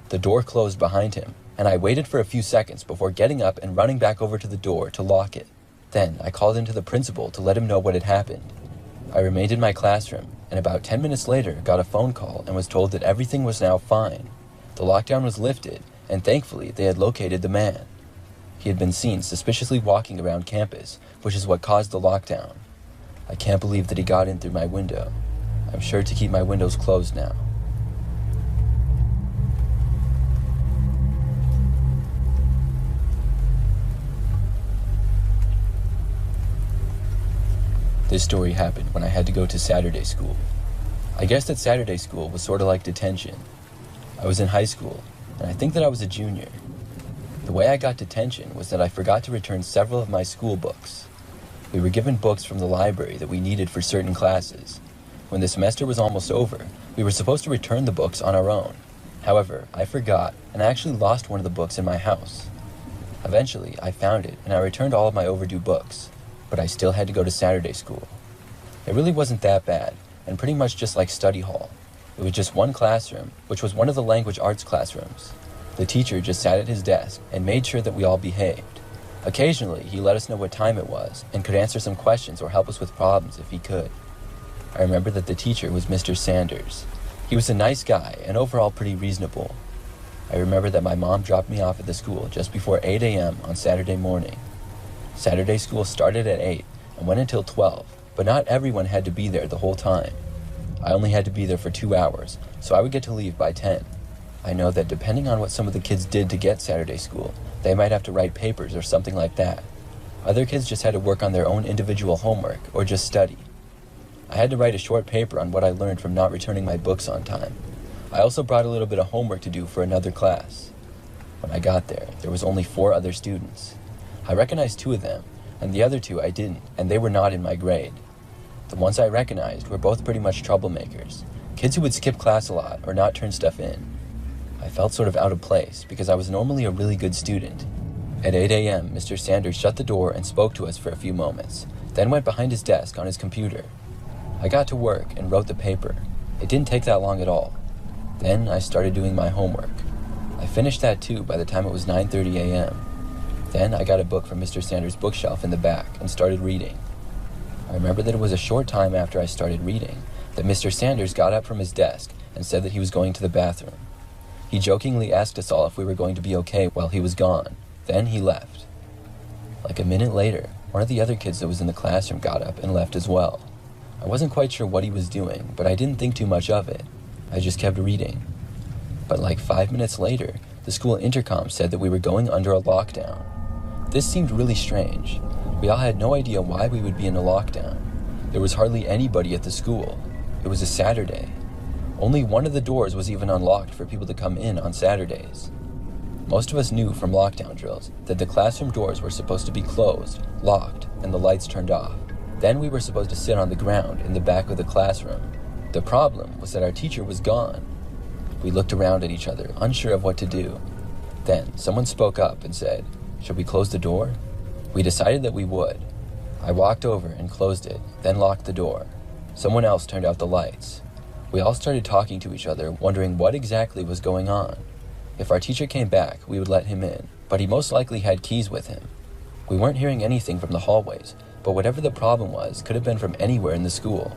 The door closed behind him, and I waited for a few seconds before getting up and running back over to the door to lock it. Then, I called into the principal to let him know what had happened. I remained in my classroom, and about 10 minutes later got a phone call and was told that everything was now fine. The lockdown was lifted, and thankfully they had located the man. He had been seen suspiciously walking around campus, which is what caused the lockdown. I can't believe that he got in through my window. I'm sure to keep my windows closed now. This story happened when I had to go to Saturday school. I guess that Saturday school was sort of like detention. I was in high school, and I think that I was a junior. The way I got detention was that I forgot to return several of my school books. We were given books from the library that we needed for certain classes. When the semester was almost over, we were supposed to return the books on our own. However, I forgot, and I actually lost one of the books in my house. Eventually, I found it, and I returned all of my overdue books, but I still had to go to Saturday school. It really wasn't that bad, and pretty much just like study hall. It was just one classroom, which was one of the language arts classrooms. The teacher just sat at his desk and made sure that we all behaved. Occasionally, he let us know what time it was and could answer some questions or help us with problems if he could. I remember that the teacher was Mr. Sanders. He was a nice guy and overall pretty reasonable. I remember that my mom dropped me off at the school just before 8 a.m. on Saturday morning. Saturday school started at 8 and went until 12, but not everyone had to be there the whole time. I only had to be there for 2 hours, so I would get to leave by 10. I know that depending on what some of the kids did to get Saturday school, they might have to write papers or something like that. Other kids just had to work on their own individual homework or just study. I had to write a short paper on what I learned from not returning my books on time. I also brought a little bit of homework to do for another class. When I got there was only 4 other students. I recognized 2 of them, and the other 2 I didn't, and they were not in my grade. The ones I recognized were both pretty much troublemakers, kids who would skip class a lot or not turn stuff in. I felt sort of out of place because I was normally a really good student. At 8 a.m., Mr. Sanders shut the door and spoke to us for a few moments, then went behind his desk on his computer. I got to work and wrote the paper. It didn't take that long at all. Then I started doing my homework. I finished that too by the time it was 9:30 a.m. Then I got a book from Mr. Sanders' bookshelf in the back and started reading. I remember that it was a short time after I started reading that Mr. Sanders got up from his desk and said that he was going to the bathroom. He jokingly asked us all if we were going to be okay while he was gone. Then he left. Like a minute later, one of the other kids that was in the classroom got up and left as well. I wasn't quite sure what he was doing, but I didn't think too much of it. I just kept reading. But like 5 minutes later, the school intercom said that we were going under a lockdown. This seemed really strange. We all had no idea why we would be in a lockdown. There was hardly anybody at the school. It was a Saturday. Only one of the doors was even unlocked for people to come in on Saturdays. Most of us knew from lockdown drills that the classroom doors were supposed to be closed, locked, and the lights turned off. Then we were supposed to sit on the ground in the back of the classroom. The problem was that our teacher was gone. We looked around at each other, unsure of what to do. Then someone spoke up and said, "Should we close the door?" We decided that we would. I walked over and closed it, then locked the door. Someone else turned out the lights. We all started talking to each other, wondering what exactly was going on. If our teacher came back, we would let him in, but he most likely had keys with him. We weren't hearing anything from the hallways, but whatever the problem was could have been from anywhere in the school.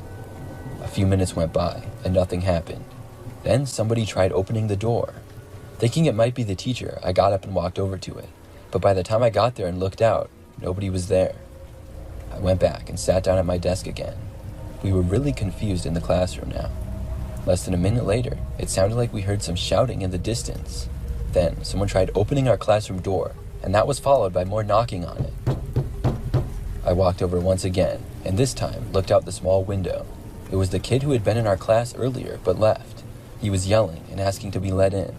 A few minutes went by, and nothing happened. Then somebody tried opening the door. Thinking it might be the teacher, I got up and walked over to it, but by the time I got there and looked out, nobody was there. I went back and sat down at my desk again. We were really confused in the classroom now. Less than a minute later, it sounded like we heard some shouting in the distance. Then someone tried opening our classroom door, and that was followed by more knocking on it. I walked over once again, and this time looked out the small window. It was the kid who had been in our class earlier but left. He was yelling and asking to be let in.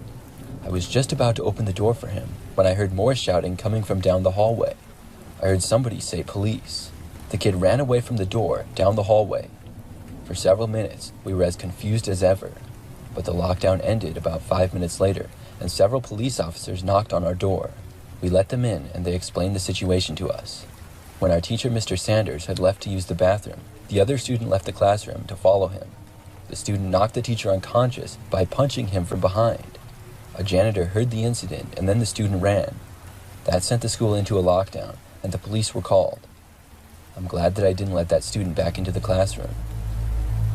I was just about to open the door for him when I heard more shouting coming from down the hallway. I heard somebody say police. The kid ran away from the door down the hallway. For several minutes, we were as confused as ever, but the lockdown ended about 5 minutes later, and several police officers knocked on our door. We let them in, and they explained the situation to us. When our teacher, Mr. Sanders, had left to use the bathroom, the other student left the classroom to follow him. The student knocked the teacher unconscious by punching him from behind. A janitor heard the incident, and then the student ran. That sent the school into a lockdown, and the police were called. I'm glad that I didn't let that student back into the classroom.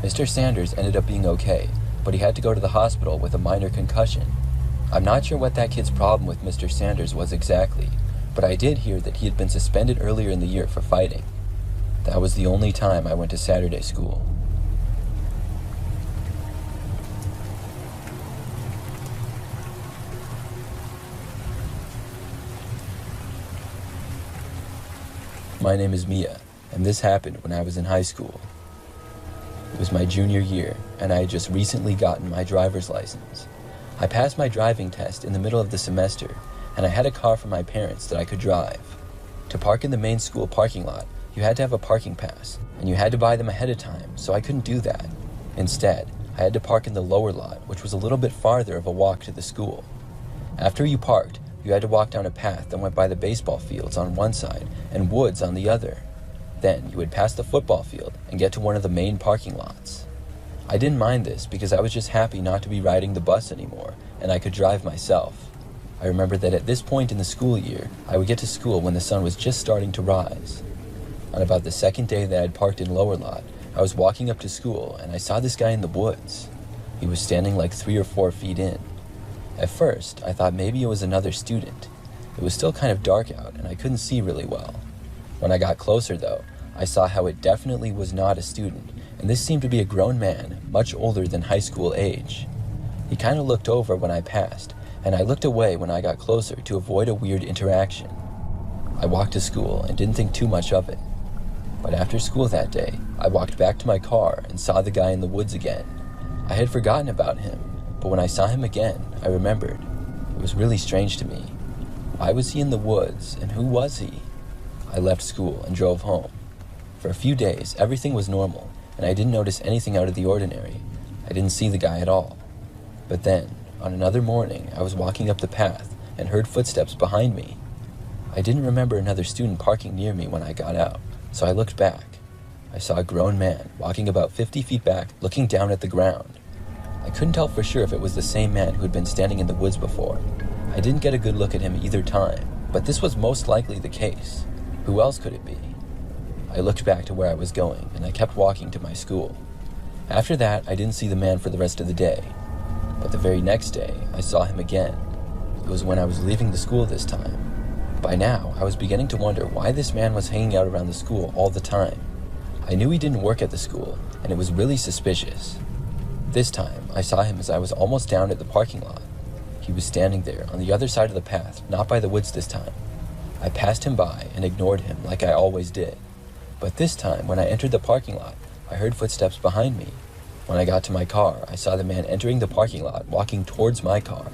Mr. Sanders ended up being okay, but he had to go to the hospital with a minor concussion. I'm not sure what that kid's problem with Mr. Sanders was exactly, but I did hear that he had been suspended earlier in the year for fighting. That was the only time I went to Saturday school. My name is Mia, and this happened when I was in high school. It was my junior year, and I had just recently gotten my driver's license. I passed my driving test in the middle of the semester, and I had a car from my parents that I could drive. To park in the main school parking lot, you had to have a parking pass, and you had to buy them ahead of time, so I couldn't do that. Instead, I had to park in the lower lot, which was a little bit farther of a walk to the school. After you parked, you had to walk down a path that went by the baseball fields on one side and woods on the other. Then you would pass the football field and get to one of the main parking lots. I didn't mind this because I was just happy not to be riding the bus anymore, and I could drive myself. I remember that at this point in the school year, I would get to school when the sun was just starting to rise. On about the second day that I'd parked in lower lot, I was walking up to school and I saw this guy in the woods. He was standing like 3 or 4 feet in. At first, I thought maybe it was another student. It was still kind of dark out and I couldn't see really well. When I got closer though, I saw how it definitely was not a student, and this seemed to be a grown man, much older than high school age. He kind of looked over when I passed, and I looked away when I got closer to avoid a weird interaction. I walked to school and didn't think too much of it. But after school that day, I walked back to my car and saw the guy in the woods again. I had forgotten about him, But when I saw him again, I remembered. It was really strange to me. Why was he in the woods, and who was he? I left school and drove home. For a few days, everything was normal, and I didn't notice anything out of the ordinary. I didn't see the guy at all. But then, on another morning, I was walking up the path and heard footsteps behind me. I didn't remember another student parking near me when I got out, so I looked back. I saw a grown man walking about 50 feet back, looking down at the ground. I couldn't tell for sure if it was the same man who had been standing in the woods before. I didn't get a good look at him either time, but this was most likely the case. Who else could it be? I looked back to where I was going, and I kept walking to my school. After that, I didn't see the man for the rest of the day. But the very next day, I saw him again. It was when I was leaving the school this time. By now, I was beginning to wonder why this man was hanging out around the school all the time. I knew he didn't work at the school, and it was really suspicious. This time, I saw him as I was almost down at the parking lot. He was standing there on the other side of the path, not by the woods this time. I passed him by and ignored him like I always did. But this time, when I entered the parking lot, I heard footsteps behind me. When I got to my car, I saw the man entering the parking lot, walking towards my car.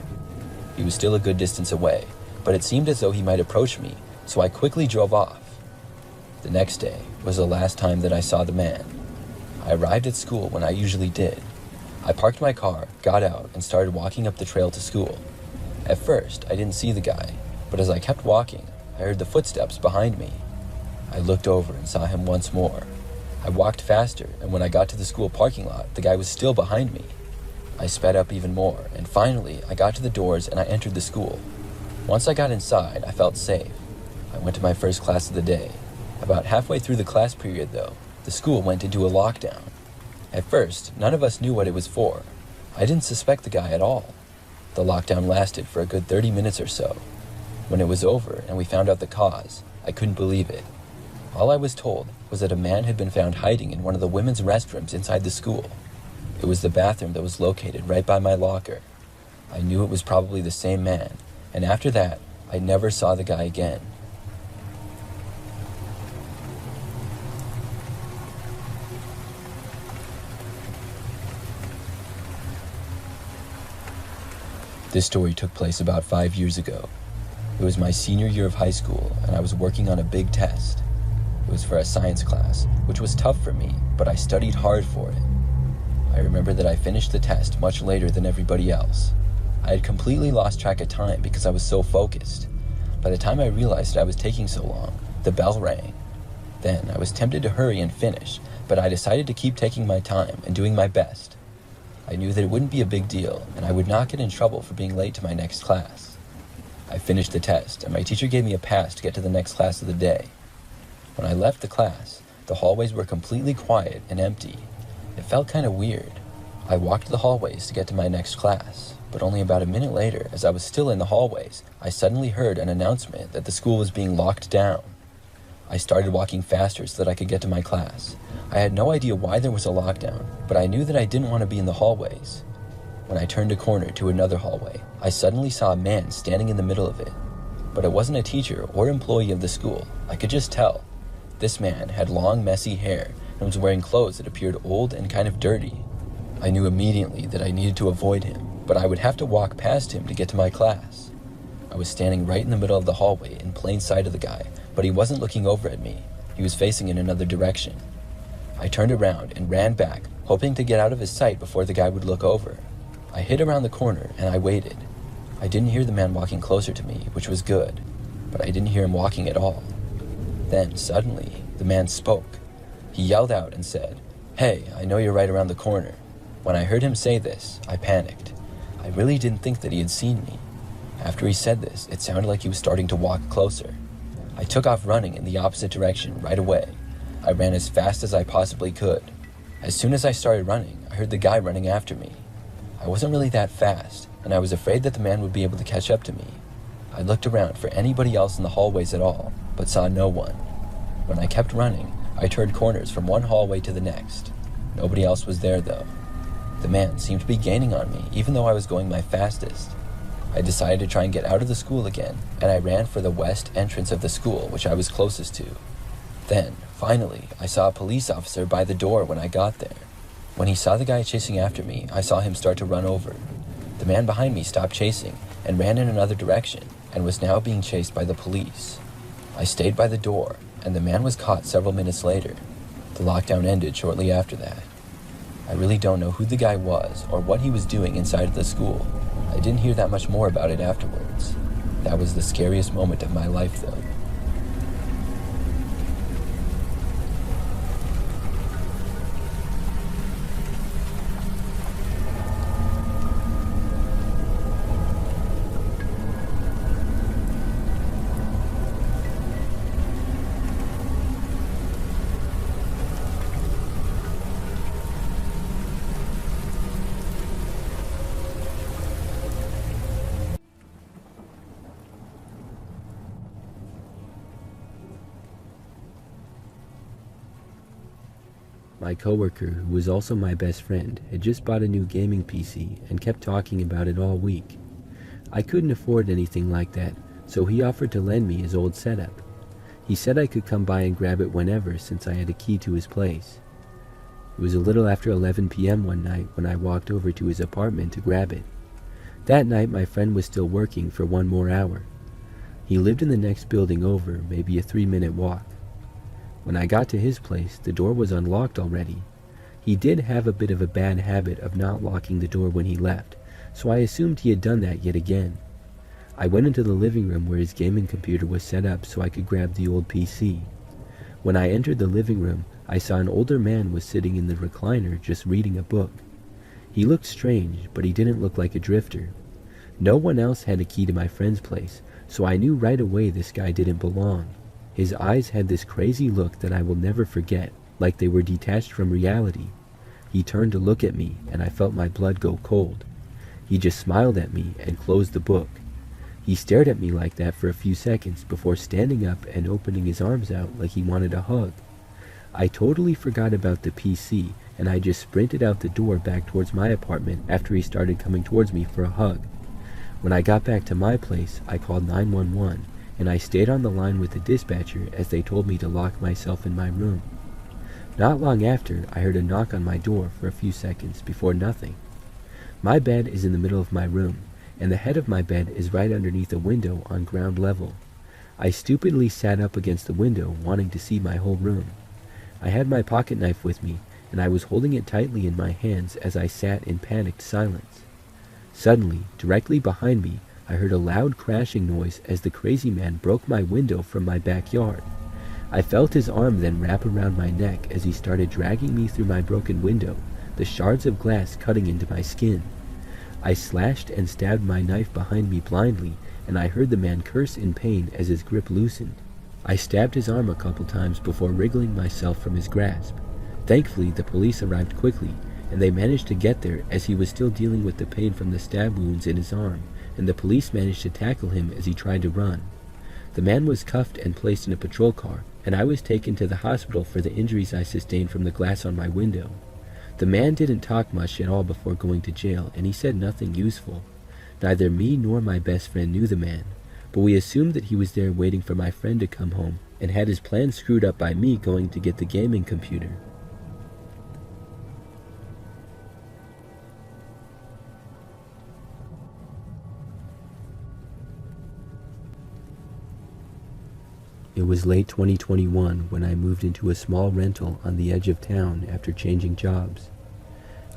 He was still a good distance away, but it seemed as though he might approach me, so I quickly drove off. The next day was the last time that I saw the man. I arrived at school when I usually did. I parked my car, got out, and started walking up the trail to school. At first, I didn't see the guy, but as I kept walking, I heard the footsteps behind me. I looked over and saw him once more. I walked faster, and when I got to the school parking lot, the guy was still behind me. I sped up even more, and finally, I got to the doors and I entered the school. Once I got inside, I felt safe. I went to my first class of the day. About halfway through the class period, though, the school went into a lockdown. At first, none of us knew what it was for. I didn't suspect the guy at all. The lockdown lasted for a good 30 minutes or so. When it was over and we found out the cause, I couldn't believe it. All I was told was that a man had been found hiding in one of the women's restrooms inside the school. It was the bathroom that was located right by my locker. I knew it was probably the same man, and after that, I never saw the guy again. This story took place about 5 years ago. It was my senior year of high school, and I was working on a big test. It was for a science class, which was tough for me, but I studied hard for it. I remember that I finished the test much later than everybody else. I had completely lost track of time because I was so focused. By the time I realized that I was taking so long, the bell rang. Then I was tempted to hurry and finish, but I decided to keep taking my time and doing my best. I knew that it wouldn't be a big deal, and I would not get in trouble for being late to my next class. I finished the test, and my teacher gave me a pass to get to the next class of the day. When I left the class, the hallways were completely quiet and empty. It felt kind of weird. I walked the hallways to get to my next class, but only about a minute later, as I was still in the hallways, I suddenly heard an announcement that the school was being locked down. I started walking faster so that I could get to my class. I had no idea why there was a lockdown, but I knew that I didn't want to be in the hallways. When I turned a corner to another hallway, I suddenly saw a man standing in the middle of it. But it wasn't a teacher or employee of the school. I could just tell. This man had long, messy hair and was wearing clothes that appeared old and kind of dirty. I knew immediately that I needed to avoid him, but I would have to walk past him to get to my class. I was standing right in the middle of the hallway in plain sight of the guy, but he wasn't looking over at me. He was facing in another direction. I turned around and ran back, hoping to get out of his sight before the guy would look over. I hid around the corner and I waited. I didn't hear the man walking closer to me, which was good, but I didn't hear him walking at all. Then, suddenly, the man spoke. He yelled out and said, "Hey, I know you're right around the corner." When I heard him say this, I panicked. I really didn't think that he had seen me. After he said this, it sounded like he was starting to walk closer. I took off running in the opposite direction right away. I ran as fast as I possibly could. As soon as I started running, I heard the guy running after me. I wasn't really that fast, and I was afraid that the man would be able to catch up to me. I looked around for anybody else in the hallways at all, but saw no one. When I kept running, I turned corners from one hallway to the next. Nobody else was there, though. The man seemed to be gaining on me, even though I was going my fastest. I decided to try and get out of the school again, and I ran for the west entrance of the school, which I was closest to. Then, finally, I saw a police officer by the door when I got there. When he saw the guy chasing after me, I saw him start to run over. The man behind me stopped chasing and ran in another direction and was now being chased by the police. I stayed by the door, and the man was caught several minutes later. The lockdown ended shortly after that. I really don't know who the guy was or what he was doing inside of the school. I didn't hear that much more about it afterwards. That was the scariest moment of my life, though. My coworker, who was also my best friend, had just bought a new gaming PC and kept talking about it all week. I couldn't afford anything like that, so he offered to lend me his old setup. He said I could come by and grab it whenever since I had a key to his place. It was a little after 11 p.m. one night when I walked over to his apartment to grab it. That night my friend was still working for one more hour. He lived in the next building over, maybe a 3-minute walk. When I got to his place, the door was unlocked already. He did have a bit of a bad habit of not locking the door when he left, so I assumed he had done that yet again. I went into the living room where his gaming computer was set up so I could grab the old PC. When I entered the living room, I saw an older man was sitting in the recliner just reading a book. He looked strange, but he didn't look like a drifter. No one else had a key to my friend's place, so I knew right away this guy didn't belong. His eyes had this crazy look that I will never forget, like they were detached from reality. He turned to look at me, and I felt my blood go cold. He just smiled at me and closed the book. He stared at me like that for a few seconds before standing up and opening his arms out like he wanted a hug. I totally forgot about the PC, and I just sprinted out the door back towards my apartment after he started coming towards me for a hug. When I got back to my place, I called 911, and I stayed on the line with the dispatcher as they told me to lock myself in my room. Not long after, I heard a knock on my door for a few seconds before nothing. My bed is in the middle of my room, and the head of my bed is right underneath a window on ground level. I stupidly sat up against the window, wanting to see my whole room. I had my pocket knife with me, and I was holding it tightly in my hands as I sat in panicked silence. Suddenly, directly behind me, I heard a loud crashing noise as the crazy man broke my window from my backyard. I felt his arm then wrap around my neck as he started dragging me through my broken window, the shards of glass cutting into my skin. I slashed and stabbed my knife behind me blindly, and I heard the man curse in pain as his grip loosened. I stabbed his arm a couple times before wriggling myself from his grasp. Thankfully, the police arrived quickly, and they managed to get there as he was still dealing with the pain from the stab wounds in his arm, and the police managed to tackle him as he tried to run. The man was cuffed and placed in a patrol car, and I was taken to the hospital for the injuries I sustained from the glass on my window. The man didn't talk much at all before going to jail, and he said nothing useful. Neither me nor my best friend knew the man, but we assumed that he was there waiting for my friend to come home, and had his plan screwed up by me going to get the gaming computer. It was late 2021 when I moved into a small rental on the edge of town after changing jobs.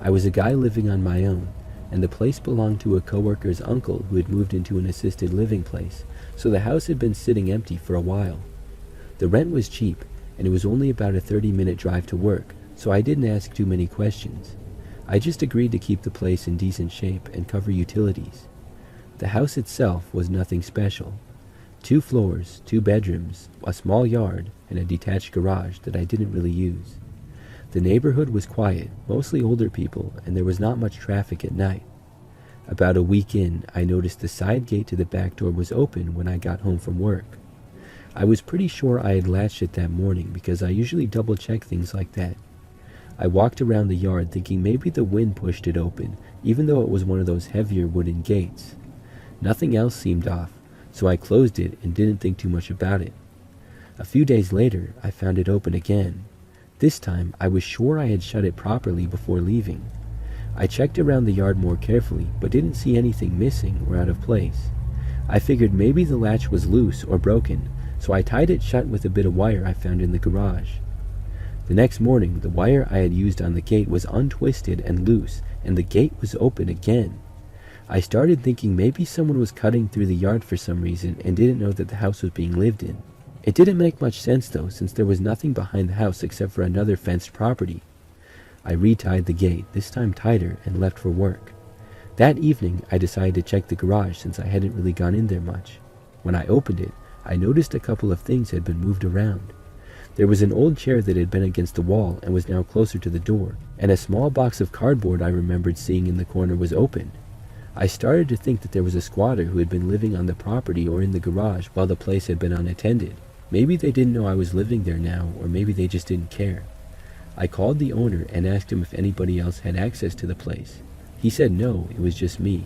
I was a guy living on my own, and the place belonged to a coworker's uncle who had moved into an assisted living place, so the house had been sitting empty for a while. The rent was cheap, and it was only about a 30-minute drive to work, so I didn't ask too many questions. I just agreed to keep the place in decent shape and cover utilities. The house itself was nothing special. 2 floors, 2 bedrooms, a small yard, and a detached garage that I didn't really use. The neighborhood was quiet, mostly older people, and there was not much traffic at night. About a week in, I noticed the side gate to the back door was open when I got home from work. I was pretty sure I had latched it that morning because I usually double-check things like that. I walked around the yard thinking maybe the wind pushed it open, even though it was one of those heavier wooden gates. Nothing else seemed off, so I closed it and didn't think too much about it. A few days later, I found it open again. This time, I was sure I had shut it properly before leaving. I checked around the yard more carefully, but didn't see anything missing or out of place. I figured maybe the latch was loose or broken, so I tied it shut with a bit of wire I found in the garage. The next morning, the wire I had used on the gate was untwisted and loose, and the gate was open again. I started thinking maybe someone was cutting through the yard for some reason and didn't know that the house was being lived in. It didn't make much sense though, since there was nothing behind the house except for another fenced property. I retied the gate, this time tighter, and left for work. That evening, I decided to check the garage since I hadn't really gone in there much. When I opened it, I noticed a couple of things had been moved around. There was an old chair that had been against the wall and was now closer to the door, and a small box of cardboard I remembered seeing in the corner was open. I started to think that there was a squatter who had been living on the property or in the garage while the place had been unattended. Maybe they didn't know I was living there now, or maybe they just didn't care. I called the owner and asked him if anybody else had access to the place. He said no, it was just me.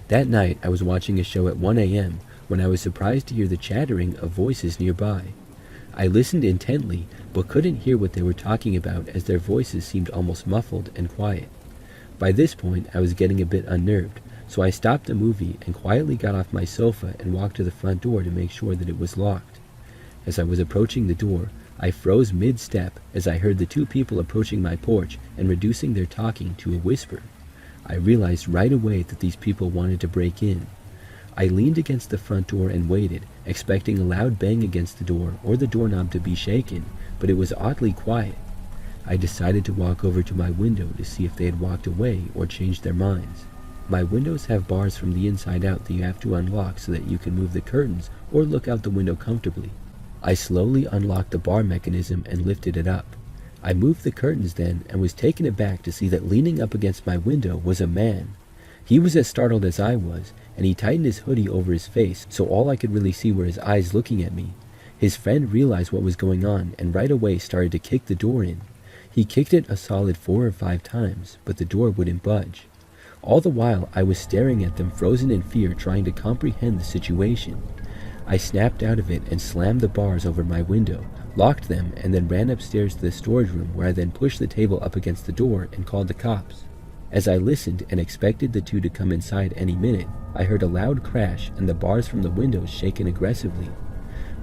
That night, I was watching a show at 1 a.m. when I was surprised to hear the chattering of voices nearby. I listened intently, but couldn't hear what they were talking about as their voices seemed almost muffled and quiet. By this point, I was getting a bit unnerved, so I stopped the movie and quietly got off my sofa and walked to the front door to make sure that it was locked. As I was approaching the door, I froze mid-step as I heard the two people approaching my porch and reducing their talking to a whisper. I realized right away that these people wanted to break in. I leaned against the front door and waited, expecting a loud bang against the door or the doorknob to be shaken, but it was oddly quiet. I decided to walk over to my window to see if they had walked away or changed their minds. My windows have bars from the inside out that you have to unlock so that you can move the curtains or look out the window comfortably. I slowly unlocked the bar mechanism and lifted it up. I moved the curtains then and was taken aback to see that leaning up against my window was a man. He was as startled as I was, and he tightened his hoodie over his face so all I could really see were his eyes looking at me. His friend realized what was going on and right away started to kick the door in. He kicked it a solid 4 or 5 times, but the door wouldn't budge. All the while I was staring at them frozen in fear, trying to comprehend the situation. I snapped out of it and slammed the bars over my window, locked them, and then ran upstairs to the storage room where I then pushed the table up against the door and called the cops. As I listened and expected the two to come inside any minute, I heard a loud crash and the bars from the windows shaken aggressively.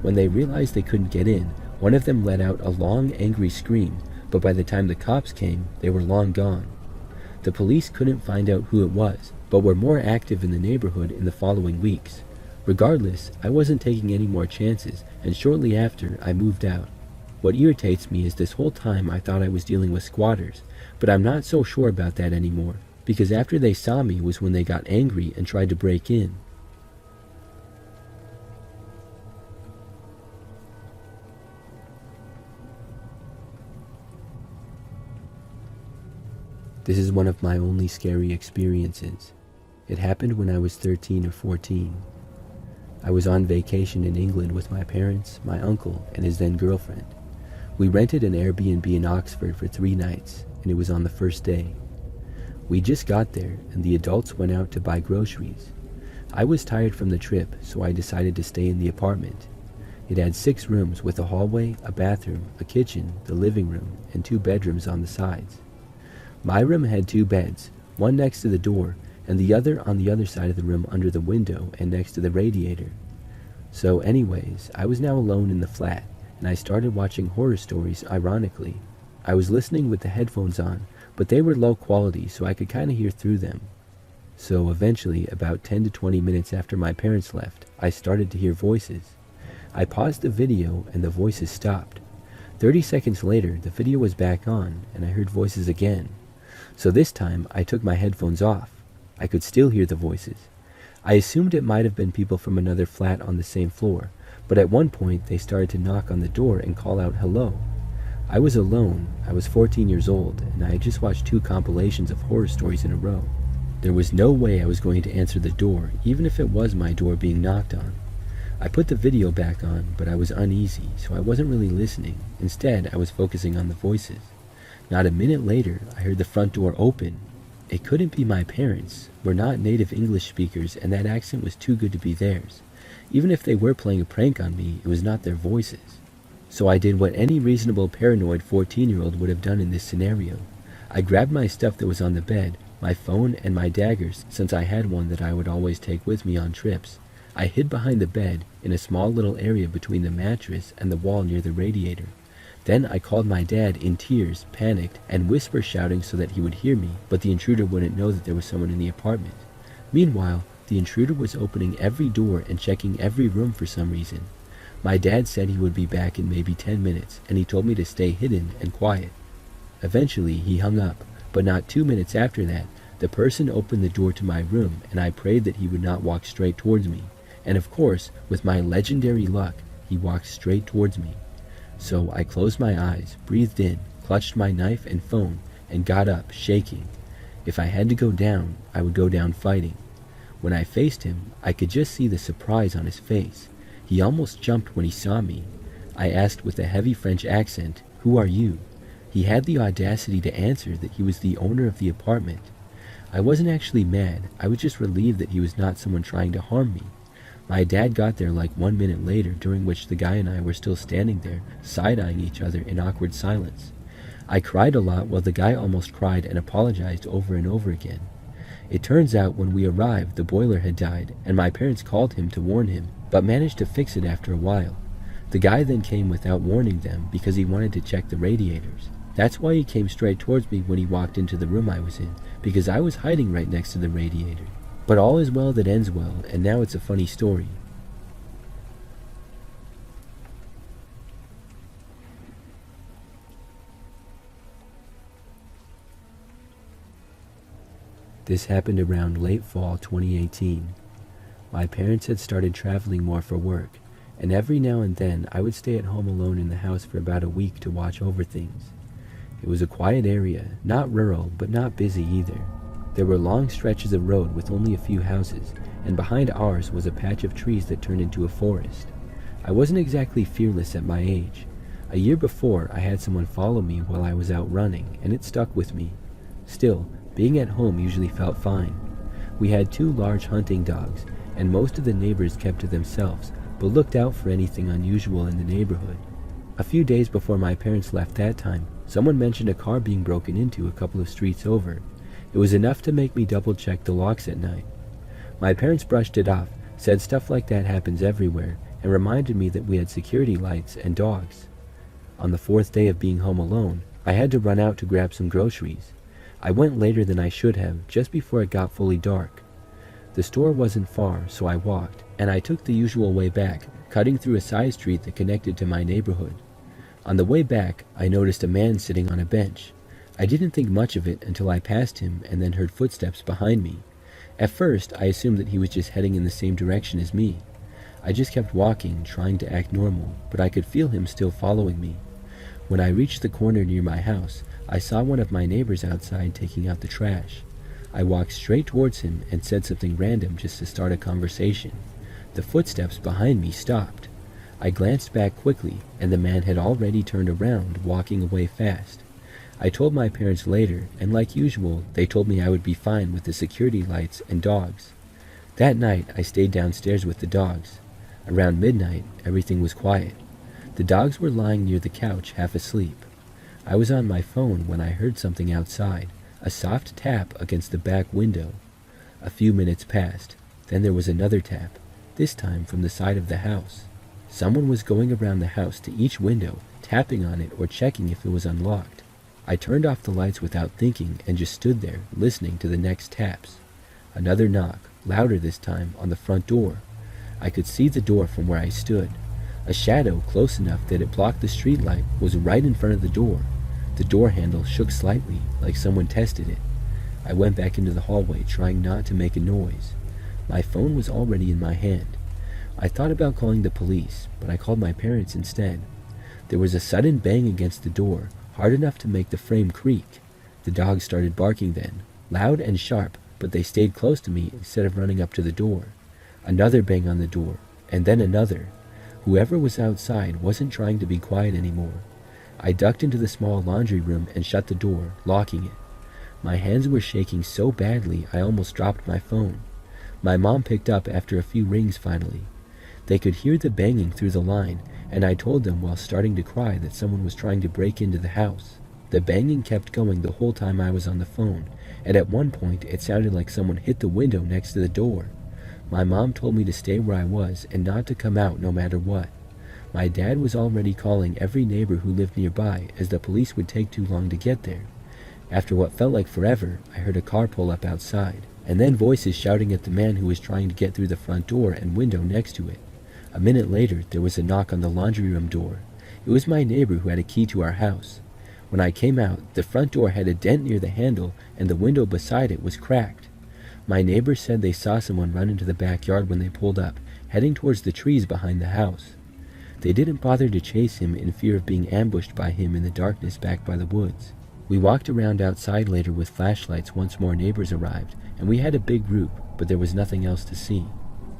When they realized they couldn't get in, one of them let out a long, angry scream, but by the time the cops came, they were long gone. The police couldn't find out who it was, but were more active in the neighborhood in the following weeks. Regardless, I wasn't taking any more chances, and shortly after, I moved out. What irritates me is this whole time I thought I was dealing with squatters, but I'm not so sure about that anymore, because after they saw me was when they got angry and tried to break in. This is one of my only scary experiences. It happened when I was 13 or 14. I was on vacation in England with my parents, my uncle, and his then girlfriend. We rented an Airbnb in Oxford for 3 nights, and it was on the first day. We just got there, and the adults went out to buy groceries. I was tired from the trip, so I decided to stay in the apartment. It had 6 rooms with a hallway, a bathroom, a kitchen, the living room, and 2 bedrooms on the sides. My room had 2 beds, one next to the door, and the other on the other side of the room under the window and next to the radiator. So anyways, I was now alone in the flat, and I started watching horror stories ironically. I was listening with the headphones on, but they were low quality so I could kind of hear through them. So eventually, about 10 to 20 minutes after my parents left, I started to hear voices. I paused the video and the voices stopped. 30 seconds later, the video was back on, and I heard voices again. So this time, I took my headphones off. I could still hear the voices. I assumed it might have been people from another flat on the same floor, but at one point they started to knock on the door and call out hello. I was alone, I was 14 years old, and I had just watched 2 compilations of horror stories in a row. There was no way I was going to answer the door, even if it was my door being knocked on. I put the video back on, but I was uneasy, so I wasn't really listening. Instead, I was focusing on the voices. Not a minute later, I heard the front door open. It couldn't be my parents. We're not native English speakers, and that accent was too good to be theirs. Even if they were playing a prank on me, it was not their voices. So I did what any reasonable paranoid 14-year-old would have done in this scenario. I grabbed my stuff that was on the bed, my phone, and my daggers, since I had one that I would always take with me on trips. I hid behind the bed in a small little area between the mattress and the wall near the radiator. Then I called my dad in tears, panicked, and whisper shouting so that he would hear me, but the intruder wouldn't know that there was someone in the apartment. Meanwhile, the intruder was opening every door and checking every room for some reason. My dad said he would be back in maybe 10 minutes, and he told me to stay hidden and quiet. Eventually, he hung up, but not 2 minutes after that, the person opened the door to my room, and I prayed that he would not walk straight towards me. And of course, with my legendary luck, he walked straight towards me. So I closed my eyes, breathed in, clutched my knife and phone, and got up, shaking. If I had to go down, I would go down fighting. When I faced him, I could just see the surprise on his face. He almost jumped when he saw me. I asked with a heavy French accent, "Who are you?" He had the audacity to answer that he was the owner of the apartment. I wasn't actually mad, I was just relieved that he was not someone trying to harm me. My dad got there like 1 minute later, during which the guy and I were still standing there, side-eyeing each other in awkward silence. I cried a lot while the guy almost cried and apologized over and over again. It turns out when we arrived, the boiler had died, and my parents called him to warn him, but managed to fix it after a while. The guy then came without warning them because he wanted to check the radiators. That's why he came straight towards me when he walked into the room I was in, because I was hiding right next to the radiator. But all is well that ends well, and now it's a funny story. This happened around late fall 2018. My parents had started traveling more for work, and every now and then I would stay at home alone in the house for about a week to watch over things. It was a quiet area, not rural, but not busy either. There were long stretches of road with only a few houses, and behind ours was a patch of trees that turned into a forest. I wasn't exactly fearless at my age. A year before, I had someone follow me while I was out running, and it stuck with me. Still, being at home usually felt fine. We had 2 large hunting dogs, and most of the neighbors kept to themselves, but looked out for anything unusual in the neighborhood. A few days before my parents left that time, someone mentioned a car being broken into a couple of streets over. It was enough to make me double-check the locks at night. My parents brushed it off, said stuff like that happens everywhere, and reminded me that we had security lights and dogs. On the 4th day of being home alone, I had to run out to grab some groceries. I went later than I should have, just before it got fully dark. The store wasn't far, so I walked, and I took the usual way back, cutting through a side street that connected to my neighborhood. On the way back, I noticed a man sitting on a bench. I didn't think much of it until I passed him and then heard footsteps behind me. At first, I assumed that he was just heading in the same direction as me. I just kept walking, trying to act normal, but I could feel him still following me. When I reached the corner near my house, I saw one of my neighbors outside taking out the trash. I walked straight towards him and said something random just to start a conversation. The footsteps behind me stopped. I glanced back quickly, and the man had already turned around, walking away fast. I told my parents later, and like usual, they told me I would be fine with the security lights and dogs. That night, I stayed downstairs with the dogs. Around midnight, everything was quiet. The dogs were lying near the couch, half asleep. I was on my phone when I heard something outside, a soft tap against the back window. A few minutes passed. Then there was another tap, this time from the side of the house. Someone was going around the house to each window, tapping on it or checking if it was unlocked. I turned off the lights without thinking and just stood there, listening to the next taps. Another knock, louder this time, on the front door. I could see the door from where I stood. A shadow close enough that it blocked the streetlight was right in front of the door. The door handle shook slightly, like someone tested it. I went back into the hallway, trying not to make a noise. My phone was already in my hand. I thought about calling the police, but I called my parents instead. There was a sudden bang against the door, hard enough to make the frame creak. The dogs started barking then, loud and sharp, but they stayed close to me instead of running up to the door. Another bang on the door, and then another. Whoever was outside wasn't trying to be quiet anymore. I ducked into the small laundry room and shut the door, locking it. My hands were shaking so badly I almost dropped my phone. My mom picked up after a few rings finally. They could hear the banging through the line, and I told them while starting to cry that someone was trying to break into the house. The banging kept going the whole time I was on the phone, and at one point it sounded like someone hit the window next to the door. My mom told me to stay where I was and not to come out no matter what. My dad was already calling every neighbor who lived nearby, as the police would take too long to get there. After what felt like forever, I heard a car pull up outside, and then voices shouting at the man who was trying to get through the front door and window next to it. A minute later, there was a knock on the laundry room door. It was my neighbor who had a key to our house. When I came out, the front door had a dent near the handle, and the window beside it was cracked. My neighbor said they saw someone run into the backyard when they pulled up, heading towards the trees behind the house. They didn't bother to chase him in fear of being ambushed by him in the darkness back by the woods. We walked around outside later with flashlights once more neighbors arrived, and we had a big group, but there was nothing else to see.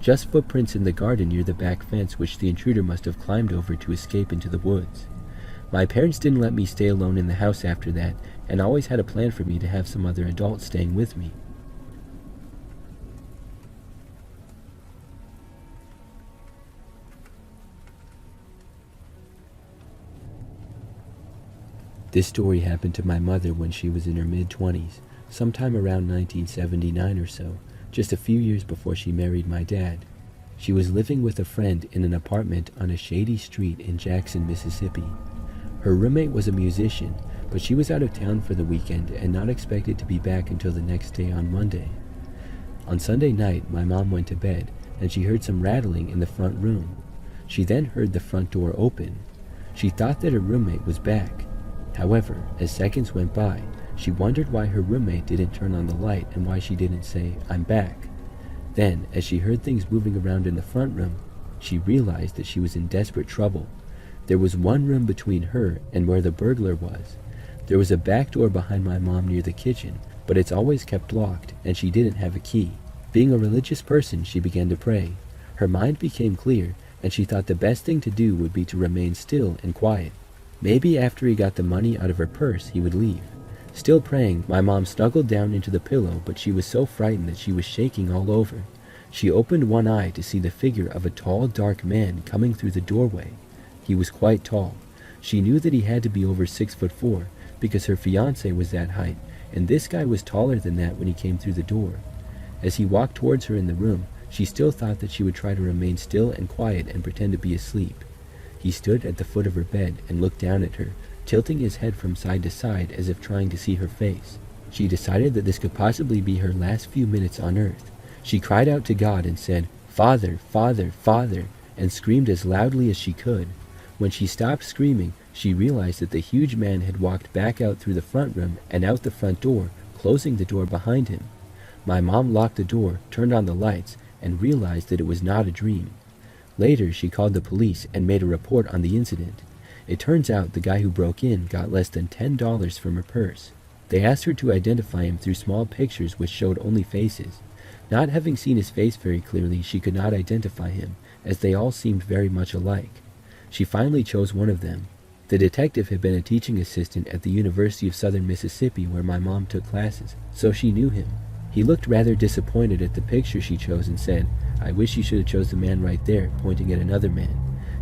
Just footprints in the garden near the back fence which the intruder must have climbed over to escape into the woods. My parents didn't let me stay alone in the house after that, and always had a plan for me to have some other adult staying with me. This story happened to my mother when she was in her mid-20s, sometime around 1979 or so, just a few years before she married my dad. She was living with a friend in an apartment on a shady street in Jackson, Mississippi. Her roommate was a musician, but she was out of town for the weekend and not expected to be back until the next day on Monday. On Sunday night, my mom went to bed, and she heard some rattling in the front room. She then heard the front door open. She thought that her roommate was back. However, as seconds went by, she wondered why her roommate didn't turn on the light and why she didn't say, "I'm back." Then, as she heard things moving around in the front room, she realized that she was in desperate trouble. There was one room between her and where the burglar was. There was a back door behind my mom near the kitchen, but it's always kept locked, and she didn't have a key. Being a religious person, she began to pray. Her mind became clear, and she thought the best thing to do would be to remain still and quiet. Maybe after he got the money out of her purse, he would leave. Still praying, my mom snuggled down into the pillow, but she was so frightened that she was shaking all over. She opened one eye to see the figure of a tall, dark man coming through the doorway. He was quite tall. She knew that he had to be over 6'4", because her fiancé was that height, and this guy was taller than that when he came through the door. As he walked towards her in the room, she still thought that she would try to remain still and quiet and pretend to be asleep. He stood at the foot of her bed and looked down at her, tilting his head from side to side as if trying to see her face. She decided that this could possibly be her last few minutes on earth. She cried out to God and said, "Father, Father, Father," and screamed as loudly as she could. When she stopped screaming, she realized that the huge man had walked back out through the front room and out the front door, closing the door behind him. My mom locked the door, turned on the lights, and realized that it was not a dream. Later, she called the police and made a report on the incident. It turns out the guy who broke in got less than $10 from her purse. They asked her to identify him through small pictures which showed only faces. Not having seen his face very clearly, she could not identify him, as they all seemed very much alike. She finally chose one of them. The detective had been a teaching assistant at the University of Southern Mississippi where my mom took classes, so she knew him. He looked rather disappointed at the picture she chose and said, "I wish you should have chose the man right there," pointing at another man.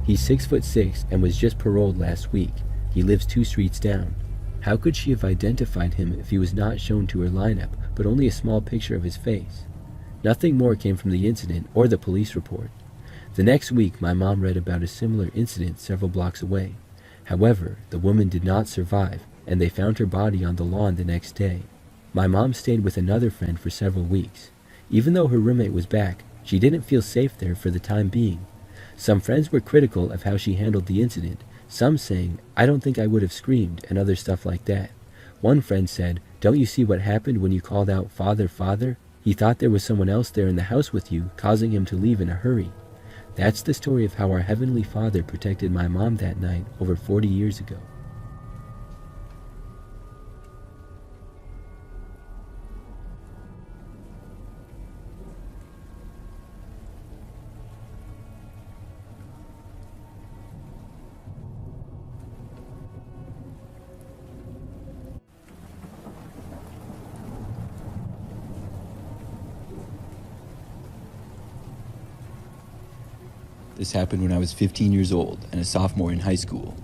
He's 6'6" and was just paroled last week. He lives 2 streets down. How could she have identified him if he was not shown to her lineup, but only a small picture of his face? Nothing more came from the incident or the police report. The next week, my mom read about a similar incident several blocks away. However, the woman did not survive, and they found her body on the lawn the next day. My mom stayed with another friend for several weeks. Even though her roommate was back, she didn't feel safe there for the time being. Some friends were critical of how she handled the incident, some saying, "I don't think I would have screamed," and other stuff like that. One friend said, "Don't you see what happened when you called out 'Father, Father'? He thought there was someone else there in the house with you, causing him to leave in a hurry." That's the story of how our Heavenly Father protected my mom that night over 40 years ago. This happened when I was 15 years old and a sophomore in high school.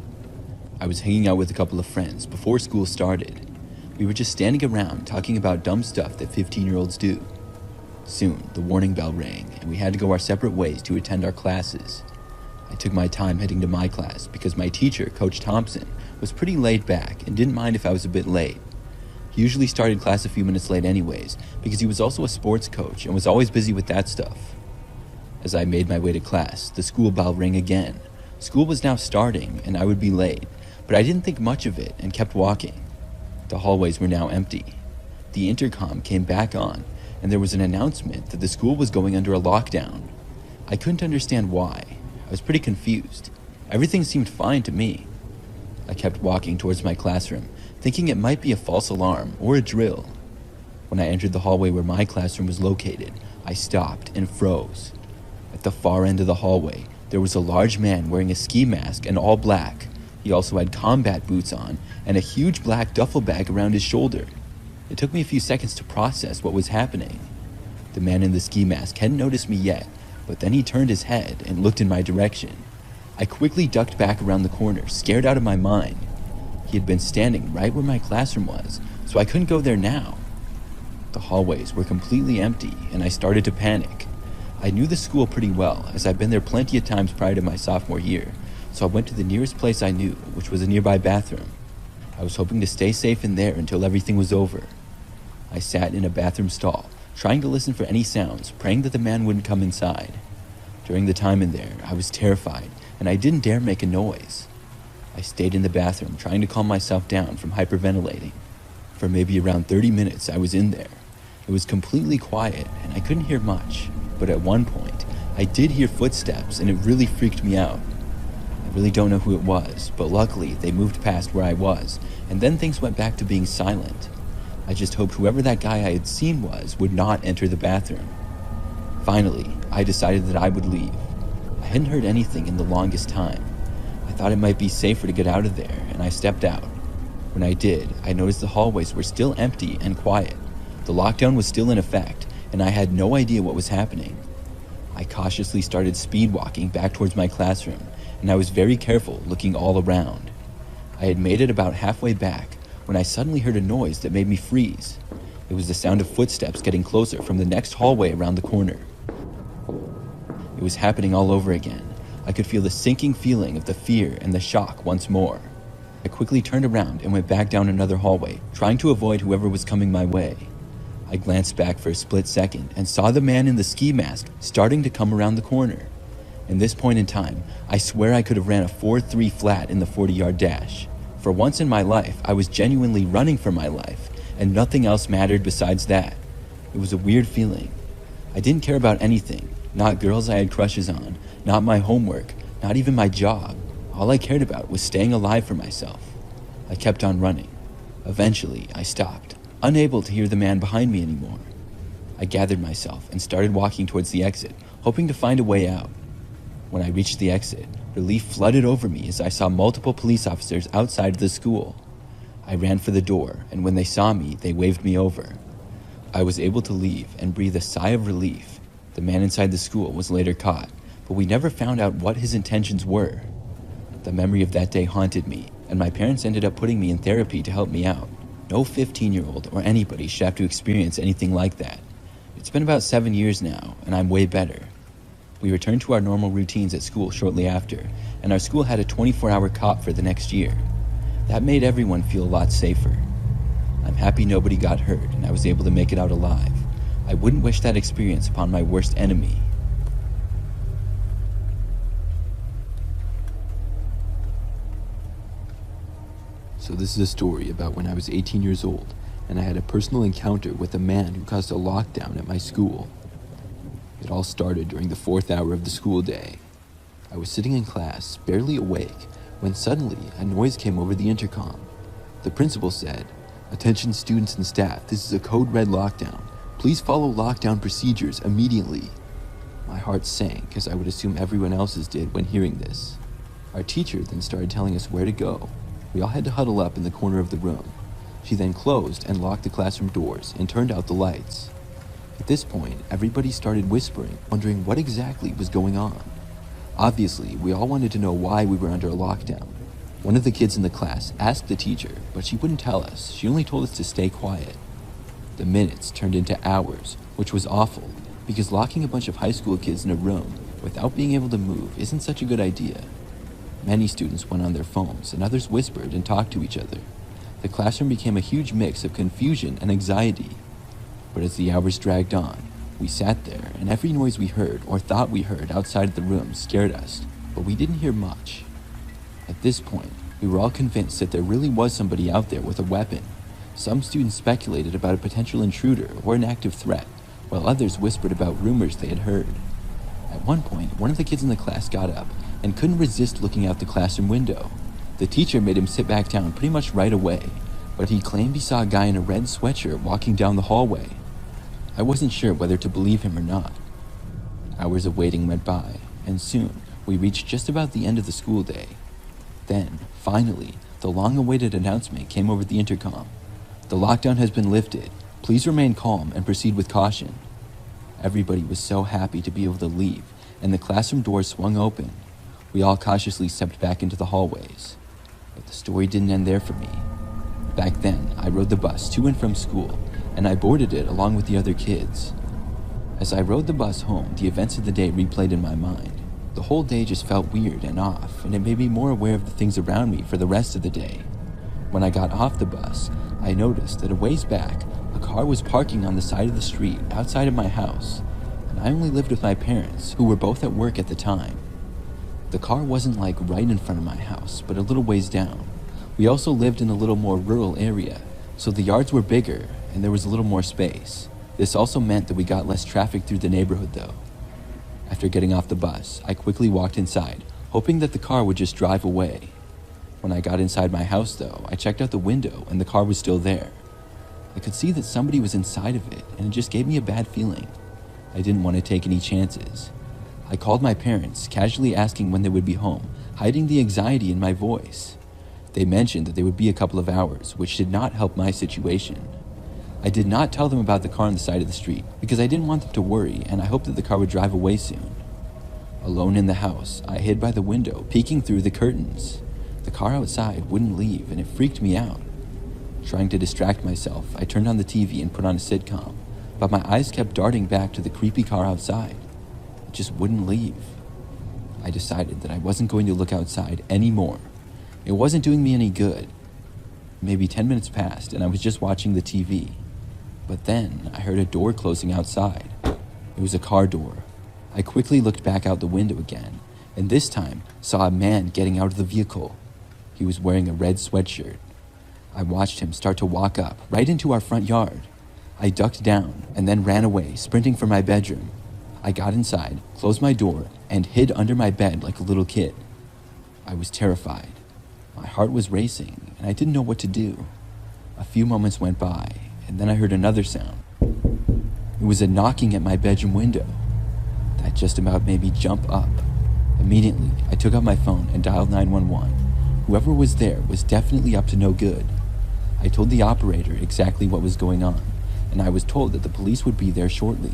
I was hanging out with a couple of friends before school started. We were just standing around talking about dumb stuff that 15-year-olds do. Soon, the warning bell rang, and we had to go our separate ways to attend our classes. I took my time heading to my class because my teacher, Coach Thompson, was pretty laid back and didn't mind if I was a bit late. He usually started class a few minutes late anyways, because he was also a sports coach and was always busy with that stuff. As I made my way to class, the school bell rang again. School was now starting, and I would be late, but I didn't think much of it and kept walking. The hallways were now empty. The intercom came back on, and there was an announcement that the school was going under a lockdown. I couldn't understand why. I was pretty confused. Everything seemed fine to me. I kept walking towards my classroom, thinking it might be a false alarm or a drill. When I entered the hallway where my classroom was located, I stopped and froze. At the far end of the hallway, there was a large man wearing a ski mask and all black. He also had combat boots on and a huge black duffel bag around his shoulder. It took me a few seconds to process what was happening. The man in the ski mask hadn't noticed me yet, but then he turned his head and looked in my direction. I quickly ducked back around the corner, scared out of my mind. He had been standing right where my classroom was, so I couldn't go there now. The hallways were completely empty, and I started to panic. I knew the school pretty well, as I'd been there plenty of times prior to my sophomore year, so I went to the nearest place I knew, which was a nearby bathroom. I was hoping to stay safe in there until everything was over. I sat in a bathroom stall, trying to listen for any sounds, praying that the man wouldn't come inside. During the time in there, I was terrified, and I didn't dare make a noise. I stayed in the bathroom, trying to calm myself down from hyperventilating. For maybe around 30 minutes, I was in there. It was completely quiet, and I couldn't hear much, but at one point, I did hear footsteps, and it really freaked me out. I really don't know who it was, but luckily, they moved past where I was, and then things went back to being silent. I just hoped whoever that guy I had seen was would not enter the bathroom. Finally, I decided that I would leave. I hadn't heard anything in the longest time. I thought it might be safer to get out of there, and I stepped out. When I did, I noticed the hallways were still empty and quiet. The lockdown was still in effect, and I had no idea what was happening. I cautiously started speed walking back towards my classroom, and I was very careful, looking all around. I had made it about halfway back when I suddenly heard a noise that made me freeze. It was the sound of footsteps getting closer from the next hallway around the corner. It was happening all over again. I could feel the sinking feeling of the fear and the shock once more. I quickly turned around and went back down another hallway, trying to avoid whoever was coming my way. I glanced back for a split second and saw the man in the ski mask starting to come around the corner. In this point in time, I swear I could have ran a 4.3 flat in the 40-yard dash. For once in my life, I was genuinely running for my life, and nothing else mattered besides that. It was a weird feeling. I didn't care about anything, not girls I had crushes on, not my homework, not even my job. All I cared about was staying alive for myself. I kept on running. Eventually, I stopped, unable to hear the man behind me anymore. I gathered myself and started walking towards the exit, hoping to find a way out. When I reached the exit, relief flooded over me as I saw multiple police officers outside the school. I ran for the door, and when they saw me, they waved me over. I was able to leave and breathe a sigh of relief. The man inside the school was later caught, but we never found out what his intentions were. The memory of that day haunted me, and my parents ended up putting me in therapy to help me out. No 15-year-old or anybody should have to experience anything like that. It's been about 7 years now, and I'm way better. We returned to our normal routines at school shortly after, and our school had a 24-hour cop for the next year. That made everyone feel a lot safer. I'm happy nobody got hurt and I was able to make it out alive. I wouldn't wish that experience upon my worst enemy. So this is a story about when I was 18 years old, and I had a personal encounter with a man who caused a lockdown at my school. It all started during the 4th hour of the school day. I was sitting in class, barely awake, when suddenly a noise came over the intercom. The principal said, "Attention students and staff, this is a code red lockdown. Please follow lockdown procedures immediately." My heart sank, as I would assume everyone else's did when hearing this. Our teacher then started telling us where to go. We all had to huddle up in the corner of the room. She then closed and locked the classroom doors and turned out the lights. At this point, everybody started whispering, wondering what exactly was going on. Obviously, we all wanted to know why we were under a lockdown. One of the kids in the class asked the teacher, but she wouldn't tell us. She only told us to stay quiet. The minutes turned into hours, which was awful, because locking a bunch of high school kids in a room without being able to move isn't such a good idea. Many students went on their phones, and others whispered and talked to each other. The classroom became a huge mix of confusion and anxiety. But as the hours dragged on, we sat there, and every noise we heard or thought we heard outside of the room scared us, but we didn't hear much. At this point, we were all convinced that there really was somebody out there with a weapon. Some students speculated about a potential intruder or an active threat, while others whispered about rumors they had heard. At one point, one of the kids in the class got up and couldn't resist looking out the classroom window. The teacher made him sit back down pretty much right away, but he claimed he saw a guy in a red sweatshirt walking down the hallway. I wasn't sure whether to believe him or not. Hours of waiting went by, and soon we reached just about the end of the school day. Then, finally, the long-awaited announcement came over the intercom. The lockdown has been lifted. Please remain calm and proceed with caution. Everybody was so happy to be able to leave, and the classroom doors swung open. We all cautiously stepped back into the hallways. But the story didn't end there for me. Back then, I rode the bus to and from school, and I boarded it along with the other kids. As I rode the bus home, the events of the day replayed in my mind. The whole day just felt weird and off, and it made me more aware of the things around me for the rest of the day. When I got off the bus, I noticed that a ways back, a car was parking on the side of the street outside of my house, and I only lived with my parents, who were both at work at the time. The car wasn't like right in front of my house, but a little ways down. We also lived in a little more rural area, so the yards were bigger and there was a little more space. This also meant that we got less traffic through the neighborhood though. After getting off the bus, I quickly walked inside, hoping that the car would just drive away. When I got inside my house though, I checked out the window and the car was still there. I could see that somebody was inside of it, and it just gave me a bad feeling. I didn't want to take any chances. I called my parents, casually asking when they would be home, hiding the anxiety in my voice. They mentioned that they would be a couple of hours, which did not help my situation. I did not tell them about the car on the side of the street, because I didn't want them to worry, and I hoped that the car would drive away soon. Alone in the house, I hid by the window, peeking through the curtains. The car outside wouldn't leave, and it freaked me out. Trying to distract myself, I turned on the TV and put on a sitcom, but my eyes kept darting back to the creepy car outside. It just wouldn't leave. I decided that I wasn't going to look outside anymore. It wasn't doing me any good. Maybe 10 minutes passed, and I was just watching the TV. But then I heard a door closing outside. It was a car door. I quickly looked back out the window again, and this time saw a man getting out of the vehicle. He was wearing a red sweatshirt. I watched him start to walk up, right into our front yard. I ducked down and then ran away, sprinting for my bedroom. I got inside, closed my door, and hid under my bed like a little kid. I was terrified. My heart was racing, and I didn't know what to do. A few moments went by, and then I heard another sound. It was a knocking at my bedroom window. That just about made me jump up. Immediately, I took out my phone and dialed 911. Whoever was there was definitely up to no good. I told the operator exactly what was going on, and I was told that the police would be there shortly.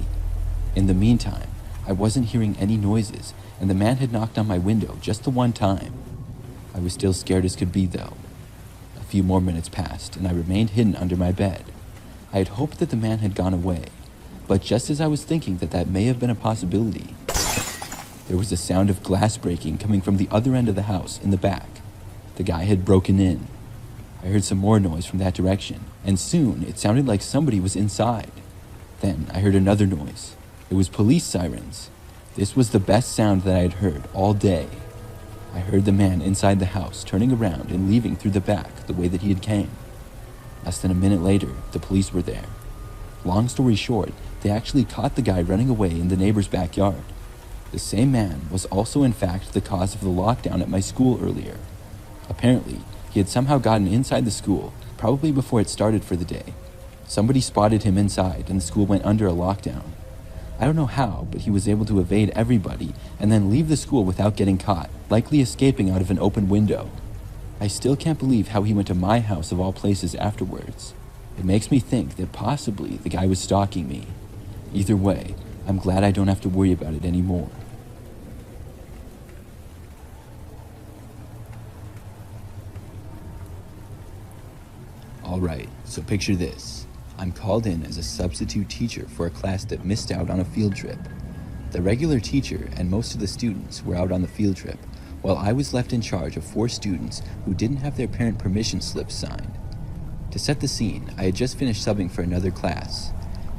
In the meantime, I wasn't hearing any noises, and the man had knocked on my window just the one time. I was still scared as could be though. A few more minutes passed, and I remained hidden under my bed. I had hoped that the man had gone away, but just as I was thinking that that may have been a possibility, there was a sound of glass breaking coming from the other end of the house in the back. The guy had broken in. I heard some more noise from that direction, and soon it sounded like somebody was inside. Then I heard another noise. It was police sirens. This was the best sound that I had heard all day. I heard the man inside the house turning around and leaving through the back the way that he had came. Less than a minute later, the police were there. Long story short, they actually caught the guy running away in the neighbor's backyard. The same man was also in fact the cause of the lockdown at my school earlier. Apparently, he had somehow gotten inside the school, probably before it started for the day. Somebody spotted him inside and the school went under a lockdown. I don't know how, but he was able to evade everybody and then leave the school without getting caught, likely escaping out of an open window. I still can't believe how he went to my house of all places afterwards. It makes me think that possibly the guy was stalking me. Either way, I'm glad I don't have to worry about it anymore. Alright, so picture this. I'm called in as a substitute teacher for a class that missed out on a field trip. The regular teacher and most of the students were out on the field trip, while I was left in charge of 4 students who didn't have their parent permission slips signed. To set the scene, I had just finished subbing for another class.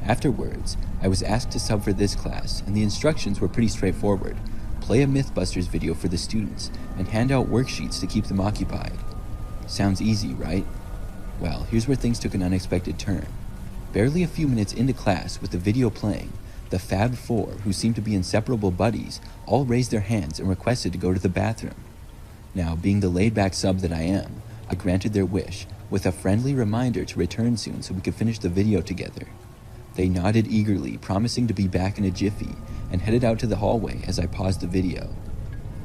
Afterwards, I was asked to sub for this class, and the instructions were pretty straightforward. Play a Mythbusters video for the students, and hand out worksheets to keep them occupied. Sounds easy, right? Well, here's where things took an unexpected turn. Barely a few minutes into class with the video playing, the Fab Four, who seemed to be inseparable buddies, all raised their hands and requested to go to the bathroom. Now, being the laid-back sub that I am, I granted their wish, with a friendly reminder to return soon so we could finish the video together. They nodded eagerly, promising to be back in a jiffy, and headed out to the hallway as I paused the video.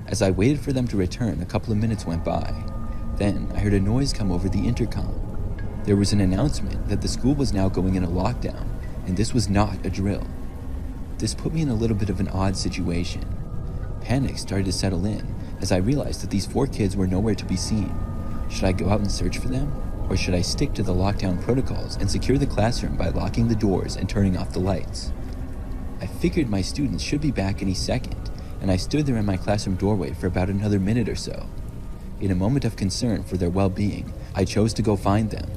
As I waited for them to return, a couple of minutes went by. Then, I heard a noise come over the intercom. There was an announcement that the school was now going in a lockdown, and this was not a drill. This put me in a little bit of an odd situation. Panic started to settle in as I realized that these 4 kids were nowhere to be seen. Should I go out and search for them? Or should I stick to the lockdown protocols and secure the classroom by locking the doors and turning off the lights? I figured my students should be back any second, and I stood there in my classroom doorway for about another minute or so. In a moment of concern for their well-being, I chose to go find them.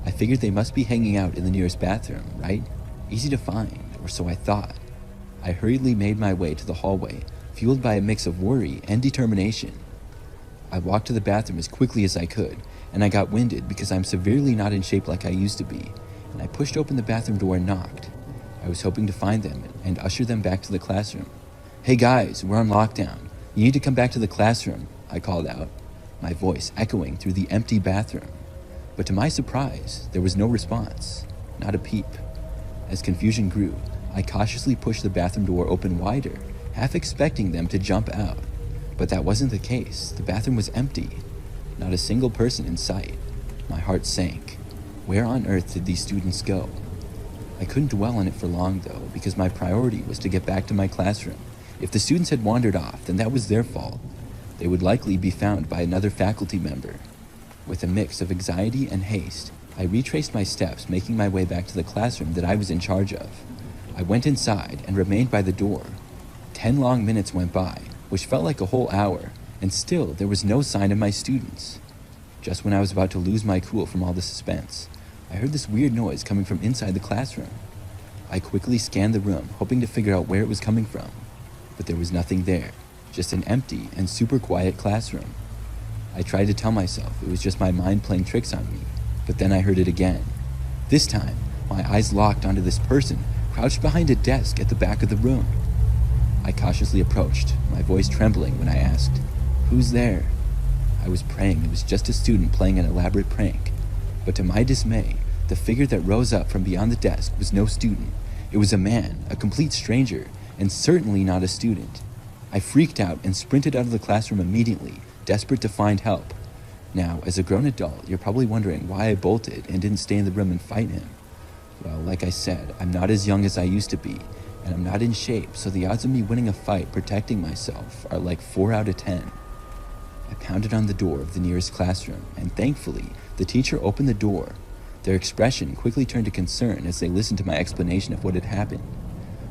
I figured they must be hanging out in the nearest bathroom, right? Easy to find, or so I thought. I hurriedly made my way to the hallway, fueled by a mix of worry and determination. I walked to the bathroom as quickly as I could, and I got winded because I'm severely not in shape like I used to be, and I pushed open the bathroom door and knocked. I was hoping to find them and usher them back to the classroom. "Hey guys, we're on lockdown. You need to come back to the classroom," I called out, my voice echoing through the empty bathroom. But to my surprise, there was no response, not a peep. As confusion grew, I cautiously pushed the bathroom door open wider, half expecting them to jump out. But that wasn't the case. The bathroom was empty. Not a single person in sight. My heart sank. Where on earth did these students go? I couldn't dwell on it for long though, because my priority was to get back to my classroom. If the students had wandered off, then that was their fault. They would likely be found by another faculty member. With a mix of anxiety and haste, I retraced my steps, making my way back to the classroom that I was in charge of. I went inside and remained by the door. 10 long minutes went by, which felt like a whole hour, and still there was no sign of my students. Just when I was about to lose my cool from all the suspense, I heard this weird noise coming from inside the classroom. I quickly scanned the room, hoping to figure out where it was coming from, but there was nothing there, just an empty and super quiet classroom. I tried to tell myself it was just my mind playing tricks on me, but then I heard it again. This time, my eyes locked onto this person crouched behind a desk at the back of the room. I cautiously approached, my voice trembling when I asked, "Who's there?" I was praying it was just a student playing an elaborate prank, but to my dismay, the figure that rose up from beyond the desk was no student. It was a man, a complete stranger, and certainly not a student. I freaked out and sprinted out of the classroom immediately, desperate to find help. Now, as a grown adult, you're probably wondering why I bolted and didn't stay in the room and fight him. Well, like I said, I'm not as young as I used to be, and I'm not in shape, so the odds of me winning a fight protecting myself are like 4 out of 10. I pounded on the door of the nearest classroom, and thankfully, the teacher opened the door. Their expression quickly turned to concern as they listened to my explanation of what had happened.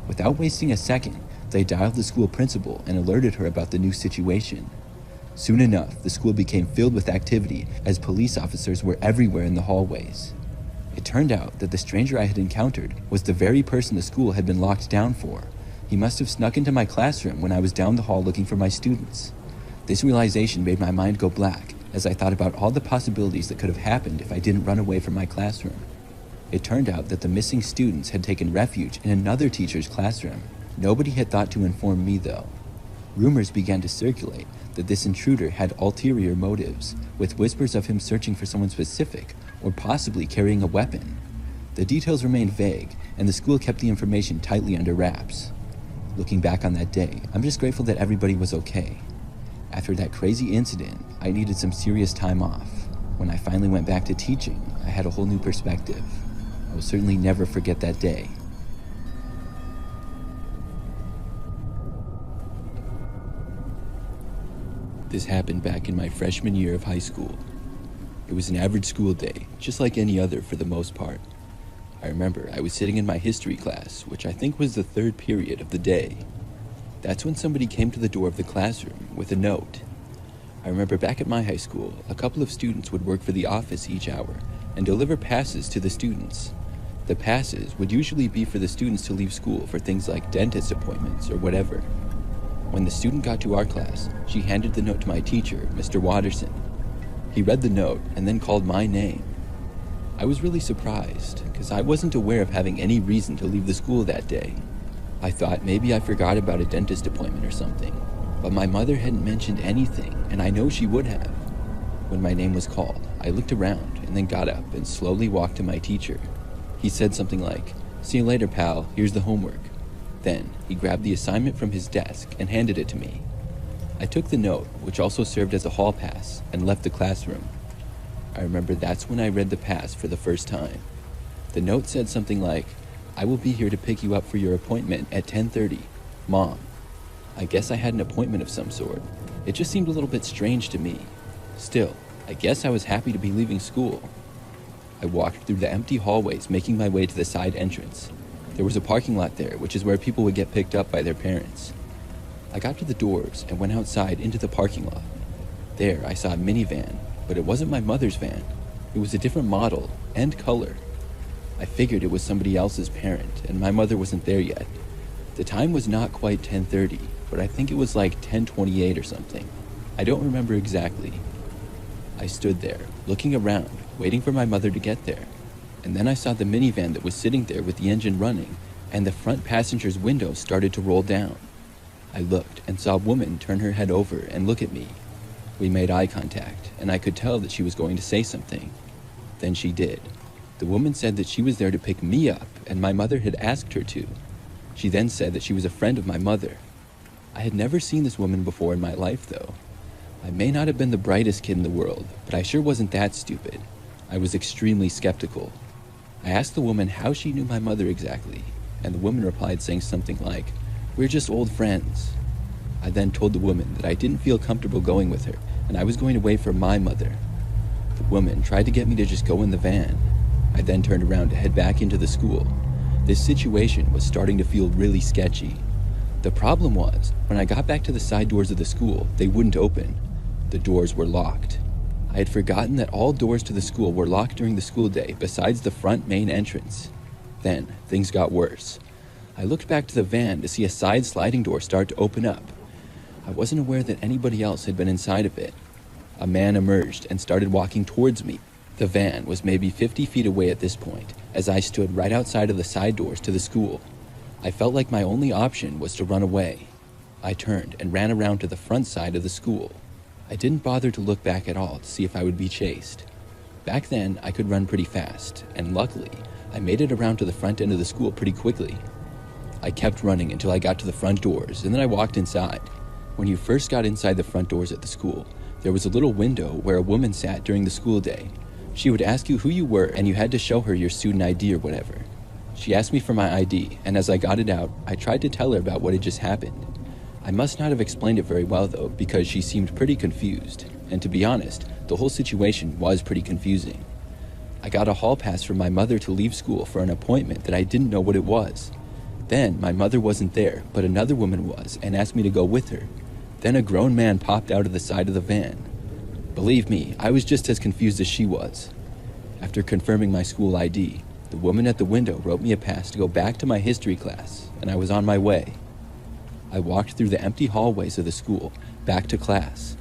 Without wasting a second, they dialed the school principal and alerted her about the new situation. Soon enough, the school became filled with activity as police officers were everywhere in the hallways. It turned out that the stranger I had encountered was the very person the school had been locked down for. He must have snuck into my classroom when I was down the hall looking for my students. This realization made my mind go black as I thought about all the possibilities that could have happened if I didn't run away from my classroom. It turned out that the missing students had taken refuge in another teacher's classroom. Nobody had thought to inform me though. Rumors began to circulate that this intruder had ulterior motives, with whispers of him searching for someone specific or possibly carrying a weapon. The details remained vague, and the school kept the information tightly under wraps. Looking back on that day, I'm just grateful that everybody was okay. After that crazy incident, I needed some serious time off. When I finally went back to teaching, I had a whole new perspective. I will certainly never forget that day. This happened back in my freshman year of high school. It It was an average school day, just like any other for the most part. I remember I was sitting in my history class, which I think was the third period of the day. That's when somebody came to the door of the classroom with a note. I remember back at my high school, a couple of students would work for the office each hour and deliver passes to the students. The passes would usually be for the students to leave school for things like dentist appointments or whatever. When the student got to our class, she handed the note to my teacher, Mr. Watterson. He read the note and then called my name. I was really surprised, because I wasn't aware of having any reason to leave the school that day. I thought maybe I forgot about a dentist appointment or something, but my mother hadn't mentioned anything, and I know she would have. When my name was called, I looked around and then got up and slowly walked to my teacher. He said something like, "See you later, pal, here's the homework." Then, he grabbed the assignment from his desk and handed it to me. I took the note, which also served as a hall pass, and left the classroom. I remember that's when I read the pass for the first time. The note said something like, "I will be here to pick you up for your appointment at 10:30. Mom." I guess I had an appointment of some sort. It just seemed a little bit strange to me. Still, I guess I was happy to be leaving school. I walked through the empty hallways, making my way to the side entrance. There was a parking lot there, which is where people would get picked up by their parents. I got to the doors and went outside into the parking lot. There, I saw a minivan, but it wasn't my mother's van. It was a different model and color. I figured it was somebody else's parent, and my mother wasn't there yet. The time was not quite 10:30, but I think it was like 10:28 or something. I don't remember exactly. I stood there, looking around, waiting for my mother to get there. And then I saw the minivan that was sitting there with the engine running, and the front passenger's window started to roll down. I looked and saw a woman turn her head over and look at me. We made eye contact, and I could tell that she was going to say something. Then she did. The woman said that she was there to pick me up, and my mother had asked her to. She then said that she was a friend of my mother. I had never seen this woman before in my life, though. I may not have been the brightest kid in the world, but I sure wasn't that stupid. I was extremely skeptical. I asked the woman how she knew my mother exactly, and the woman replied saying something like, "We're just old friends." I then told the woman that I didn't feel comfortable going with her, and I was going to wait for my mother. The woman tried to get me to just go in the van. I then turned around to head back into the school. This situation was starting to feel really sketchy. The problem was, when I got back to the side doors of the school, they wouldn't open. The doors were locked. I had forgotten that all doors to the school were locked during the school day besides the front main entrance. Then, things got worse. I looked back to the van to see a side sliding door start to open up. I wasn't aware that anybody else had been inside of it. A man emerged and started walking towards me. The van was maybe 50 feet away at this point, as I stood right outside of the side doors to the school. I felt like my only option was to run away. I turned and ran around to the front side of the school. I didn't bother to look back at all to see if I would be chased. Back then, I could run pretty fast, and luckily, I made it around to the front end of the school pretty quickly. I kept running until I got to the front doors, and then I walked inside. When you first got inside the front doors at the school, there was a little window where a woman sat during the school day. She would ask you who you were, and you had to show her your student ID or whatever. She asked me for my ID, and as I got it out, I tried to tell her about what had just happened. I must not have explained it very well though, because she seemed pretty confused, and to be honest, the whole situation was pretty confusing. I got a hall pass from my mother to leave school for an appointment that I didn't know what it was. Then my mother wasn't there, but another woman was, and asked me to go with her. Then a grown man popped out of the side of the van. Believe me, I was just as confused as she was. After confirming my school ID, the woman at the window wrote me a pass to go back to my history class, and I was on my way. I walked through the empty hallways of the school, back to class.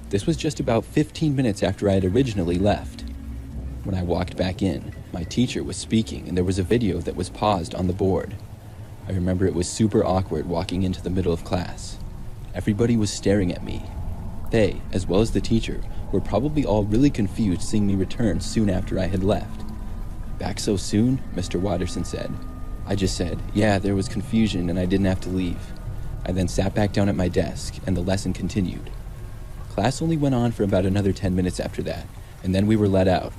This was just about 15 minutes after I had originally left. When I walked back in, my teacher was speaking and there was a video that was paused on the board. I remember it was super awkward walking into the middle of class. Everybody was staring at me. They, as well as the teacher, were probably all really confused seeing me return soon after I had left. "Back so soon?" Mr. Watterson said. I just said, "Yeah, there was confusion and I didn't have to leave." I then sat back down at my desk, and the lesson continued. Class only went on for about another 10 minutes after that, and then we were let out.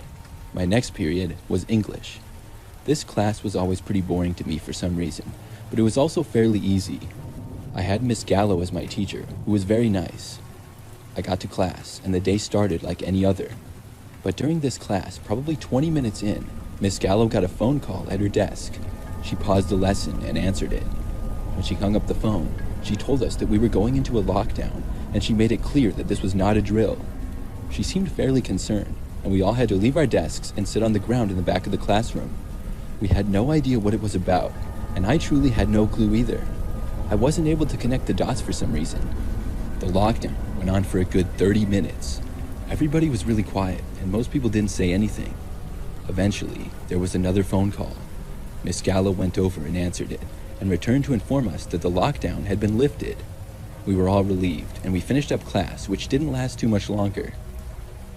My next period was English. This class was always pretty boring to me for some reason, but it was also fairly easy. I had Miss Gallo as my teacher, who was very nice. I got to class, and the day started like any other. But during this class, probably 20 minutes in, Miss Gallo got a phone call at her desk. She paused the lesson and answered it. When she hung up the phone, she told us that we were going into a lockdown, and she made it clear that this was not a drill. She seemed fairly concerned, and we all had to leave our desks and sit on the ground in the back of the classroom. We had no idea what it was about, and I truly had no clue either. I wasn't able to connect the dots for some reason. The lockdown went on for a good 30 minutes. Everybody was really quiet, and most people didn't say anything. Eventually, there was another phone call. Miss Gallo went over and answered it, and returned to inform us that the lockdown had been lifted. We were all relieved, and we finished up class, which didn't last too much longer.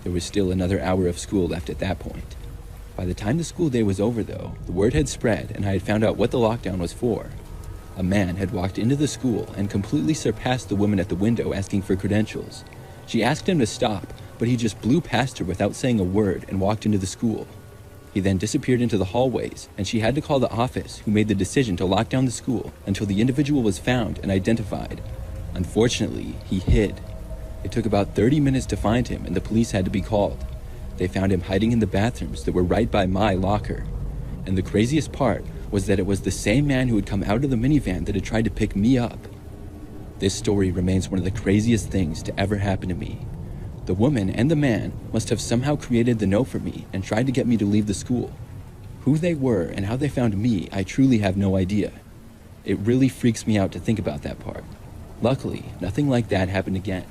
There was still another hour of school left at that point. By the time the school day was over, though, the word had spread, and I had found out what the lockdown was for. A man had walked into the school and completely surpassed the woman at the window asking for credentials. She asked him to stop, but he just blew past her without saying a word and walked into the school. He then disappeared into the hallways, and she had to call the office, who made the decision to lock down the school until the individual was found and identified. Unfortunately, he hid. It took about 30 minutes to find him, and the police had to be called. They found him hiding in the bathrooms that were right by my locker. And the craziest part was that it was the same man who had come out of the minivan that had tried to pick me up. This story remains one of the craziest things to ever happen to me. The woman and the man must have somehow created the note for me and tried to get me to leave the school. Who they were and how they found me, I truly have no idea. It really freaks me out to think about that part. Luckily, nothing like that happened again.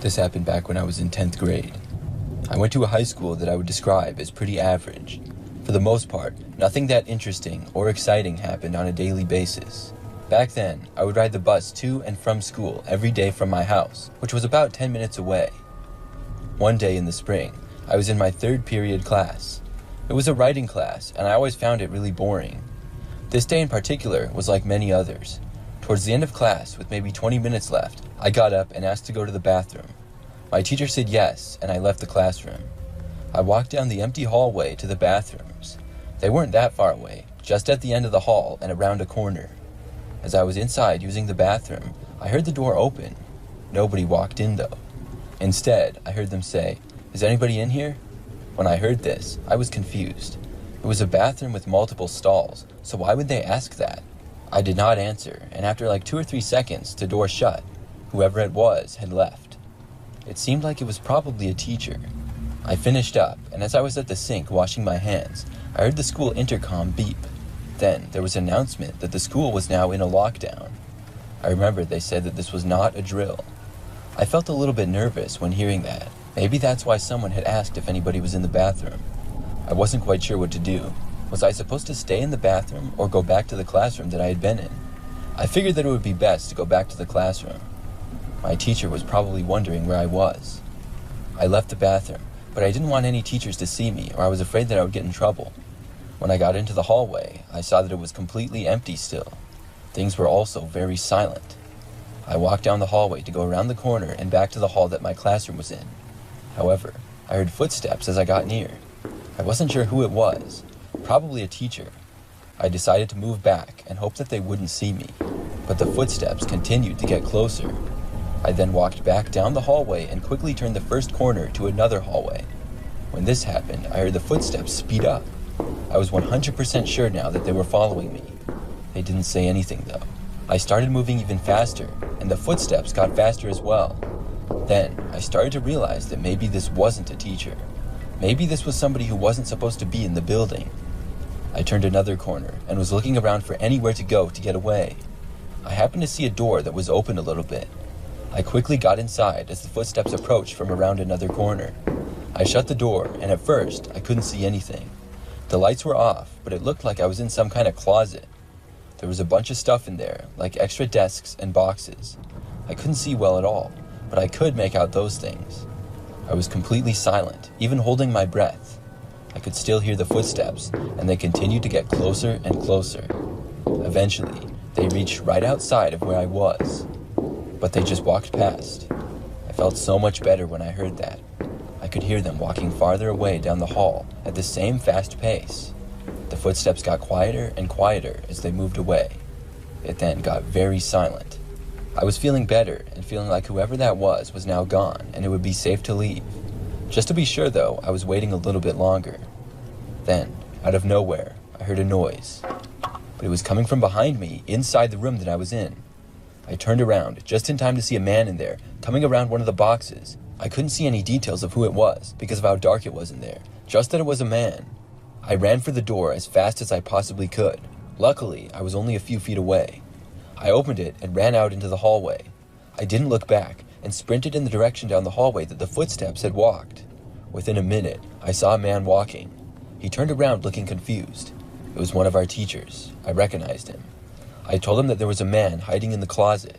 This happened back when I was in 10th grade. I went to a high school that I would describe as pretty average. For the most part, nothing that interesting or exciting happened on a daily basis. Back then, I would ride the bus to and from school every day from my house, which was about 10 minutes away. One day in the spring, I was in my third period class. It was a writing class, and I always found it really boring. This day in particular was like many others. Towards the end of class, with maybe 20 minutes left, I got up and asked to go to the bathroom. My teacher said yes, and I left the classroom. I walked down the empty hallway to the bathrooms. They weren't that far away, just at the end of the hall and around a corner. As I was inside using the bathroom, I heard the door open. Nobody walked in though. Instead, I heard them say, "Is anybody in here?" When I heard this, I was confused. It was a bathroom with multiple stalls, so why would they ask that? I did not answer, and after like 2 or 3 seconds, the door shut. Whoever it was had left. It seemed like it was probably a teacher. I finished up, and as I was at the sink washing my hands, I heard the school intercom beep. Then there was an announcement that the school was now in a lockdown. I remember they said that this was not a drill. I felt a little bit nervous when hearing that. Maybe that's why someone had asked if anybody was in the bathroom. I wasn't quite sure what to do. Was I supposed to stay in the bathroom or go back to the classroom that I had been in? I figured that it would be best to go back to the classroom. My teacher was probably wondering where I was. I left the bathroom, but I didn't want any teachers to see me, or I was afraid that I would get in trouble. When I got into the hallway, I saw that it was completely empty still. Things were also very silent. I walked down the hallway to go around the corner and back to the hall that my classroom was in. However, I heard footsteps as I got near. I wasn't sure who it was. Probably a teacher. I decided to move back and hope that they wouldn't see me, but the footsteps continued to get closer. I then walked back down the hallway and quickly turned the first corner to another hallway. When this happened, I heard the footsteps speed up. I was 100% sure now that they were following me. They didn't say anything though. I started moving even faster, and the footsteps got faster as well. Then, I started to realize that maybe this wasn't a teacher. Maybe this was somebody who wasn't supposed to be in the building. I turned another corner and was looking around for anywhere to go to get away. I happened to see a door that was open a little bit. I quickly got inside as the footsteps approached from around another corner. I shut the door, and at first, I couldn't see anything. The lights were off, but it looked like I was in some kind of closet. There was a bunch of stuff in there, like extra desks and boxes. I couldn't see well at all, but I could make out those things. I was completely silent, even holding my breath. I could still hear the footsteps, and they continued to get closer and closer. Eventually, they reached right outside of where I was, but they just walked past. I felt so much better when I heard that. I could hear them walking farther away down the hall at the same fast pace. The footsteps got quieter and quieter as they moved away. It then got very silent. I was feeling better and feeling like whoever that was now gone and it would be safe to leave. Just to be sure though, I was waiting a little bit longer. Then, out of nowhere, I heard a noise. But it was coming from behind me, inside the room that I was in. I turned around just in time to see a man in there, coming around one of the boxes. I couldn't see any details of who it was because of how dark it was in there, just that it was a man. I ran for the door as fast as I possibly could. Luckily, I was only a few feet away. I opened it and ran out into the hallway. I didn't look back and sprinted in the direction down the hallway that the footsteps had walked. Within a minute, I saw a man walking. He turned around looking confused. It was one of our teachers. I recognized him. I told him that there was a man hiding in the closet.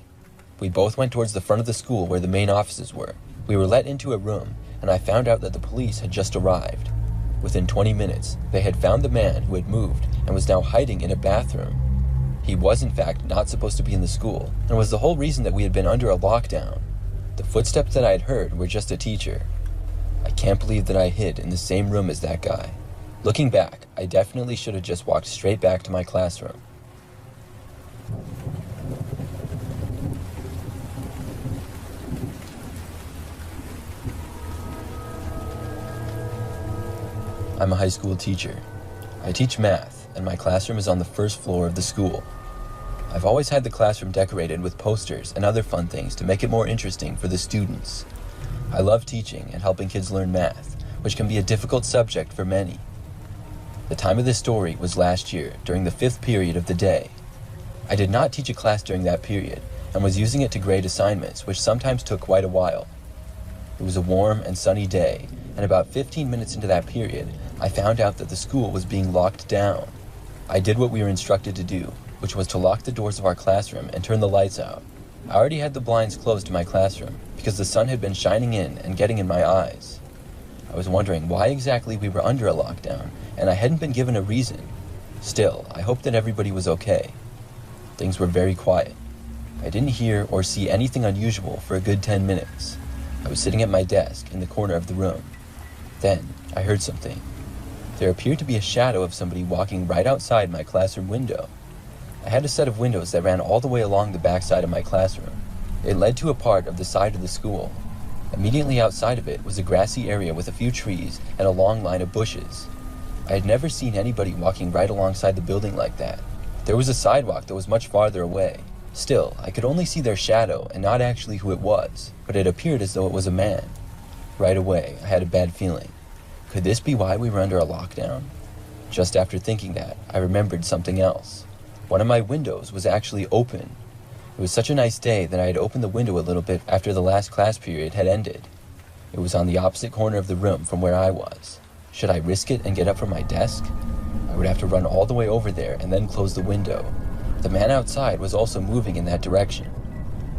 We both went towards the front of the school where the main offices were. We were let into a room, and I found out that the police had just arrived. Within 20 minutes, they had found the man who had moved and was now hiding in a bathroom. He was in fact not supposed to be in the school, and was the whole reason that we had been under a lockdown. The footsteps that I had heard were just a teacher. I can't believe that I hid in the same room as that guy. Looking back, I definitely should have just walked straight back to my classroom. I'm a high school teacher. I teach math, and my classroom is on the first floor of the school. I've always had the classroom decorated with posters and other fun things to make it more interesting for the students. I love teaching and helping kids learn math, which can be a difficult subject for many. The time of this story was last year, during the 5th period of the day. I did not teach a class during that period, and was using it to grade assignments, which sometimes took quite a while. It was a warm and sunny day, and about 15 minutes into that period, I found out that the school was being locked down. I did what we were instructed to do, which was to lock the doors of our classroom and turn the lights out. I already had the blinds closed to my classroom because the sun had been shining in and getting in my eyes. I was wondering why exactly we were under a lockdown, and I hadn't been given a reason. Still, I hoped that everybody was okay. Things were very quiet. I didn't hear or see anything unusual for a good 10 minutes. I was sitting at my desk in the corner of the room. Then, I heard something. There appeared to be a shadow of somebody walking right outside my classroom window. I had a set of windows that ran all the way along the back side of my classroom. It led to a part of the side of the school. Immediately outside of it was a grassy area with a few trees and a long line of bushes. I had never seen anybody walking right alongside the building like that. There was a sidewalk that was much farther away. Still, I could only see their shadow and not actually who it was, but it appeared as though it was a man. Right away, I had a bad feeling. Could this be why we were under a lockdown? Just after thinking that, I remembered something else. One of my windows was actually open. It was such a nice day that I had opened the window a little bit after the last class period had ended. It was on the opposite corner of the room from where I was. Should I risk it and get up from my desk? I would have to run all the way over there and then close the window. The man outside was also moving in that direction.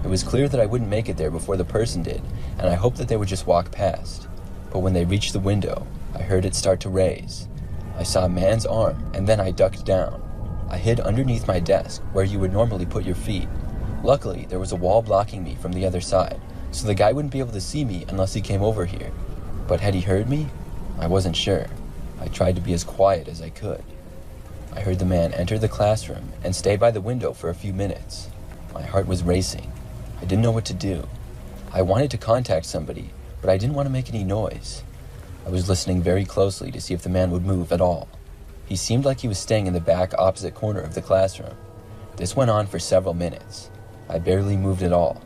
It was clear that I wouldn't make it there before the person did, and I hoped that they would just walk past. But when they reached the window, I heard it start to raise. I saw a man's arm, and then I ducked down. I hid underneath my desk, where you would normally put your feet. Luckily, there was a wall blocking me from the other side, so the guy wouldn't be able to see me unless he came over here. But had he heard me? I wasn't sure. I tried to be as quiet as I could. I heard the man enter the classroom and stay by the window for a few minutes. My heart was racing. I didn't know what to do. I wanted to contact somebody, but I didn't want to make any noise. I was listening very closely to see if the man would move at all. He seemed like he was staying in the back opposite corner of the classroom. This went on for several minutes. I barely moved at all.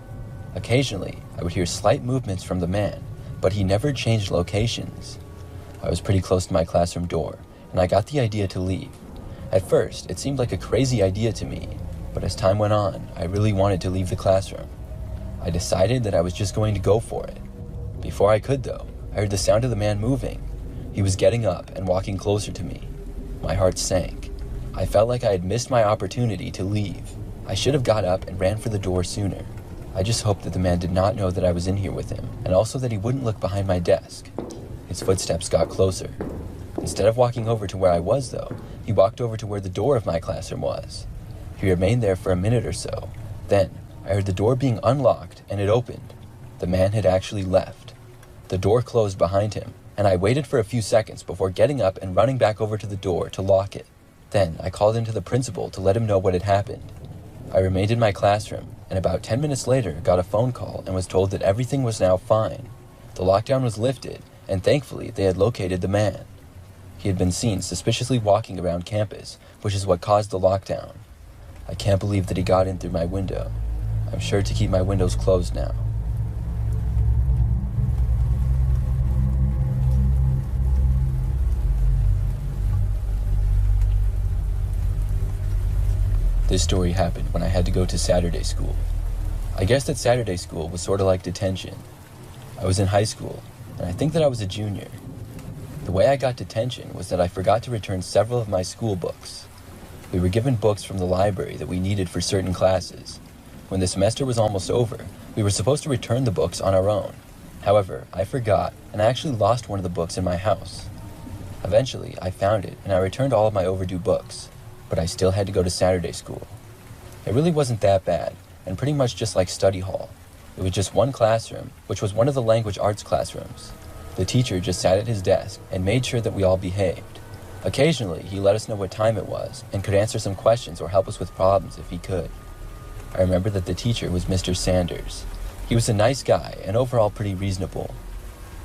Occasionally, I would hear slight movements from the man, but he never changed locations. I was pretty close to my classroom door, and I got the idea to leave. At first, it seemed like a crazy idea to me, but as time went on, I really wanted to leave the classroom. I decided that I was just going to go for it. Before I could, though, I heard the sound of the man moving. He was getting up and walking closer to me. My heart sank. I felt like I had missed my opportunity to leave. I should have got up and ran for the door sooner. I just hoped that the man did not know that I was in here with him, and also that he wouldn't look behind my desk. His footsteps got closer. Instead of walking over to where I was, though, he walked over to where the door of my classroom was. He remained there for a minute or so. Then, I heard the door being unlocked, and it opened. The man had actually left. The door closed behind him, and I waited for a few seconds before getting up and running back over to the door to lock it. Then, I called into the principal to let him know what had happened. I remained in my classroom, and about 10 minutes later got a phone call and was told that everything was now fine. The lockdown was lifted, and thankfully they had located the man. He had been seen suspiciously walking around campus, which is what caused the lockdown. I can't believe that he got in through my window. I'm sure to keep my windows closed now. This story happened when I had to go to Saturday school. I guess that Saturday school was sort of like detention. I was in high school, and I think that I was a junior. The way I got detention was that I forgot to return several of my school books. We were given books from the library that we needed for certain classes. When the semester was almost over, we were supposed to return the books on our own. However, I forgot, and I actually lost one of the books in my house. Eventually, I found it, and I returned all of my overdue books. But I still had to go to Saturday school. It really wasn't that bad, and pretty much just like study hall. It was just one classroom, which was one of the language arts classrooms. The teacher just sat at his desk and made sure that we all behaved. Occasionally, he let us know what time it was and could answer some questions or help us with problems if he could. I remember that the teacher was Mr. Sanders. He was a nice guy and overall pretty reasonable.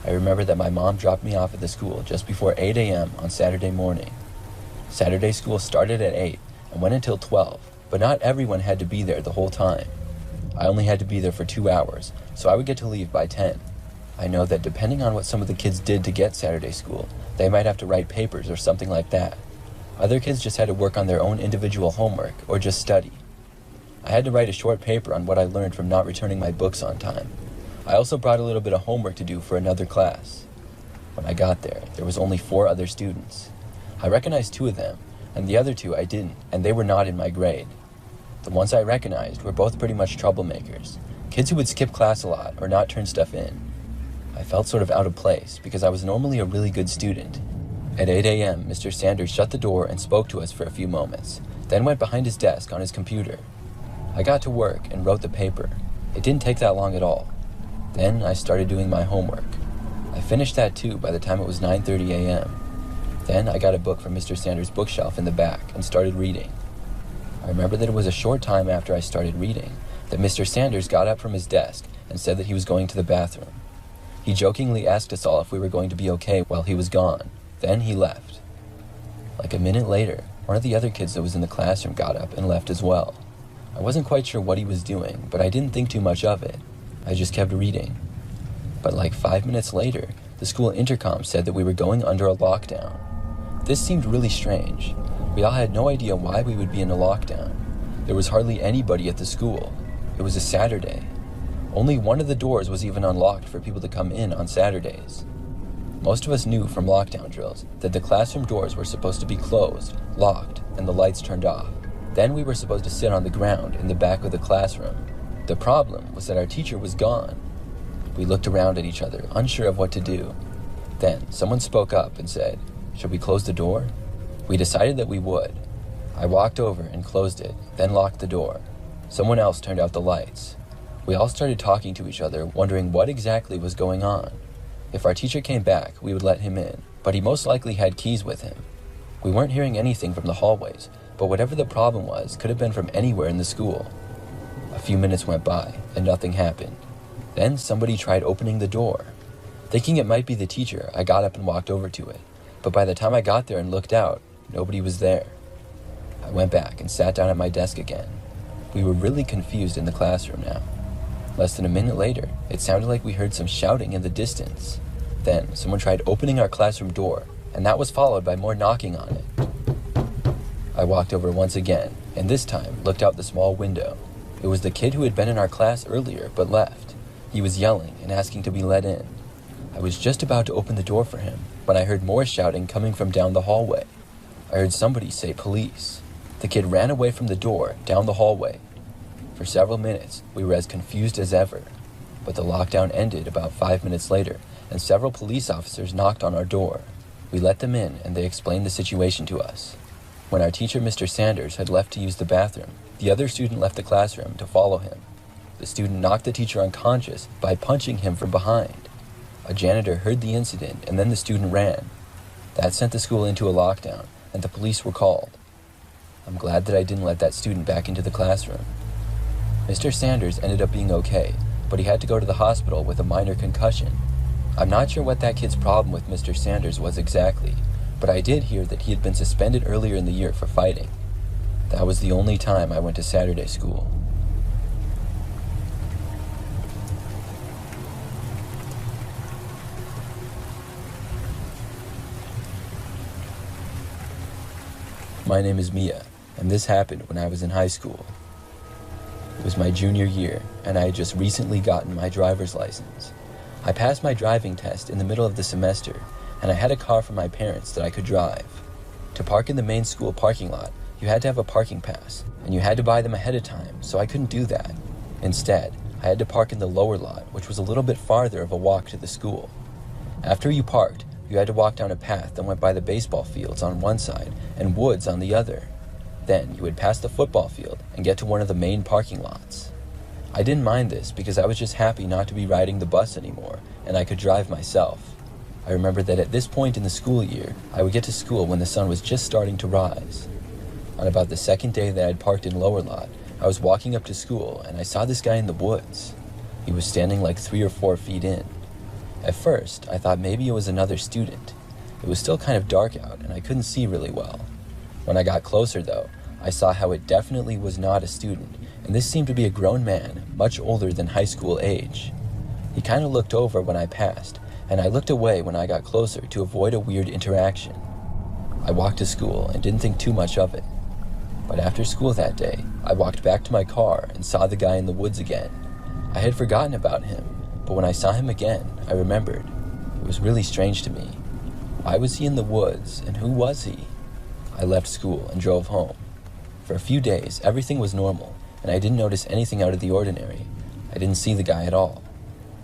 I remember that my mom dropped me off at the school just before 8 a.m. on Saturday morning. Saturday school started at 8 and went until 12, but not everyone had to be there the whole time. I only had to be there for 2 hours, so I would get to leave by 10. I know that depending on what some of the kids did to get Saturday school, they might have to write papers or something like that. Other kids just had to work on their own individual homework or just study. I had to write a short paper on what I learned from not returning my books on time. I also brought a little bit of homework to do for another class. When I got there was only 4 other students. I recognized 2 of them, and the other 2 I didn't, and they were not in my grade. The ones I recognized were both pretty much troublemakers, kids who would skip class a lot or not turn stuff in. I felt sort of out of place because I was normally a really good student. At 8 a.m., Mr. Sanders shut the door and spoke to us for a few moments, then went behind his desk on his computer. I got to work and wrote the paper. It didn't take that long at all. Then I started doing my homework. I finished that too by the time it was 9:30 a.m. Then I got a book from Mr. Sanders' bookshelf in the back and started reading. I remember that it was a short time after I started reading that Mr. Sanders got up from his desk and said that he was going to the bathroom. He jokingly asked us all if we were going to be okay while he was gone. Then he left. Like a minute later, one of the other kids that was in the classroom got up and left as well. I wasn't quite sure what he was doing, but I didn't think too much of it. I just kept reading. But like 5 minutes later, the school intercom said that we were going under a lockdown. This seemed really strange. We all had no idea why we would be in a lockdown. There was hardly anybody at the school. It was a Saturday. Only one of the doors was even unlocked for people to come in on Saturdays. Most of us knew from lockdown drills that the classroom doors were supposed to be closed, locked, and the lights turned off. Then we were supposed to sit on the ground in the back of the classroom. The problem was that our teacher was gone. We looked around at each other, unsure of what to do. Then someone spoke up and said, "Should we close the door?" We decided that we would. I walked over and closed it, then locked the door. Someone else turned out the lights. We all started talking to each other, wondering what exactly was going on. If our teacher came back, we would let him in, but he most likely had keys with him. We weren't hearing anything from the hallways, but whatever the problem was could have been from anywhere in the school. A few minutes went by, and nothing happened. Then somebody tried opening the door. Thinking it might be the teacher, I got up and walked over to it. But by the time I got there and looked out, nobody was there. I went back and sat down at my desk again. We were really confused in the classroom now. Less than a minute later, it sounded like we heard some shouting in the distance. Then someone tried opening our classroom door, and that was followed by more knocking on it. I walked over once again, and this time looked out the small window. It was the kid who had been in our class earlier but left. He was yelling and asking to be let in. I was just about to open the door for him when I heard more shouting coming from down the hallway. I heard somebody say police. The kid ran away from the door down the hallway. For several minutes, we were as confused as ever. But the lockdown ended about 5 minutes later, and several police officers knocked on our door. We let them in, and they explained the situation to us. When our teacher, Mr. Sanders, had left to use the bathroom, the other student left the classroom to follow him. The student knocked the teacher unconscious by punching him from behind. A janitor heard the incident, and then the student ran. That sent the school into a lockdown, and the police were called. I'm glad that I didn't let that student back into the classroom. Mr. Sanders ended up being okay, but he had to go to the hospital with a minor concussion. I'm not sure what that kid's problem with Mr. Sanders was exactly, but I did hear that he had been suspended earlier in the year for fighting. That was the only time I went to Saturday school. My name is Mia, and this happened when I was in high school. It was my junior year, and I had just recently gotten my driver's license. I passed my driving test in the middle of the semester, and I had a car from my parents that I could drive. To park in the main school parking lot, you had to have a parking pass, and you had to buy them ahead of time, so I couldn't do that. Instead, I had to park in the lower lot, which was a little bit farther of a walk to the school. After you parked, you had to walk down a path that went by the baseball fields on one side and woods on the other. Then you would pass the football field and get to one of the main parking lots. I didn't mind this because I was just happy not to be riding the bus anymore, and I could drive myself. I remember that at this point in the school year, I would get to school when the sun was just starting to rise. On about the second day that I'd parked in lower lot, I was walking up to school and I saw this guy in the woods. He was standing like 3 or 4 feet in. At first, I thought maybe it was another student. It was still kind of dark out and I couldn't see really well. When I got closer though, I saw how it definitely was not a student, and this seemed to be a grown man, much older than high school age. He kind of looked over when I passed, and I looked away when I got closer to avoid a weird interaction. I walked to school and didn't think too much of it. But after school that day, I walked back to my car and saw the guy in the woods again. I had forgotten about him, but when I saw him again, I remembered. It was really strange to me. Why was he in the woods, and who was he? I left school and drove home. For a few days, everything was normal, and I didn't notice anything out of the ordinary. I didn't see the guy at all.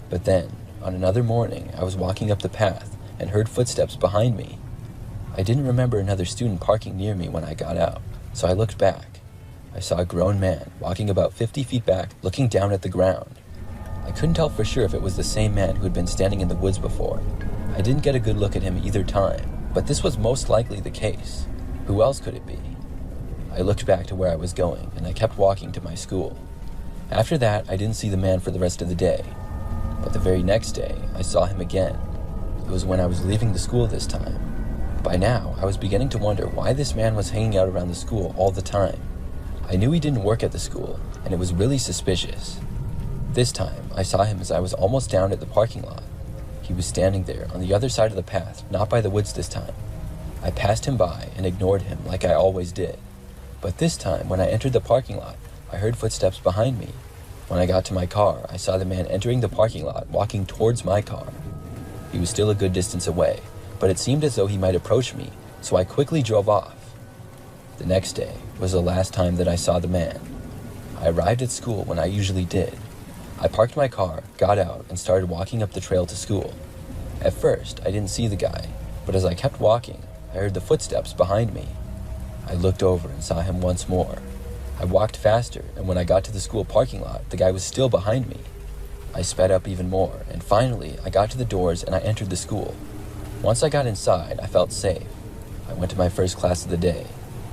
But then, on another morning, I was walking up the path and heard footsteps behind me. I didn't remember another student parking near me when I got out, so I looked back. I saw a grown man walking about 50 feet back, looking down at the ground. I couldn't tell for sure if it was the same man who had been standing in the woods before. I didn't get a good look at him either time, but this was most likely the case. Who else could it be? I looked back to where I was going, and I kept walking to my school. After that, I didn't see the man for the rest of the day. But the very next day, I saw him again. It was when I was leaving the school this time. By now, I was beginning to wonder why this man was hanging out around the school all the time. I knew he didn't work at the school, and it was really suspicious. This time, I saw him as I was almost down at the parking lot. He was standing there on the other side of the path, not by the woods this time. I passed him by and ignored him like I always did. But this time, when I entered the parking lot, I heard footsteps behind me. When I got to my car, I saw the man entering the parking lot, walking towards my car. He was still a good distance away, but it seemed as though he might approach me, so I quickly drove off. The next day was the last time that I saw the man. I arrived at school when I usually did. I parked my car, got out, and started walking up the trail to school. At first, I didn't see the guy, but as I kept walking, I heard the footsteps behind me. I looked over and saw him once more. I walked faster, and when I got to the school parking lot, the guy was still behind me. I sped up even more, and finally, I got to the doors and I entered the school. Once I got inside, I felt safe. I went to my first class of the day.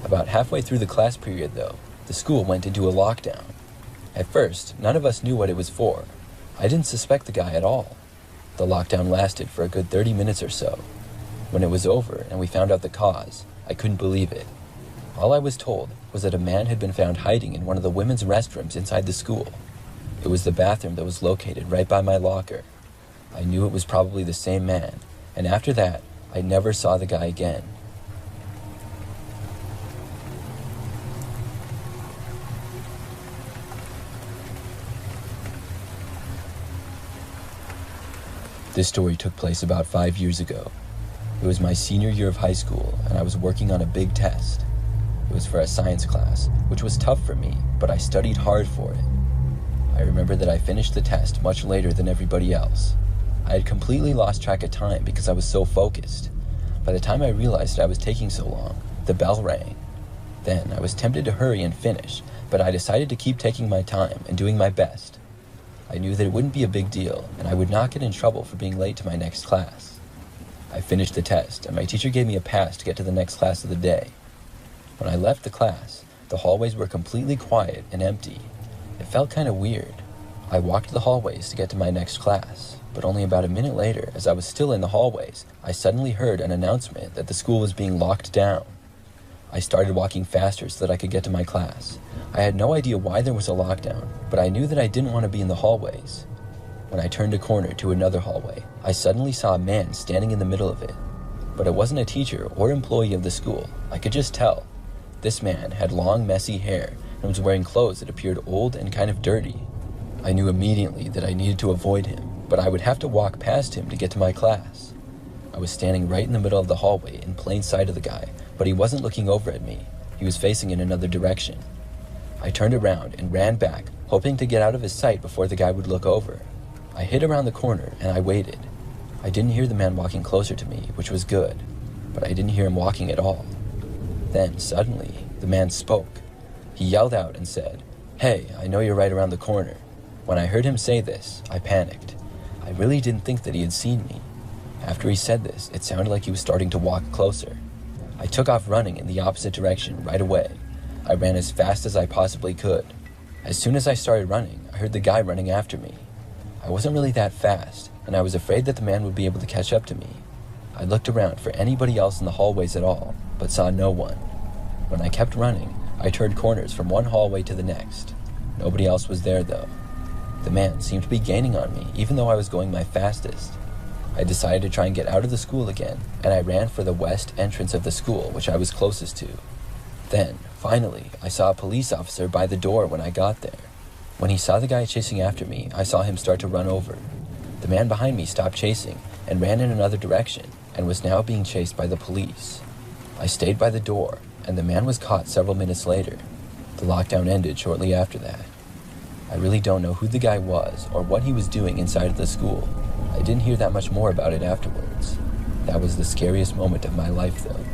About halfway through the class period, though, the school went into a lockdown. At first, none of us knew what it was for. I didn't suspect the guy at all. The lockdown lasted for a good 30 minutes or so. When it was over and we found out the cause, I couldn't believe it. All I was told was that a man had been found hiding in one of the women's restrooms inside the school. It was the bathroom that was located right by my locker. I knew it was probably the same man, and after that, I never saw the guy again. This story took place about 5 years ago. It was my senior year of high school, and I was working on a big test. It was for a science class, which was tough for me, but I studied hard for it. I remember that I finished the test much later than everybody else. I had completely lost track of time because I was so focused. By the time I realized I was taking so long, the bell rang. Then I was tempted to hurry and finish, but I decided to keep taking my time and doing my best. I knew that it wouldn't be a big deal, and I would not get in trouble for being late to my next class. I finished the test, and my teacher gave me a pass to get to the next class of the day. When I left the class, the hallways were completely quiet and empty. It felt kind of weird. I walked the hallways to get to my next class, but only about a minute later, as I was still in the hallways, I suddenly heard an announcement that the school was being locked down. I started walking faster so that I could get to my class. I had no idea why there was a lockdown, but I knew that I didn't want to be in the hallways. When I turned a corner to another hallway, I suddenly saw a man standing in the middle of it. But it wasn't a teacher or employee of the school. I could just tell. This man had long, messy hair and was wearing clothes that appeared old and kind of dirty. I knew immediately that I needed to avoid him, but I would have to walk past him to get to my class. I was standing right in the middle of the hallway in plain sight of the guy, but he wasn't looking over at me. He was facing in another direction. I turned around and ran back, hoping to get out of his sight before the guy would look over. I hid around the corner and I waited. I didn't hear the man walking closer to me, which was good, but I didn't hear him walking at all. Then, suddenly, the man spoke. He yelled out and said, "Hey, I know you're right around the corner." When I heard him say this, I panicked. I really didn't think that he had seen me. After he said this, it sounded like he was starting to walk closer. I took off running in the opposite direction right away. I ran as fast as I possibly could. As soon as I started running, I heard the guy running after me. I wasn't really that fast, and I was afraid that the man would be able to catch up to me. I looked around for anybody else in the hallways at all, but saw no one. When I kept running, I turned corners from one hallway to the next. Nobody else was there though. The man seemed to be gaining on me, even though I was going my fastest. I decided to try and get out of the school again, and I ran for the west entrance of the school, which I was closest to. Then, finally, I saw a police officer by the door when I got there. When he saw the guy chasing after me, I saw him start to run over. The man behind me stopped chasing and ran in another direction, and was now being chased by the police. I stayed by the door, and the man was caught several minutes later. The lockdown ended shortly after that. I really don't know who the guy was or what he was doing inside of the school. I didn't hear that much more about it afterwards. That was the scariest moment of my life though.